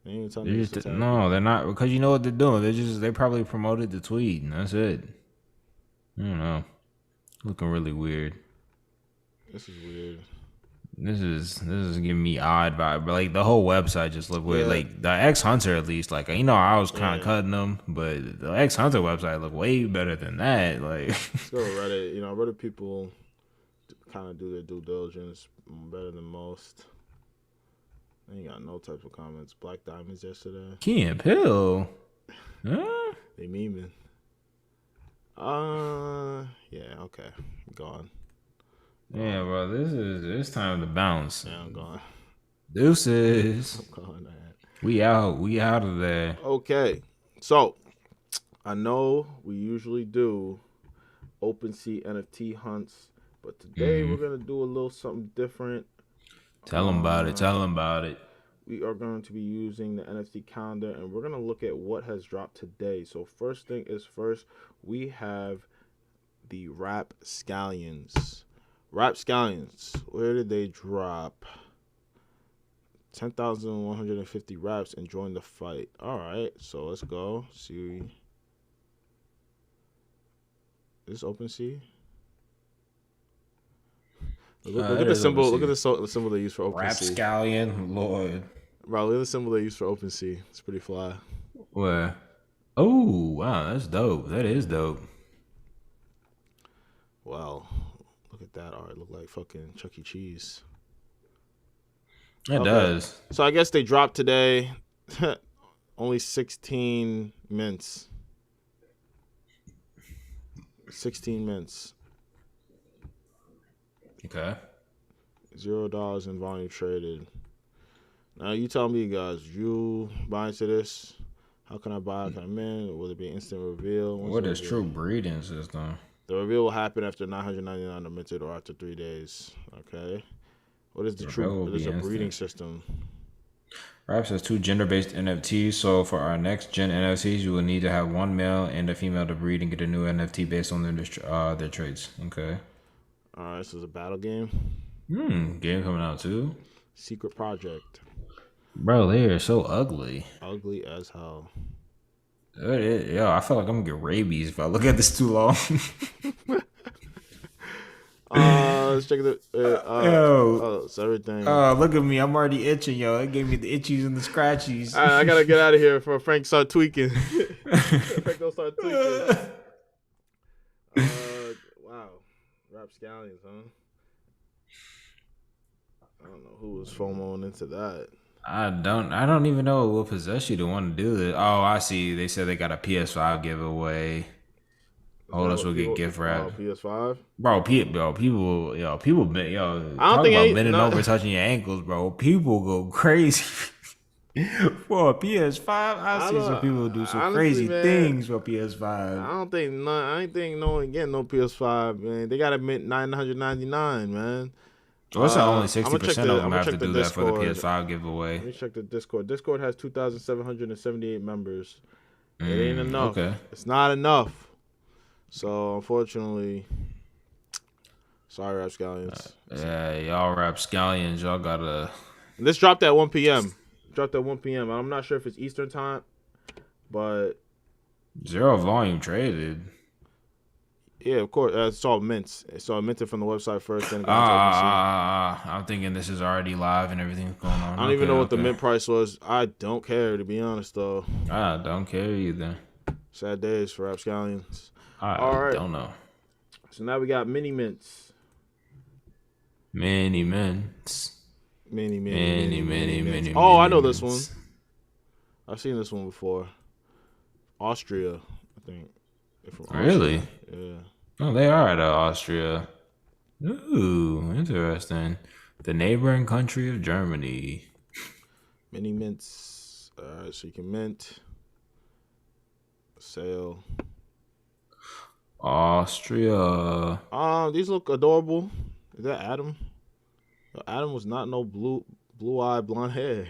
They ain't even telling They're niggas to tag no, niggas. they're not, because you know what they're doing. They probably promoted the tweet and that's it. I don't know. Looking really weird. This is weird. This is giving me odd vibe. But like the whole website just looked weird. Yeah. Like the xHunter, at least, like I was kind of cutting them, but the xHunter website looked way better than that. Like, let's go to Reddit. Reddit people kind of do their due diligence better than most. They ain't got no type of comments. Black Diamonds yesterday. Key and Pill. Huh? They memeing. Yeah, okay. Gone. Yeah, bro, it's time to bounce. Yeah, I'm gone. Deuces. I'm gone, man. We out of there. Okay. So, I know we usually do OpenSea NFT hunts, but today we're going to do a little something different. Tell them about it. We are going to be using the NFT calendar, and we're going to look at what has dropped today. So first thing is first, we have the Rapscallions. Rapscallions, where did they drop? 10,150 raps and join the fight. All right, so let's go. See. Is this OpenSea? Look at the symbol. Look at the symbol they use for OpenSea. Rapscallion, Lord. Bro, look at the symbol they use for OpenSea. It's pretty fly. Where? Oh, wow, that's dope. That is dope. Wow, look at that art. Look like fucking Chuck E. Cheese. It does. So I guess they dropped today. Only 16 mints. 16 mints. Okay. $0 in volume traded. Now you tell me, guys, you buy into this? How can I buy? Can I mint? Will it be instant reveal? What is true breeding system? The reveal will happen after 999 are minted or after 3 days. Okay. What is the true? What is a breeding system? Raps has 2 gender-based NFTs. So for our next gen NFTs, you will need to have 1 male and a female to breed and get a new NFT based on their traits. Okay. All right. So it's a battle game. Game coming out too. Secret project. Bro, they are so ugly. Ugly as hell. Yo, I feel like I'm gonna get rabies if I look at this too long. Let's check the. It's everything. Look at me, I'm already itching, yo. It gave me the itchies and the scratchies. All right, I gotta get out of here before Frank start tweaking. Frank don't start tweaking. Wow, Rapscallions, huh? I don't know who was FOMOing into that. I don't even know what possessed you to want to do this. Oh, I see. They said they got a PS5 giveaway. Hold us, we'll get gift wrap. PS5, bro. People, I don't talk about bending over, touching your ankles, bro. People go crazy for a PS5. I see some people do some crazy things for PS5. I ain't think no one getting no PS5, man. They got to mint $999, man. So it's only 60% of them have to do that for the PS5 giveaway. Let me check the Discord. Discord has 2,778 members. It ain't enough. Okay. It's not enough. So unfortunately, sorry, Rapscallions. Yeah, y'all Rapscallions, y'all gotta. This dropped at 1 p.m. I'm not sure if it's Eastern time, but 0 volume traded. Yeah, of course. It's all mints. It's all minted from the website first. Then I'm thinking this is already live and everything's going on. I don't even know what the mint price was. I don't care, to be honest, though. I don't care either. Sad days for Rapscallions. I don't know. So now we got mini mints. Many mints. Many. Oh, I know this one. I've seen this one before. Austria, I think. Really? Yeah. Oh, they are out of Austria. Ooh, interesting. The neighboring country of Germany. Mini mints. All right, so you can mint. Sale. Austria. These look adorable. Is that Adam? Adam was not no blue-eyed blonde hair.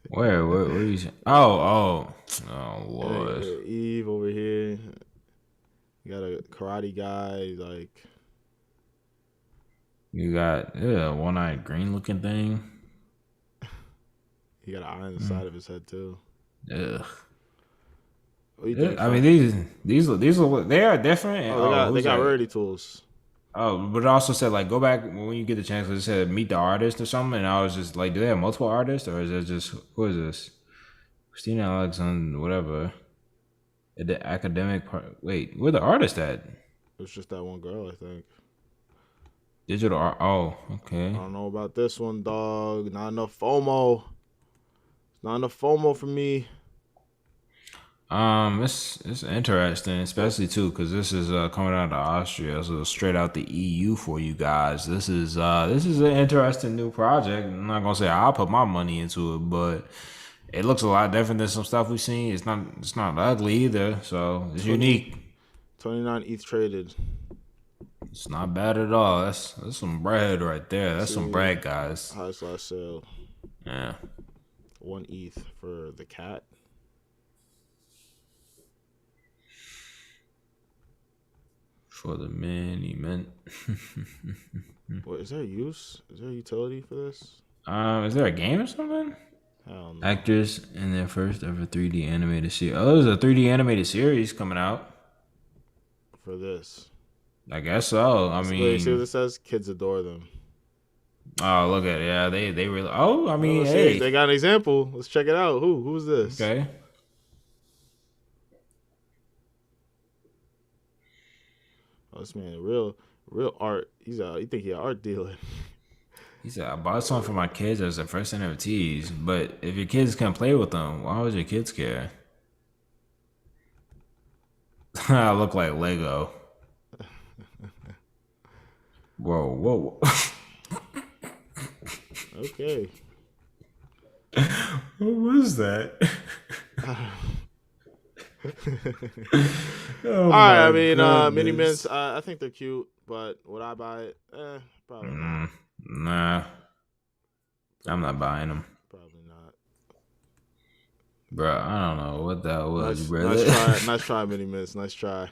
Where you? Oh, Lord. Eve over here. You got a karate guy, like. You got one-eyed green looking thing. He got an eye on the side of his head too. Ugh. What do you think? I mean, these look, they are different. They got rarity tools. Oh, but it also said like go back when you get the chance. It said meet the artist or something, and I was just like, do they have multiple artists or is it just who is this? Christina Alexander, whatever. The academic part. Wait, where the artist at? It was just that one girl, I think. Digital art. Oh, okay. I don't know about this one, dog. Not enough FOMO. Not enough FOMO for me. It's interesting, especially too, because this is coming out of Austria, so straight out the EU for you guys. This is an interesting new project. I'm not gonna say I'll put my money into it, but it looks a lot different than some stuff we've seen. It's not ugly either, so it's unique. 29 ETH traded. It's not bad at all. That's some bread right there. That's some bread, guys. Highest last sale. Yeah. 1 ETH for the cat. For the mini mint. What is there use? Is there utility for this? Is there a game or something? Hell no. Actors in their first ever 3D animated series. Oh, there's a 3D animated series coming out. For this. I guess so. I Wait, see what mean, it says? Kids adore them. oh, look at it. Yeah, they really. Oh, I mean, Let's hey. see, they got an example. Let's check it out. Who's this? Okay. Oh, this man, real art. You think he an art dealer? He said, I bought something for my kids as their first NFTs, but if your kids can't play with them, why would your kids care? I look like Lego. Whoa. Okay. What was that? All right, I mean, mini mints. I think they're cute, but would I buy it? Probably not. Nah. I'm not buying them. Probably not. Bro, I don't know what that was, bro. Nice try, mini mints. Nice try.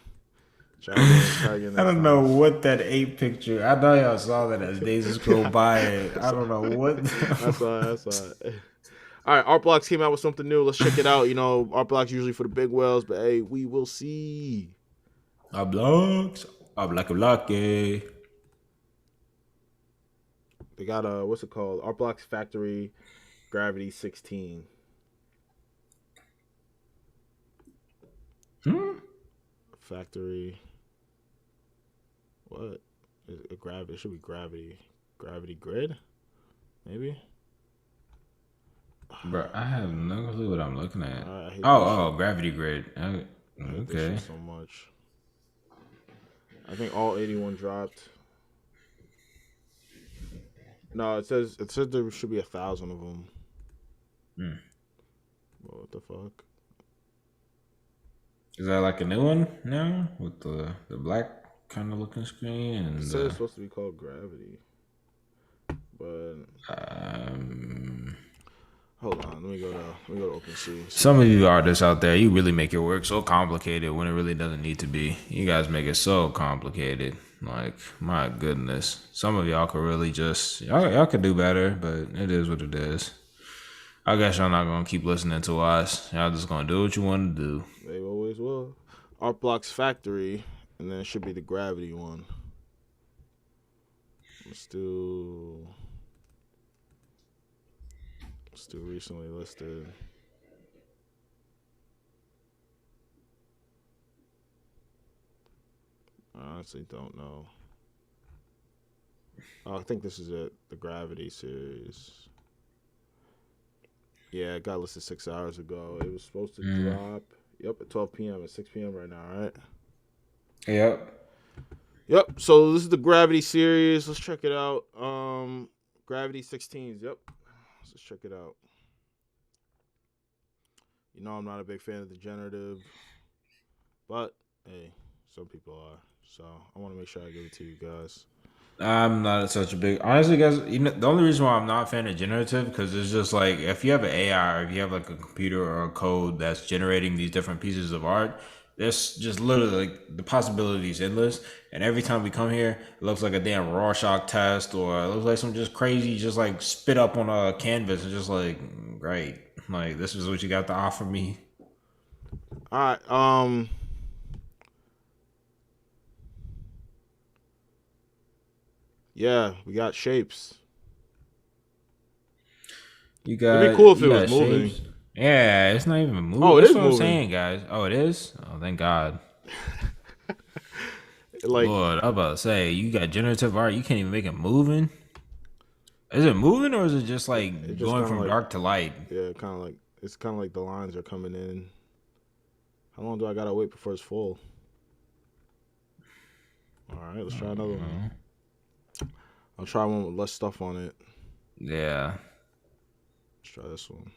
Try again I don't know what that ape picture. I know y'all saw that as Daeza scrolled by it. I don't know what. That's all right. All right, Art Blocks came out with something new. Let's check it out. You know, Art Blocks usually for the big whales, but hey, we will see. Art Blocks. They got what's it called? Art Blocks Factory Gravity 16. Factory. What? Gravity. It should be gravity. Gravity grid? Maybe? Bro, I have no clue what I'm looking at. Gravity grid. Okay. So much. I think all 81 dropped. No, it says there should be 1,000 of them. What the fuck? Is that like a new one now with the black kind of looking screen? And it says it's supposed to be called Gravity, but hold on, let me go to OpenSea. Some of you artists out there, you really make your work so complicated when it really doesn't need to be. You guys make it so complicated. Like, my goodness. Some of y'all could really just y'all could do better, but it is what it is. I guess y'all not gonna keep listening to us. Y'all just gonna do what you want to do. They always will. Art Blocks Factory, and then it should be the Gravity one. Let's do recently listed. I honestly don't know. Oh, I think this is it. The Gravity series. Yeah, it got listed 6 hours ago. It was supposed to drop. Yep, at 12 p.m. At 6 p.m. right now, right? Yep. So this is the Gravity series. Let's check it out. Gravity 16s. Yep. Let's check it out. You know I'm not a big fan of the generative, but hey, some people are. So I want to make sure I give it to you guys. I'm not such a big, honestly, guys. You know, the only reason why I'm not a fan of generative because it's just like if you have an AI or if you have like a computer or a code that's generating these different pieces of art, there's just literally like the possibilities endless. And every time we come here, it looks like a damn Rorschach test or it looks like some just crazy, just like spit up on a canvas and just like great, like this is what you got to offer me. All right. Yeah, we got shapes. It'd be cool if it was moving. Shapes. Yeah, it's not even moving. Oh, it That's is what moving. I'm saying, guys. Oh, it is? Oh, thank God. Lord, I'm about to say, you got generative art, you can't even make it moving? Is it moving or is it just like going from dark to light? Yeah, it's kind of like the lines are coming in. How long do I gotta wait before it's full? All right, let's try another one. I'll try one with less stuff on it. Yeah. Let's try this one.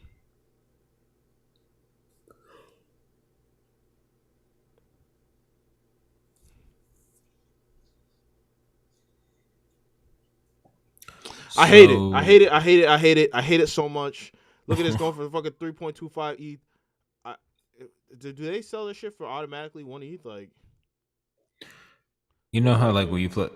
I hate it so much. Look at this going for fucking 3.25 ETH. Do they sell this shit for automatically 1 ETH? Like, you know how like when you put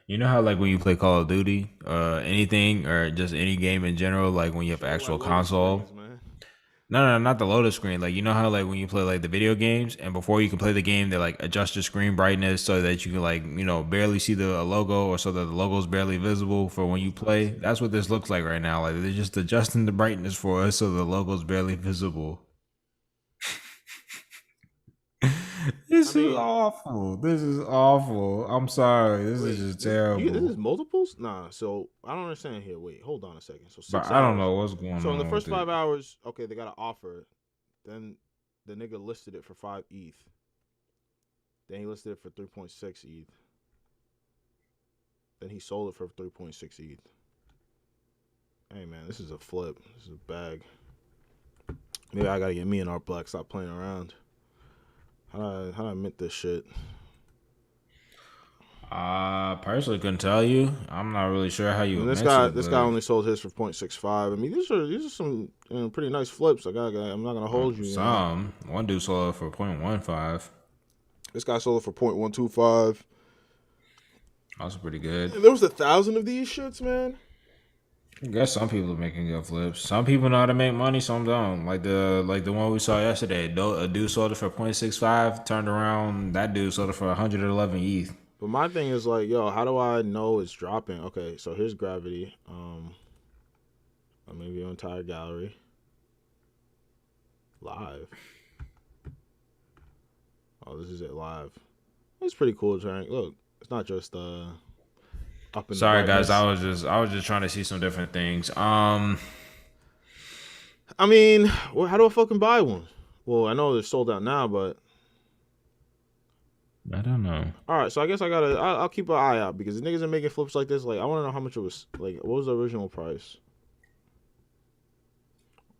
You know how like when you play Call of Duty, anything or just any game in general, like when you have actual console. Man. No, not the loaded screen. Like you know how like when you play like the video games, and before you can play the game, they like adjust your screen brightness so that you can like barely see the logo, or so that the logo is barely visible for when you play. That's what this looks like right now. Like they're just adjusting the brightness for us so the logo's barely visible. This is awful. This is awful. I'm sorry. This is just terrible. This is multiples? Nah. So I don't understand here. Wait, hold on a second. So 6 But hours. I don't know what's going on. So in the first with it. 5 hours, okay, they got an offer. Then the nigga listed it for 5 ETH. Then he listed it for 3.6 ETH. Then he sold it for 3.6 ETH. Hey man, this is a flip. This is a bag. Maybe I gotta get me an art black. Stop playing around. How do I mint this shit? Personally couldn't tell you. I'm not really sure how you. This guy only sold his for 0.65. I mean, these are some pretty nice flips. I'm not gonna hold you. One dude sold it for 0.15. This guy sold it for 0.125. Also pretty good. And there was 1,000 of these shits, man. I guess some people are making good flips. Some people know how to make money, some don't. Like the one we saw yesterday. A dude sold it for 0.65, turned around, that dude sold it for 111 ETH. But my thing is like, yo, how do I know it's dropping? Okay, so here's gravity. Maybe your entire gallery. Live. Oh, this is it live. It's pretty cool, Trank. Look, it's not just up in Sorry the guys, I was just trying to see some different things. I mean, how do I fucking buy one? Well, I know they're sold out now, but I don't know. All right, so I guess I'll keep an eye out because the niggas are making flips like this. Like, I want to know how much it was. Like, what was the original price?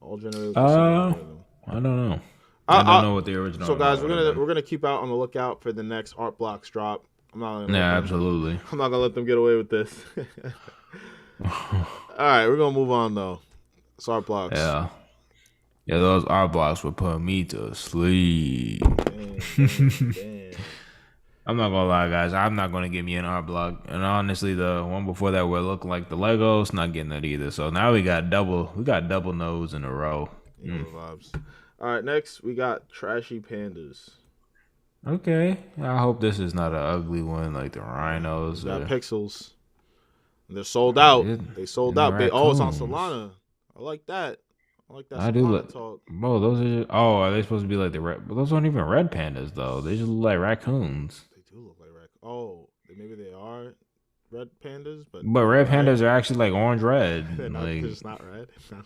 All generated. I don't know. I don't know what the original. So guys, we're gonna keep out on the lookout for the next art blocks drop. Absolutely. I'm not gonna let them get away with this. All right, we're gonna move on though. It's art blocks. Yeah, those art blocks were putting me to sleep. Damn. I'm not gonna lie, guys. I'm not gonna give me an art block, and honestly, the one before that were looking like the Legos. Not getting that either. So now we got double no's in a row. Vibes. All right, next we got Trashy Pandas. Okay, I hope this is not an ugly one like the rhinos. Got pixels. They're sold out. They sold out. It's on Solana. I like that. I do look. Talk. Bro, those are just, are they supposed to be like the red? But those aren't even red pandas though. They just look like raccoons. They do look like raccoons. Oh, maybe they are red pandas, but red pandas are actually like orange red. They're like it's not red. No.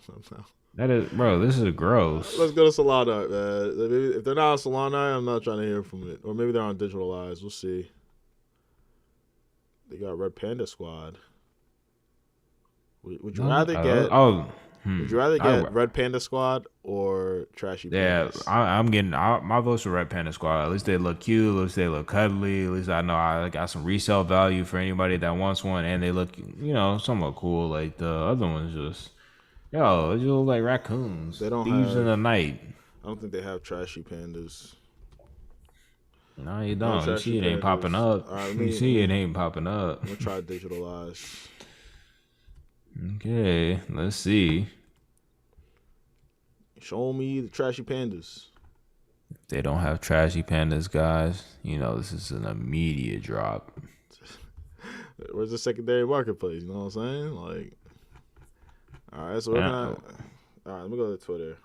That is, bro. This is gross. Let's go to Solana, man. Maybe if they're not on Solana, I'm not trying to hear from it. Or maybe they're on Digital Eyes. We'll see. They got Red Panda Squad. Would you rather get? Would you rather get Red Panda Squad or Trashy Pandas? Yeah, I'm getting my votes for Red Panda Squad. At least they look cute. At least they look cuddly. At least I know I got some resale value for anybody that wants one, and they look, somewhat cool. Like the other ones, just they just look like raccoons. They don't thieves in the night. I don't think they have Trashy Pandas. No, you don't. You see, it ain't popping up. Right, you see, it ain't popping up. I'm gonna try Digital Eyes. Okay, let's see. Show me the Trashy Pandas. If they don't have Trashy Pandas, guys, this is an immediate drop. Where's the secondary marketplace? You know what I'm saying? Like, all right, so all right, let me go to Twitter.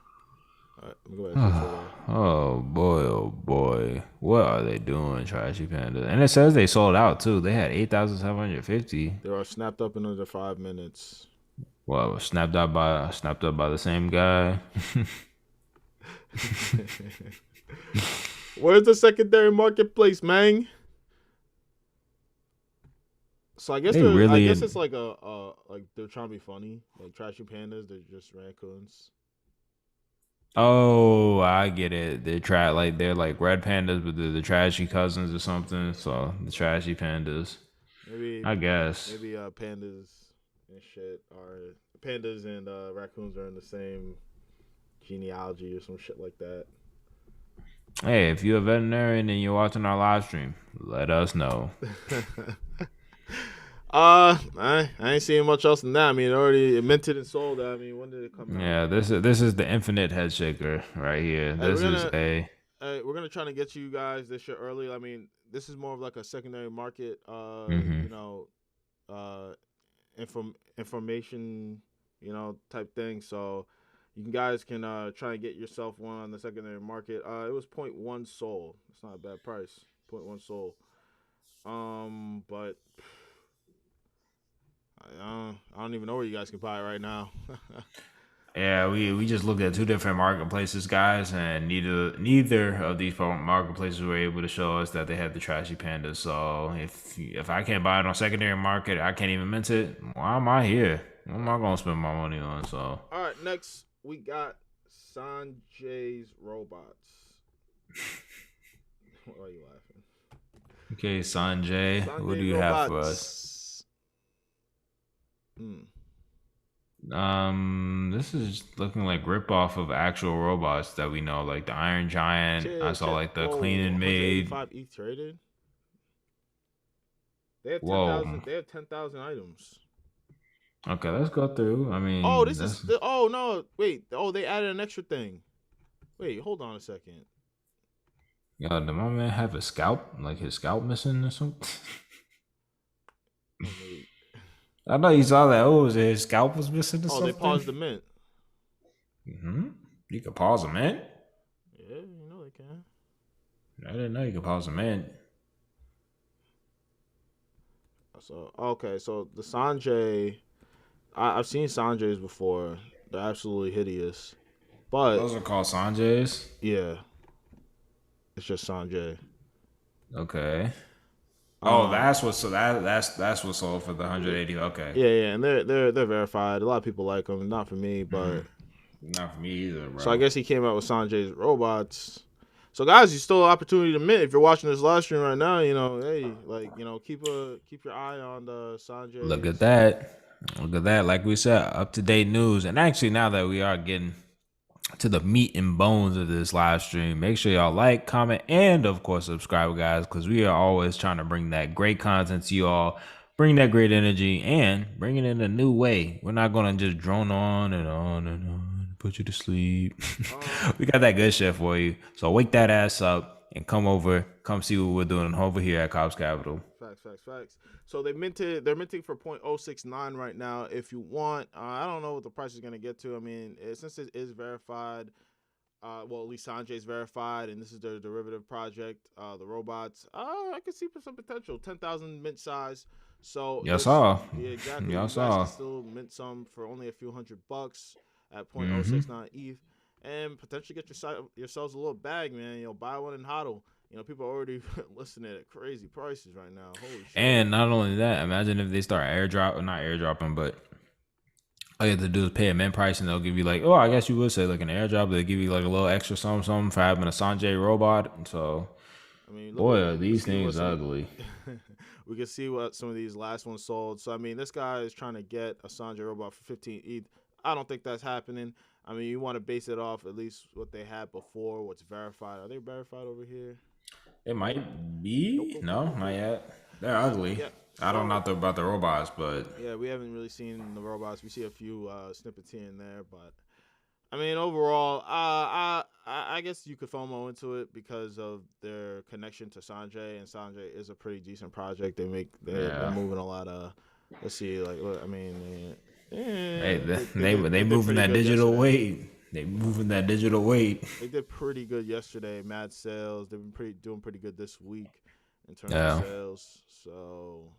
All right, let me go back to Twitter. Oh boy. What are they doing, Trashy Pandas? And it says they sold out too. They had 8,750. They are snapped up in under 5 minutes. Well, snapped up by the same guy. Where's the secondary marketplace, man? So I guess it's like like they're trying to be funny, like Trashy Pandas. They're just raccoons. Oh, I get it. They're like red pandas, but they're the trashy cousins or something. So the Trashy Pandas. Maybe I guess. Maybe pandas and shit are pandas and raccoons are in the same genealogy or some shit like that. Hey, if you're a veterinarian and you're watching our live stream, let us know. I ain't seeing much else than that. I mean, it minted and sold. I mean, when did it come out? Yeah, this is the infinite head shaker right here. Hey, This is a we're gonna try to get you guys this shit early. I mean, this is more of like a secondary market. Mhm. Information, type thing. So you guys can try and get yourself one on the secondary market. It was 0.1 sold. It's not a bad price. 0.1 sold. But I don't even know where you guys can buy it right now. Yeah, we just looked at two different marketplaces, guys, and neither of these marketplaces were able to show us that they had the Trashy Pandas. So if I can't buy it on secondary market, I can't even mint it. Why am I here? What am I gonna spend my money on? So all right, next we got Sanjay's robots. Why are you laughing? okay, Sanjay, what do you have for us? This is looking like rip off of actual robots that we know, like the Iron Giant. I saw like the clean and made. 185 ETH traded. They have Whoa. 10,000. They have 10,000 items. Okay, let's go through. I mean, oh no, wait. Oh, they added an extra thing. Wait, hold on a second. Yo, did my man have a scalp? Like his scalp missing or something? I know you saw that. Oh, his scalp was missing or something? Oh, they paused the mint. You can pause a mint? Yeah, they can. I didn't know you could pause a mint. So, okay, so the Sanjay, I've seen Sanjays before. They're absolutely hideous. But those are called Sanjays? Yeah. It's just Sanjay. Okay. Oh, that's what sold for the 180. Okay. Yeah, and they're verified. A lot of people like them. Not for me, but not for me either, bro. So I guess he came out with Sanjay's robots. So guys, you still have opportunity to mint if you're watching this live stream right now. Keep your eye on the Sanjay. Look at that. Like we said, up to date news. And actually, now that we are getting to the meat and bones of this live stream, make sure y'all like, comment, and of course subscribe, guys, because we are always trying to bring that great content to you all, bring that great energy, and bring it in a new way. We're not gonna just drone on and on and on, put you to sleep. We got that good shit for you, so wake that ass up and come see what we're doing over here at Cops Capital. Facts. So they're minting for 0.069 right now. If you want, I don't know what the price is gonna get to. I mean, since it is verified, at least Sanjay's verified, and this is their derivative project, the robots. I can see some potential. 10,000 mint size. So y'all saw. Yeah, exactly. Y'all you saw. guys can still mint some for only a few $100 at 0.069 ETH, and potentially get yourselves a little bag, man. Buy one and hodl. People are already listening at crazy prices right now. Holy shit. And not only that, imagine if they start not airdropping, but all you have to do is pay a mint price and they'll give you like, I guess you would say like an airdrop. They'll give you like a little extra something for having a Sanjay robot. So, I mean, boy, these things ugly. We can see what some of these last ones sold. So, I mean, this guy is trying to get a Sanjay robot for 15 ETH. I don't think that's happening. I mean, you want to base it off at least what they had before, what's verified. Are they verified over here? It might be. No, not yet. They're ugly. Yeah. I don't know about the robots, but yeah, we haven't really seen the robots. We see a few snippets here and there, but I mean, overall, I guess you could FOMO into it because of their connection to Sanjay, and Sanjay is a pretty decent project. They're moving a lot of. Let's see, like, I mean, they moving that digital weight. They moving that digital weight. They did pretty good yesterday. Mad sales. They've been doing pretty good this week in terms of sales. So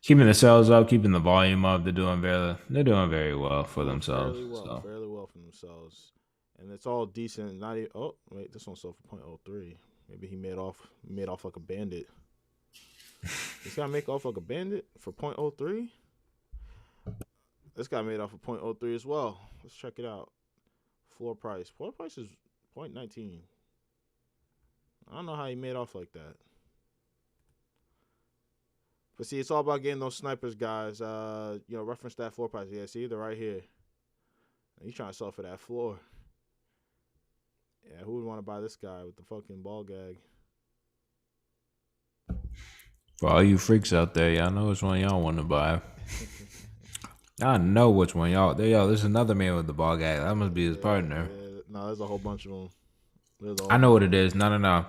keeping the sales up, keeping the volume up. They're doing very well for themselves. Fairly well for themselves, and it's all decent. Not even, this one sold for 0.03. Maybe he made off like a bandit. This guy make off like a bandit for 0.03. This guy made off for 0.03 as well. Let's check it out. Floor price is 0.19. I don't know how he made off like that. But see, it's all about getting those snipers, guys. Reference that floor price. Yeah, see, they're right here. He's trying to sell for that floor. Yeah, who would want to buy this guy with the fucking ball gag? For all you freaks out there, y'all know which one y'all want to buy. I know which one y'all. There's another man with the ball gag. That must be his partner. Yeah, no, there's a whole bunch of them. I know what it is. No.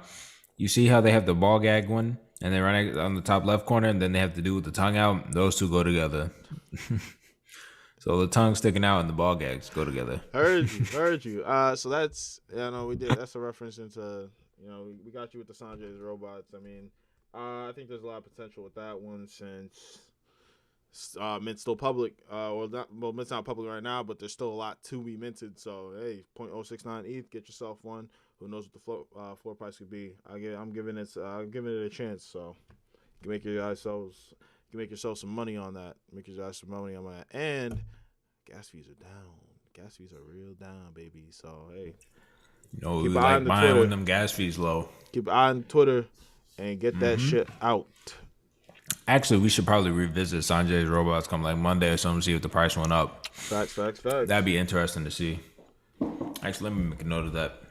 You see how they have the ball gag one, and they run it on the top left corner, and then they have to do with the tongue out. Those two go together. So the tongue sticking out and the ball gags go together. Heard you. So that's we did. That's a reference into we got you with the Sanjay's robots. I mean, I think there's a lot of potential with that one since Mint's still public. Mint's not public right now, but there's still a lot to be minted. So hey, 0.069 ETH, get yourself one. Who knows what the floor price could be? I'm giving it a chance. So you can make yourself some money on that. Make yourself some money on that. And gas fees are down. Gas fees are real down, baby. So hey, we like buying when them gas fees low. Keep an eye on Twitter and get that shit out. Actually, we should probably revisit Sanjay's robots come like Monday or something, see if the price went up. Facts. That'd be interesting to see. Actually, let me make a note of that.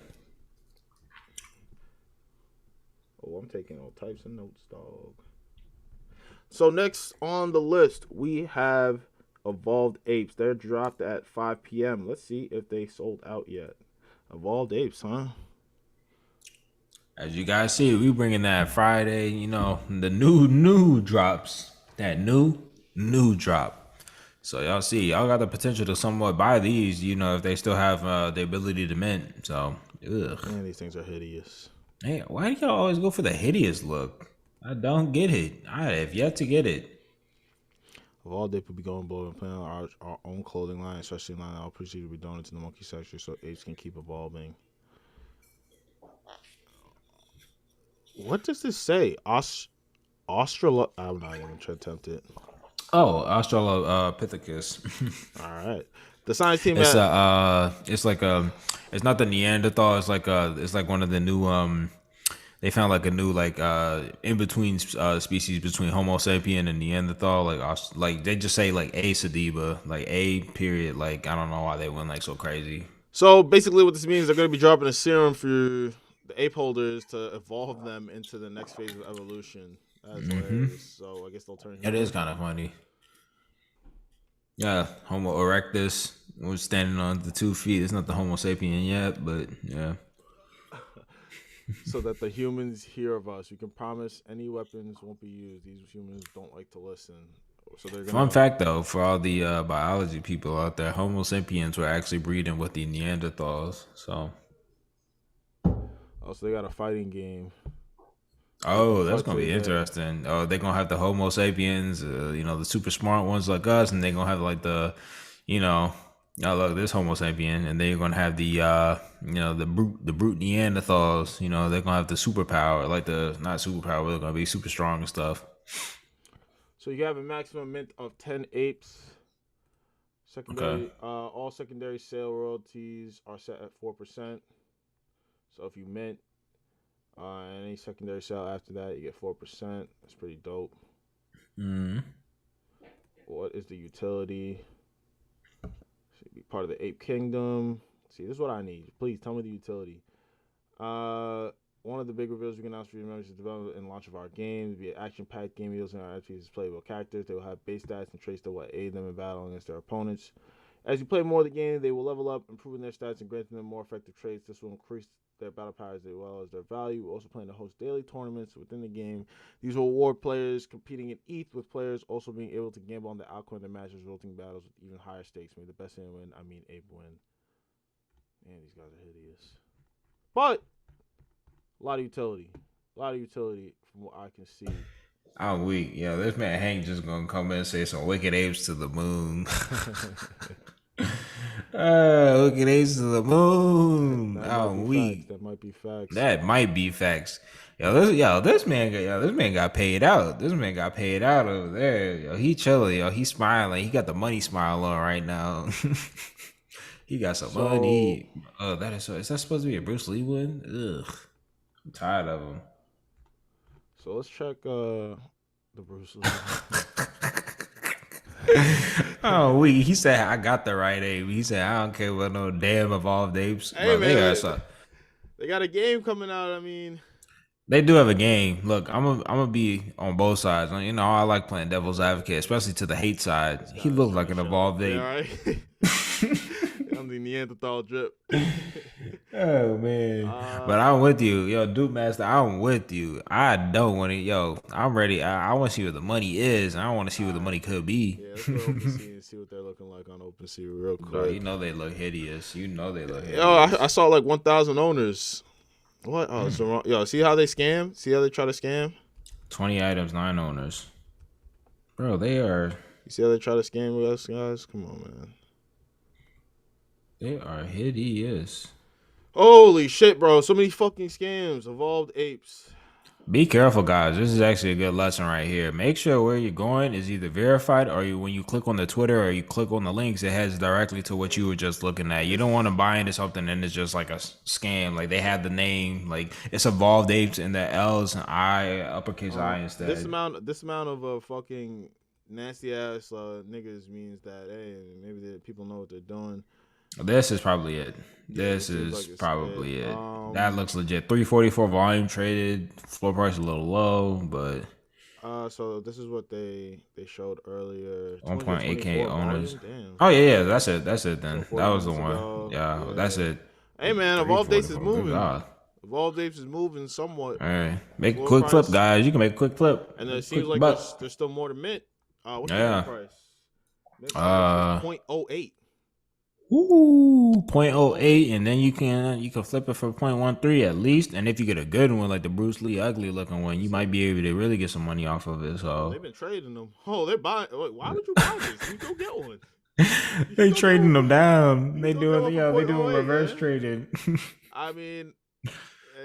Oh, I'm taking all types of notes, dog. So next on the list, we have Evolved Apes. They're dropped at 5 p.m. Let's see if they sold out yet. Evolved Apes, huh? As you guys see, we bringing that Friday, the new drops. That new drop. So y'all see, y'all got the potential to somewhat buy these, if they still have the ability to mint. So, Man, these things are hideous. Hey, why do y'all always go for the hideous look? I don't get it. I have yet to get it. Evolved Apes will be going below and planning our own clothing line, especially line I'll proceed to be donated to the monkey section so apes can keep evolving. What does this say? Australo. I'm not even trying to attempt it. Oh, Australopithecus. All right. The science team. It's it's not the Neanderthal. It's like one of the new They found like a new in between species between Homo sapien and Neanderthal. Like they just say like A Sediba, like A period. Like I don't know why they went like so crazy. So basically, what this means is they're going to be dropping a serum for the ape holders to evolve them into the next phase of evolution. That's hilarious. So I guess they'll turn. It is kind of funny. Yeah, Homo erectus was standing on the 2 feet. It's not the Homo sapien yet, but yeah. So that the humans hear of us, we can promise any weapons won't be used. These humans don't like to listen. So they're Fun fact though, for all the biology people out there, Homo sapiens were actually breeding with the Neanderthals. So they got a fighting game. Oh, that's gonna be interesting. Oh, they're gonna have the Homo sapiens, the super smart ones like us, and they're gonna have like the, look, this Homo sapien, and then you're gonna have the, the brute Neanderthals. They're gonna have the superpower, like not superpower, but they're gonna be super strong and stuff. So you have a maximum mint of 10 apes. Secondary, all secondary sale royalties are set at 4%. So if you mint any secondary sale after that, you get 4%. That's pretty dope. What is the utility? Should be part of the Ape Kingdom. See, this is what I need. Please tell me the utility. One of the big reveals we can announce for you members is the development and launch of our games. Be an action-packed game using our NFTs as playable characters. They will have base stats and traits that will aid them in battle against their opponents. As you play more of the game, they will level up, improving their stats and granting them more effective traits. This will increase their battle powers as well as their value. We also plan to host daily tournaments within the game. These will reward players competing in ETH, with players also being able to gamble on the outcome of their matches, resulting in battles with even higher stakes. May the best man win. I mean, Ape win. Man, these guys are hideous. But a lot of utility from what I can see. I'm weak. Yeah, this man Hank just gonna come in and say some wicked apes to the moon. Wicked apes to the moon. I'm weak. That might be facts. That might be facts. This man got paid out. This man got paid out over there. Yo, he chilling. Yo, he smiling. He got the money smile on right now. He got some money. Oh, is that supposed to be a Bruce Lee one? Ugh, I'm tired of him. So let's check the Bruce Lee. Oh, he said I got the right ape. He said I don't care about no damn evolved apes. Hey, man, they got a game coming out. I mean, They do have a game. Look, I'm gonna be on both sides. You know, I like playing devil's advocate, especially to the hate side. This He guy's looked trying like to an show. evolved Yeah, ape. all right. I'm the Neanderthal drip. Oh man, but I'm with you, yo, Duke Master. I'm with you. I don't want to, yo. I'm ready. I want to see where the money is. I want to see where the money could be. Yeah, let's go to OpenSea and see what they're looking like on OpenSea real Bro, you quick. know they look hideous. You know they look Yo, hideous. I saw like 1,000 owners. What? Oh, it's the wrong. Yo, see how they scam? See how they try to scam? 20 items, 9 owners. Bro, they are You see how they try to scam with us, guys? Come on, man. they are hideous. Holy shit, bro. So many fucking scams. Evolved apes. Be careful, guys. This is actually a good lesson right here. Make sure where you're going is either verified or when you click on the Twitter or you click on the links, it heads directly to what you were just looking at. You don't want to buy into something and it's just like a scam. Like they have the name, like it's Evolved Apes and the L's and I, uppercase I instead. This amount of fucking nasty ass niggas means that hey, maybe the people know what they're doing. This is probably it. This it seems is like probably it. it. That looks legit. 344 volume traded. Floor price a little low, but So this is what they showed earlier. 1.8K owners. Damn. Oh yeah, that's it. That's it then. So That was the 4 one. months ago. Yeah, that's it. Hey man, Evolved Apes is 344. Good moving. God. Evolved Apes is moving somewhat. All right, make a Floor quick price. flip, guys. You can make a quick flip. And it Quick seems like buck. there's still more to mint. What's the Yeah. mint price? Mint price is 0.08. Ooh, 0.08, and then you can flip it for 0.13 at least. And if you get a good one like the Bruce Lee ugly looking one, you might be able to really get some money off of it. So They've been trading them. Oh, they're buying. Wait, why would you buy this? You go get one. they trading them down. They go doing get one for they doing 0.08, reverse man. trading. I mean,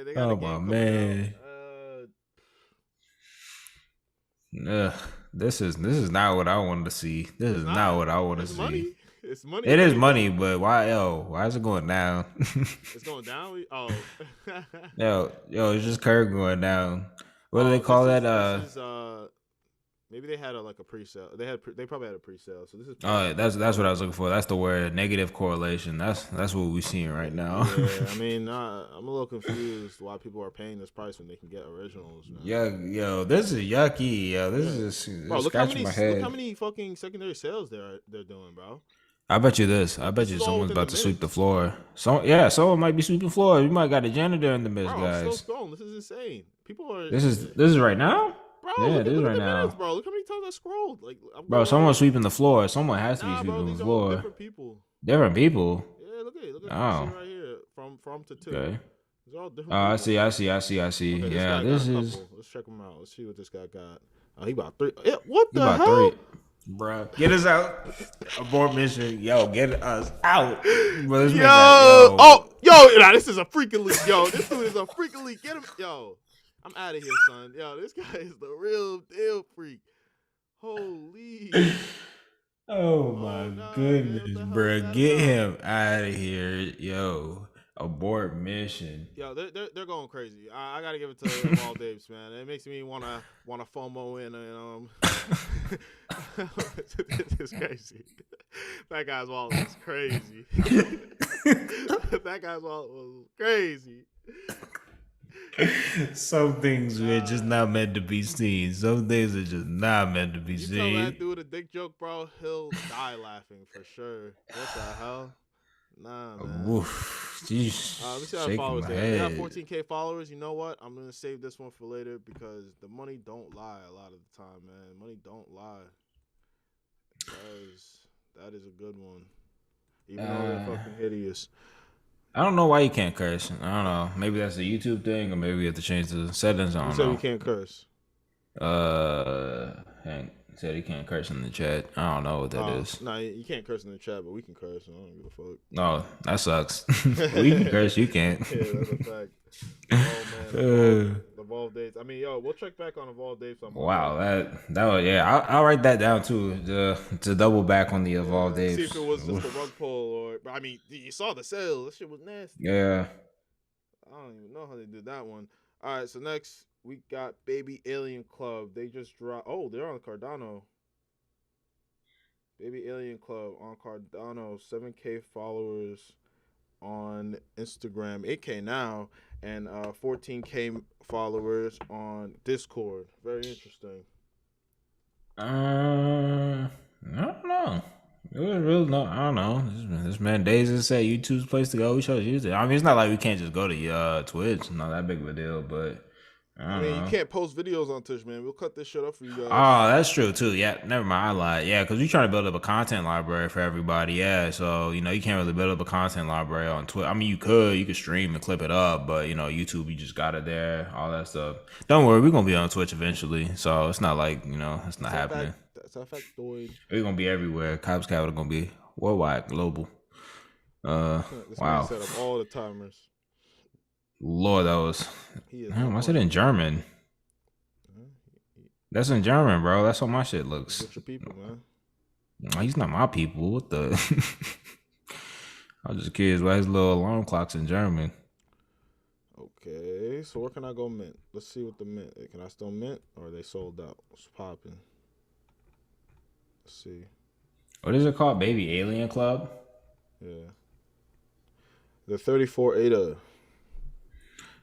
they got Oh a game my coming man. out. Ugh, this is not what I wanted to see. This is not what I want to It's see. money. It's money. It is money, but why is it going down? It's going down. Oh, yo, it's just curve going down. What do they call that? This is, maybe they had a pre-sale. They probably had a pre-sale. So this is. Oh, that's what I was looking for. That's the word, negative correlation. That's what we're seeing right now. Yeah, I mean, I'm a little confused why people are paying this price when they can get originals. Man. Yo, this is yucky. Yo, this is bro. scratching my head. Look how many fucking secondary sales they're doing, bro. I bet you this. I bet This you is all someone's within about the to sweep mix. the floor. Someone might be sweeping the floor. You might got a janitor in the midst, Bro, I'm guys. still scrolling. This is insane. People are. This is right now. Bro, Yeah, look this is at right the now. minutes, bro. Look how many times I scrolled. Like, Bro, someone's sweeping the floor. Someone has to be Nah, sweeping bro, the these are all floor. different people. Different people. Yeah, look at it. Look at Oh. this right here. From to two. Okay. These are all different. Oh, I people. see. Okay, Yeah, guy this got a is. couple. Let's check him out. Let's see what this guy got. Oh, he about 3. Yeah, what You the about hell? 3. Bruh. Get us out. Abort mission. Yo, get us out. Bro, this Yo, man got- nah, this is a freaking leak. Yo, this dude is a freaking leak. Get him. Yo, I'm out of here, son. Yo, this guy is the real deal freak. Holy. Oh my nah, goodness, man, what the hell bro. is that Get about? him out of here. Yo, abort mission. Yo, they're going crazy. I gotta give it to Evolved Apes, man. It makes me wanna FOMO in and it's crazy. That guy's wallet was crazy. That guy's wallet was crazy. Some things are just not meant to be seen. Some things are just not meant to be You tell seen. that dude a dick joke, bro, he'll die laughing for sure. What the hell? Nah, man. Woof. Jeez. Let me see how the Shaking followers my there. They got head. 14K followers. You know what? I'm gonna save this one for later because the money don't lie a lot of the time, man. Money don't lie. That is a good one. Even though they're fucking hideous. I don't know why you can't curse. I don't know. Maybe that's a YouTube thing, or maybe we have to change the settings. I You don't said know. you can't curse. Hank said he can't curse in the chat. I don't know what that is. Nah, you can't curse in the chat, but we can curse. I don't give a fuck. No, that sucks. We can curse, you can't. Yeah, that's a fact. Oh man, Evolved Dates. I mean, yo, we'll check back on Evolved Dates. Wow, that was yeah. I'll write that down too to double back on the Evolved Apes. See if it was just a rug pull or. But I mean, you saw the sale. That shit was nasty. Yeah. I don't even know how they did that one. All right, so next we got Baby Alien Club. They just dropped. Oh, they're on Cardano. Baby Alien Club on Cardano, 7K followers. on Instagram, 8K now, and 14K followers on Discord. Very interesting. I don't know. It was really no. I don't know. This man Daeza said YouTube's the place to go. We should use it. I mean, it's not like we can't just go to Twitch. Not that big of a deal, but I mean, don't know. you can't post videos on Twitch, man. We'll cut this shit up for you guys. Oh, that's true too. Yeah, never mind. I lied. Yeah, because we trying to build up a content library for everybody. Yeah, so you can't really build up a content library on Twitch. I mean, you could stream and clip it up, but YouTube, you just got it there, all that stuff. Don't worry, we're gonna be on Twitch eventually, so it's not like it's not happening. That's a factoid. We're gonna be everywhere. Cops Capital gonna be worldwide, global. Wow. Set up all the timers. Lord, that was. Damn, I said in German. That's in German, bro. That's how my shit looks. Get your people, man. No, he's not my people. What the? I was just curious why his little alarm clock's in German. Okay, so where can I go mint? Let's see what the mint. Can I still mint, or are they sold out? What's popping? Let's see. What is it called? Baby Alien Club? Yeah. The 34 ADA.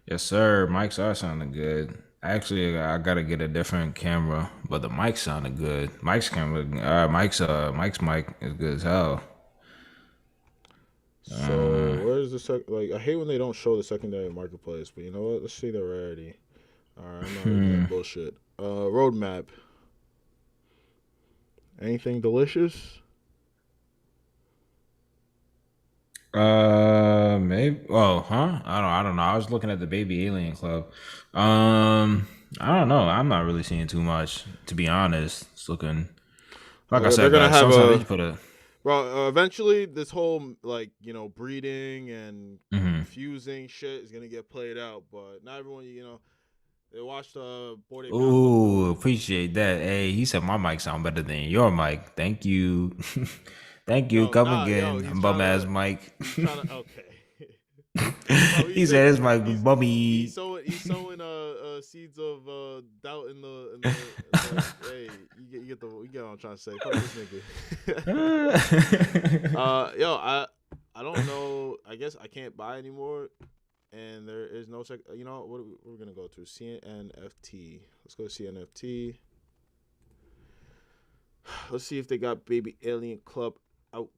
Yes, sir. Mics are sounding good. Actually, I gotta get a different camera, but the mic sounded good. Mike's camera, Mike's mic is good as hell. So where's the I hate when they don't show the secondary marketplace, but you know what? Let's see the rarity. All right, I'm not in that bullshit. Roadmap. Anything delicious? Maybe. Oh, huh? I don't know. I was looking at the Baby Alien Club. I don't know. I'm not really seeing too much, to be honest. It's looking like I said. They're gonna have put a. Bro, eventually this whole breeding and fusing shit is gonna get played out, but not everyone. They watched Board Ape. Ooh, appreciate that. Hey, he said my mic sound better than your mic. Thank you. Thank you. Come again, bum ass Mike. Okay. He said his mic was bummy. He's sowing seeds of doubt in the hey, you get what I'm trying to say. Fuck this nigga. Yo, I don't know. I guess I can't buy anymore, and there is no check. You know what? We're gonna go to CNFT. Let's go to CNFT. Let's see if they got Baby Alien Club out.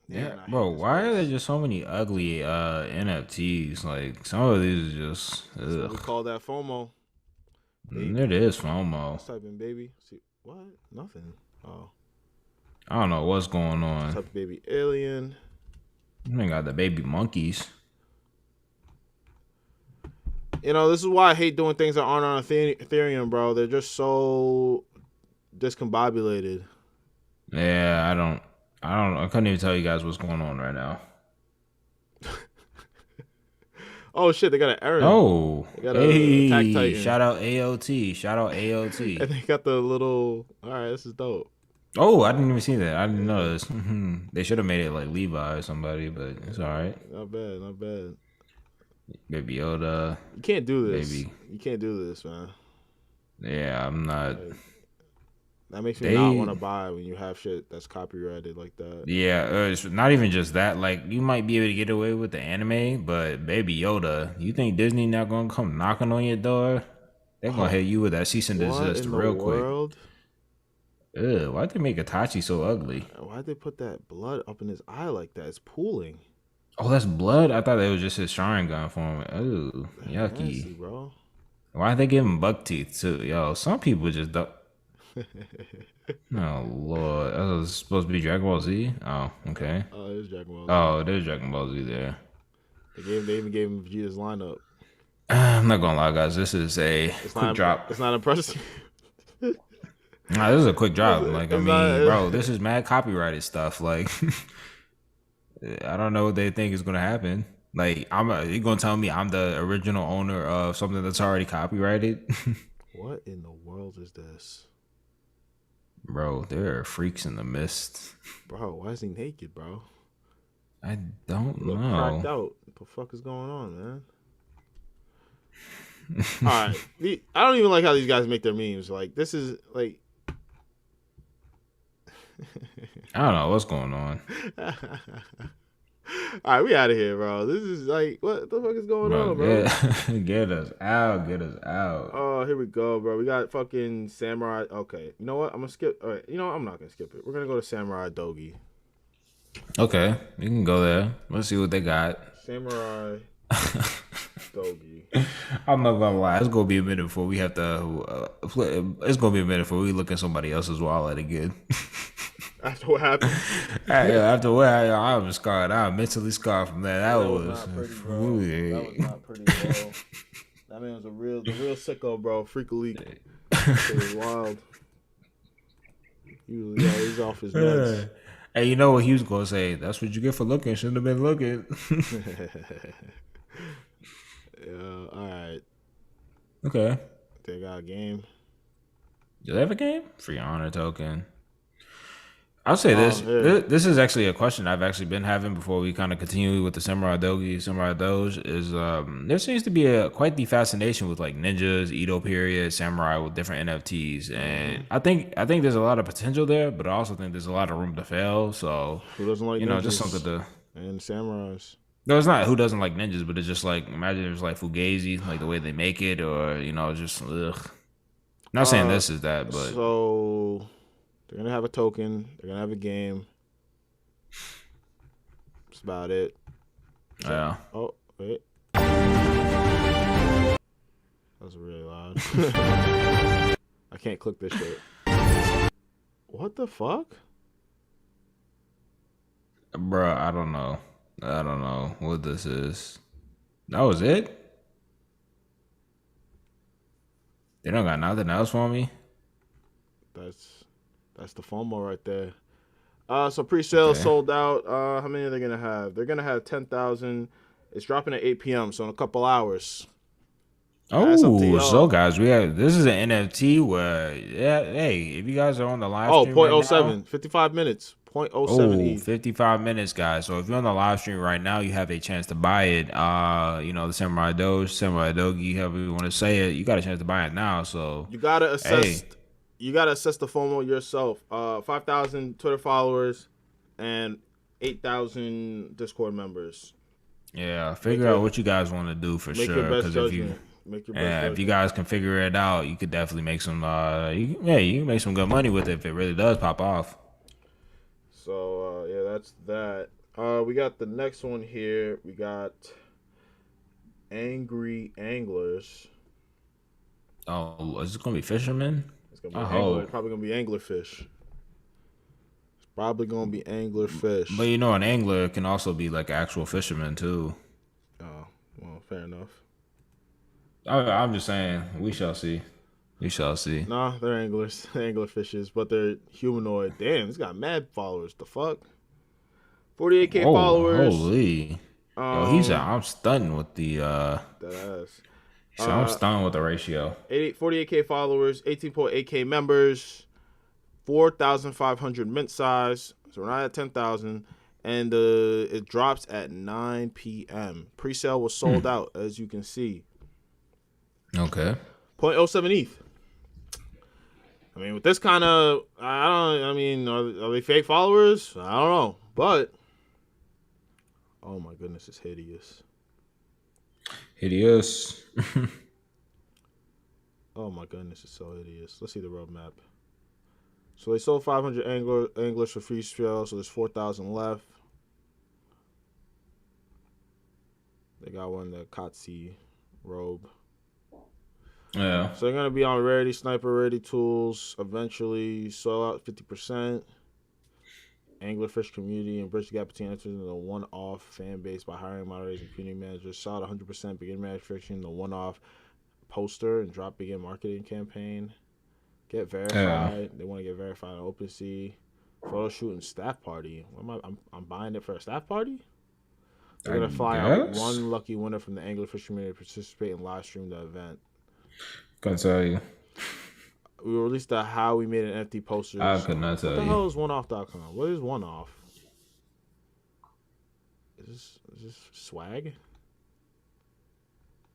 Yeah, bro. Why are there just so many ugly NFTs? Like some of these are just. We call that FOMO. It is FOMO. Let's type in baby. See what? Nothing. Oh. I don't know what's going on. Let's type Baby Alien. They got the baby monkeys. This is why I hate doing things that aren't on Ethereum, bro. They're just so discombobulated. Yeah, I couldn't even tell you guys what's going on right now. Oh shit, they got an error. Oh, they got a Attack Titan. Shout out AOT. And they got the little. All right, this is dope. Oh, I didn't even see that. I didn't know this. They should have made it like Levi or somebody, but it's all right. Not bad. Baby Yoda. You can't do this. Baby. You can't do this, man. Yeah, I'm not. That makes me not want to buy when you have shit that's copyrighted like that. Yeah, it's not even just that. Like, you might be able to get away with the anime, but Baby Yoda, you think Disney not gonna come knocking on your door? They're gonna hit you with that cease and desist real quick. Ew, why'd they make Itachi so ugly? Why'd they put that blood up in his eye like that? It's pooling. Oh, that's blood? I thought that was just his shrine gun for him. Ooh, yucky. Nasty, bro. Why'd they give him buck teeth too? Yo, some people just don't. Oh Lord, that was supposed to be Dragon Ball Z. Oh, okay. Oh, it is Dragon Ball Z. Oh, there's Dragon Ball Z there. They even gave him Vegeta's lineup. I'm not gonna lie, guys. This is a quick drop. It's not impressive. Nah, this is a quick drop. Like, bro, this is mad copyrighted stuff. Like, I don't know what they think is gonna happen. Like, you gonna tell me I'm the original owner of something that's already copyrighted? What in the world is this? Bro, there are freaks in the mist. Bro, why is he naked, bro? I don't know. Cracked out. What the fuck is going on, man? All right. I don't even like how these guys make their memes. Like, this is, like... I don't know what's going on. All right, we out of here, bro. This is like, what the fuck is going on, bro? Get us out. Get us out. Oh, here we go, bro. We got fucking Samurai. Okay, you know what? I'm gonna skip. All right, you know what? I'm not gonna skip it. We're gonna go to Samurai Doge. Okay, you can go there. Let's see what they got. Samurai Doge. I'm not gonna lie. It's gonna be a minute before we have to. It's gonna be a minute before we look at somebody else's wallet again. After what happened? After what I'm scarred. I'm mentally scarred from that. That was not pretty, bro. That was not pretty, bro. That man was the real sicko, bro. Freak leak. It was wild. He's off his nuts. Hey, you know what he was gonna say? That's what you get for looking. Shouldn't have been looking. Yeah. All right. Okay. They got a game. Do they have a game? Free honor token. I'll say this. Yeah. This is actually a question I've actually been having before we kind of continue with the Samurai Doge. Is there seems to be quite the fascination with like ninjas, Edo period, samurai with different NFTs, and I think there's a lot of potential there, but I also think there's a lot of room to fail. So Who doesn't like ninjas just something to. and samurais? No, it's not who doesn't like ninjas, but it's just like imagine it was like Fugazi, like the way they make it, or just ugh. Not saying this is that, but so. They're going to have a token. They're going to have a game. That's about it. Yeah. Oh, wait. That was really loud. I can't click this shit. What the fuck? Bruh, I don't know what this is. That was it? They don't got nothing else for me? That's the FOMO right there. So pre-sale sold out. How many are they gonna have? They're gonna have 10,000. It's dropping at 8 p.m. So in a couple hours. Oh, so guys, this is an NFT where hey, if you guys are on the live stream 0.07, right now, 55 minutes. 0.07 55 minutes, guys. So if you're on the live stream right now, you have a chance to buy it. The Samurai Doge, however you want to say it, you got a chance to buy it now. So you gotta assess. You gotta assess the FOMO yourself. 5,000 Twitter followers and 8,000 Discord members. Yeah, figure out what you guys want to do for sure. Because if you guys can figure it out, you could definitely make some. You can make some good money with it if it really does pop off. So that's that. We got the next one here. We got Angry Anglers. Oh, is it gonna be fishermen? It's probably gonna be anglerfish. It's probably gonna be anglerfish. But an angler can also be like actual fisherman too. Oh, well, fair enough. I'm just saying, we shall see. We shall see. Nah, they're anglers, anglerfishes, but they're humanoid. Damn, this got mad followers. The fuck? 48K followers. Holy. I'm stunning with the. That ass. So I'm stunned with the ratio. 48K followers, 18.8K members, 4,500 mint size. So we're not at 10,000. And it drops at 9 p.m. Pre-sale was sold out, as you can see. Okay. 0.07 ETH. I mean, with this kind of, are they fake followers? I don't know. But, oh my goodness, it's hideous. Hideous. Oh my goodness, it's so hideous. Let's see the roadmap. So they sold 500 anglers for free sale, so there's 4,000 left. They got one, the Kotzi robe. Yeah. So they're going to be on Rarity, Sniper, Rarity Tools. Eventually, sold out 50%. Anglerfish community and bridge the gap between entering the one-off fan base by hiring moderators and community managers. Solid 100% begin match fiction, the one-off poster and drop begin marketing campaign. Get verified. Yeah. They want to get verified on OpenSea. Photo shoot and staff party. I'm buying it for a staff party. They're gonna fly out one lucky winner from the Anglerfish community to participate and live stream the event. Can't tell you. We released the how we made an NFT poster. I could not tell you. What the hell is oneoff.com? What is OneOff? Is this swag?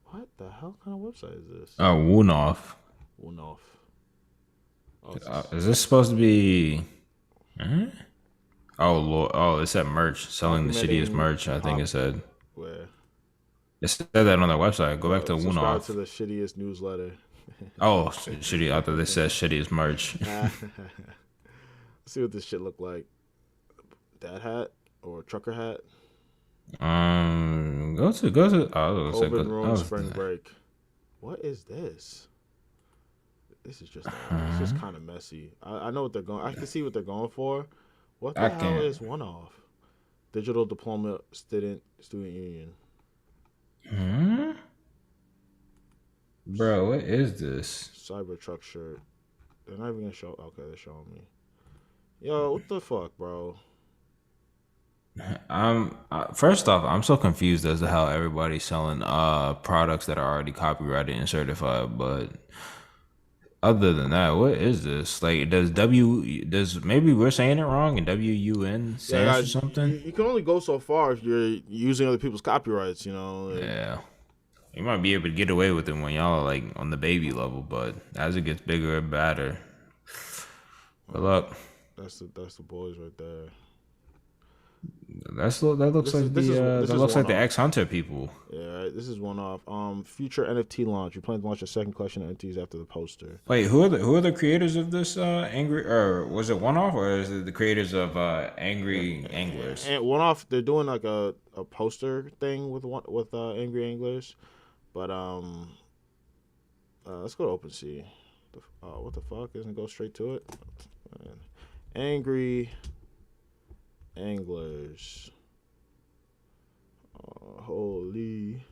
What the hell kind of website is this? OneOff. OneOff. Is this supposed to be? Oh Lord! Oh, it said merch, selling the shittiest Documenting merch. I think pop it said. where It said that on their website. Go back to one subscribe to off. the shittiest newsletter. Oh, shitty. I thought they said shittiest merch. Let's see what this shit look like. Dad hat or trucker hat. Go to. Oh, it COVID ruined oh, spring break. What is this? This is just it's just kind of messy. I know what they're going. I can see what they're going for. What the I hell can't. is one off? Digital diploma student union. Bro, what is this? Cybertruck shirt. They're not even gonna show. Okay, they're showing me. Yo, what the fuck, bro? First off, I'm so confused as to how everybody's selling products that are already copyrighted and certified. But other than that, what is this? Like, does maybe we're saying it wrong and WUN stands for something? You can only go so far if you're using other people's copyrights. You know. Yeah. You might be able to get away with it when y'all are like on the baby level, but as it gets bigger and badder, good luck. That's the boys right there. That looks like the xHunter people. Yeah, right. This is one off. Future NFT launch. We plan to launch a second collection of NFTs after the poster. Wait, who are the creators of this angry, or was it one off, or is it the creators of Angry Anglers? And one off, they're doing like a poster thing with Angry Anglers, but let's go to OpenSea. What the fuck? Doesn't it go straight to it? Angry Anglers. Holy.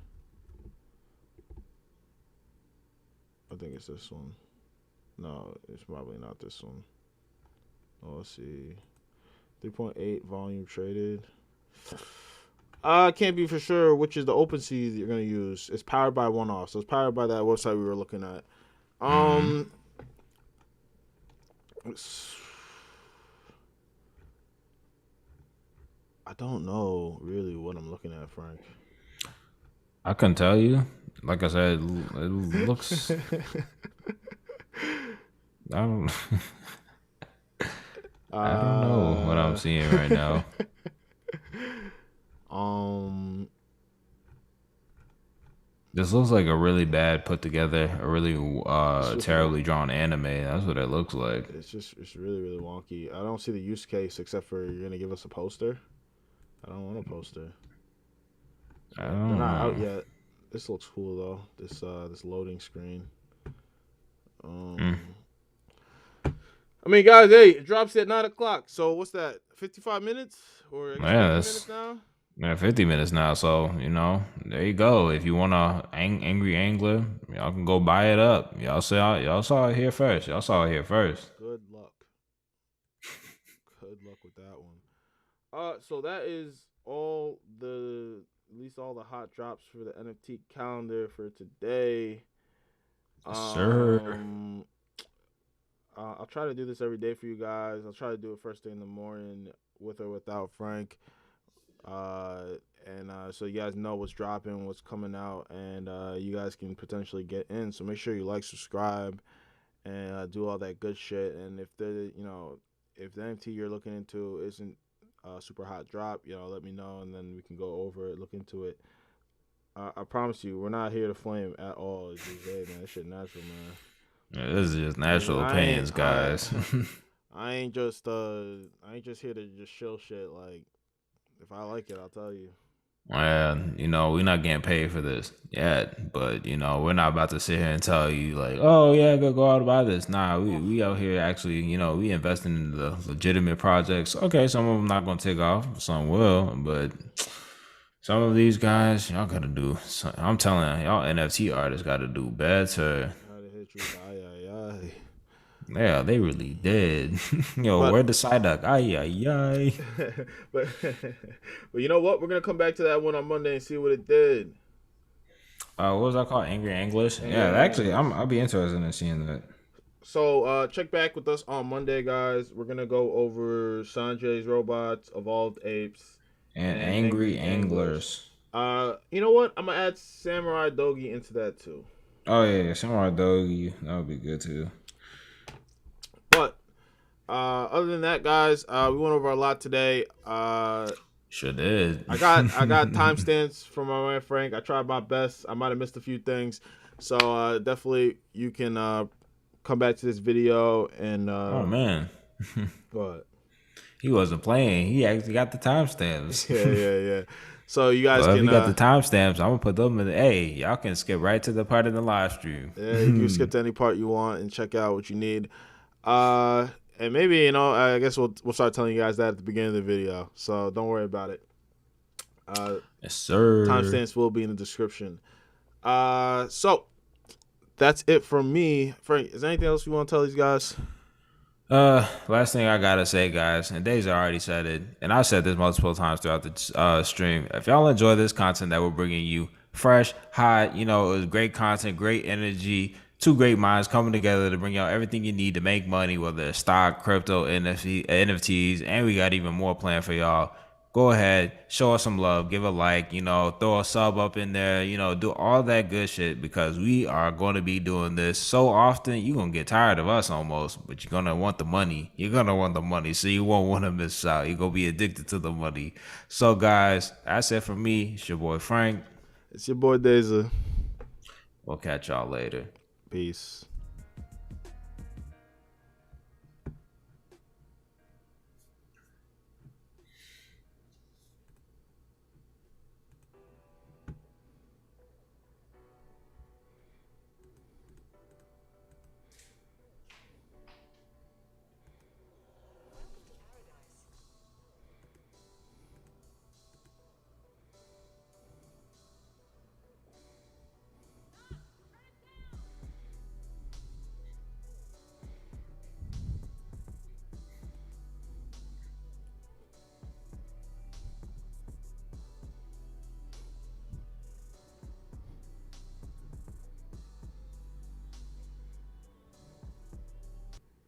I think it's this one. No, it's probably not this one. Oh, let's see. 3.8 volume traded. I can't be for sure which is the OpenSea that you're going to use. It's powered by one off. So it's powered by that website we were looking at. I don't know really what I'm looking at, Frank. I couldn't tell you. Like I said, it looks. I don't know what I'm seeing right now. This looks like a really bad put together, a really terribly drawn anime. That's what it looks like. It's really, really wonky. I don't see the use case except for you're gonna give us a poster. I don't want a poster. They're not out yet. This looks cool though. This loading screen. I mean, guys, hey, it drops at 9:00. So what's that? 55 minutes or 50 minutes now? Yeah, 50 minutes now. So there you go. If you want a angry angler, y'all can go buy it up. Y'all saw it here first. Y'all saw it here first. Good luck. Good luck with that one. So that is at least all the hot drops for the NFT calendar for today. Sir. I'll try to do this every day for you guys. I'll try to do it first thing in the morning with or without Frank. So you guys know what's dropping, what's coming out, and you guys can potentially get in. So make sure you like, subscribe, and do all that good shit. And if the NFT you're looking into isn't super hot drop, let me know, and then we can go over it, look into it. I promise you, we're not here to flame at all. It's just, hey, man, this shit natural, man. Yeah, this is just natural opinions, guys. I ain't just here to just shill shit. Like, if I like it, I'll tell you. Well, we're not getting paid for this yet, but we're not about to sit here and tell you like, oh yeah, go out and buy this. Nah, we out here actually, we investing in the legitimate projects. Okay, some of them not gonna take off, some will, but some of these guys, y'all gotta do. I'm telling y'all, NFT artists gotta do better. Yeah, they really did. Where the side duck? Ay. but you know what? We're gonna come back to that one on Monday and see what it did. What was that called? Angry Anglers? Yeah, actually, I'll be interested in seeing that. So check back with us on Monday, guys. We're gonna go over Sanjay's robots, evolved apes, and angry anglers. You know what? I'm gonna add Samurai Doge into that too. Oh yeah, Samurai Doge. That would be good too. But Other than that, guys, we went over a lot today. Sure did. I got timestamps from my man Frank. I tried my best. I might have missed a few things, so definitely you can come back to this video and. Oh man. Go ahead. He wasn't playing. He actually got the timestamps. Yeah. So you guys Well, can. if you got the timestamps, I'm gonna put them in. Y'all can skip right to the part of the live stream. Yeah, you can skip to any part you want and check out what you need. And maybe, I guess we'll start telling you guys that at the beginning of the video. So don't worry about it. Yes, sir. Timestamps will be in the description. So that's it from me. Frank, is there anything else you want to tell these guys? Last thing I gotta say, guys, and Daeza already said it, and I've said this multiple times throughout the stream. If y'all enjoy this content that we're bringing you, fresh, hot, it was great content, great energy. Two great minds coming together to bring out everything you need to make money, whether it's stock, crypto, NFTs, and we got even more planned for y'all. Go ahead, show us some love, give a like, throw a sub up in there, do all that good shit because we are going to be doing this so often, you're going to get tired of us almost, but you're going to want the money. You're going to want the money, so you won't want to miss out. You're going to be addicted to the money. So, guys, that's it for me. It's your boy, Frank. It's your boy, Daeza. We'll catch y'all later. Peace.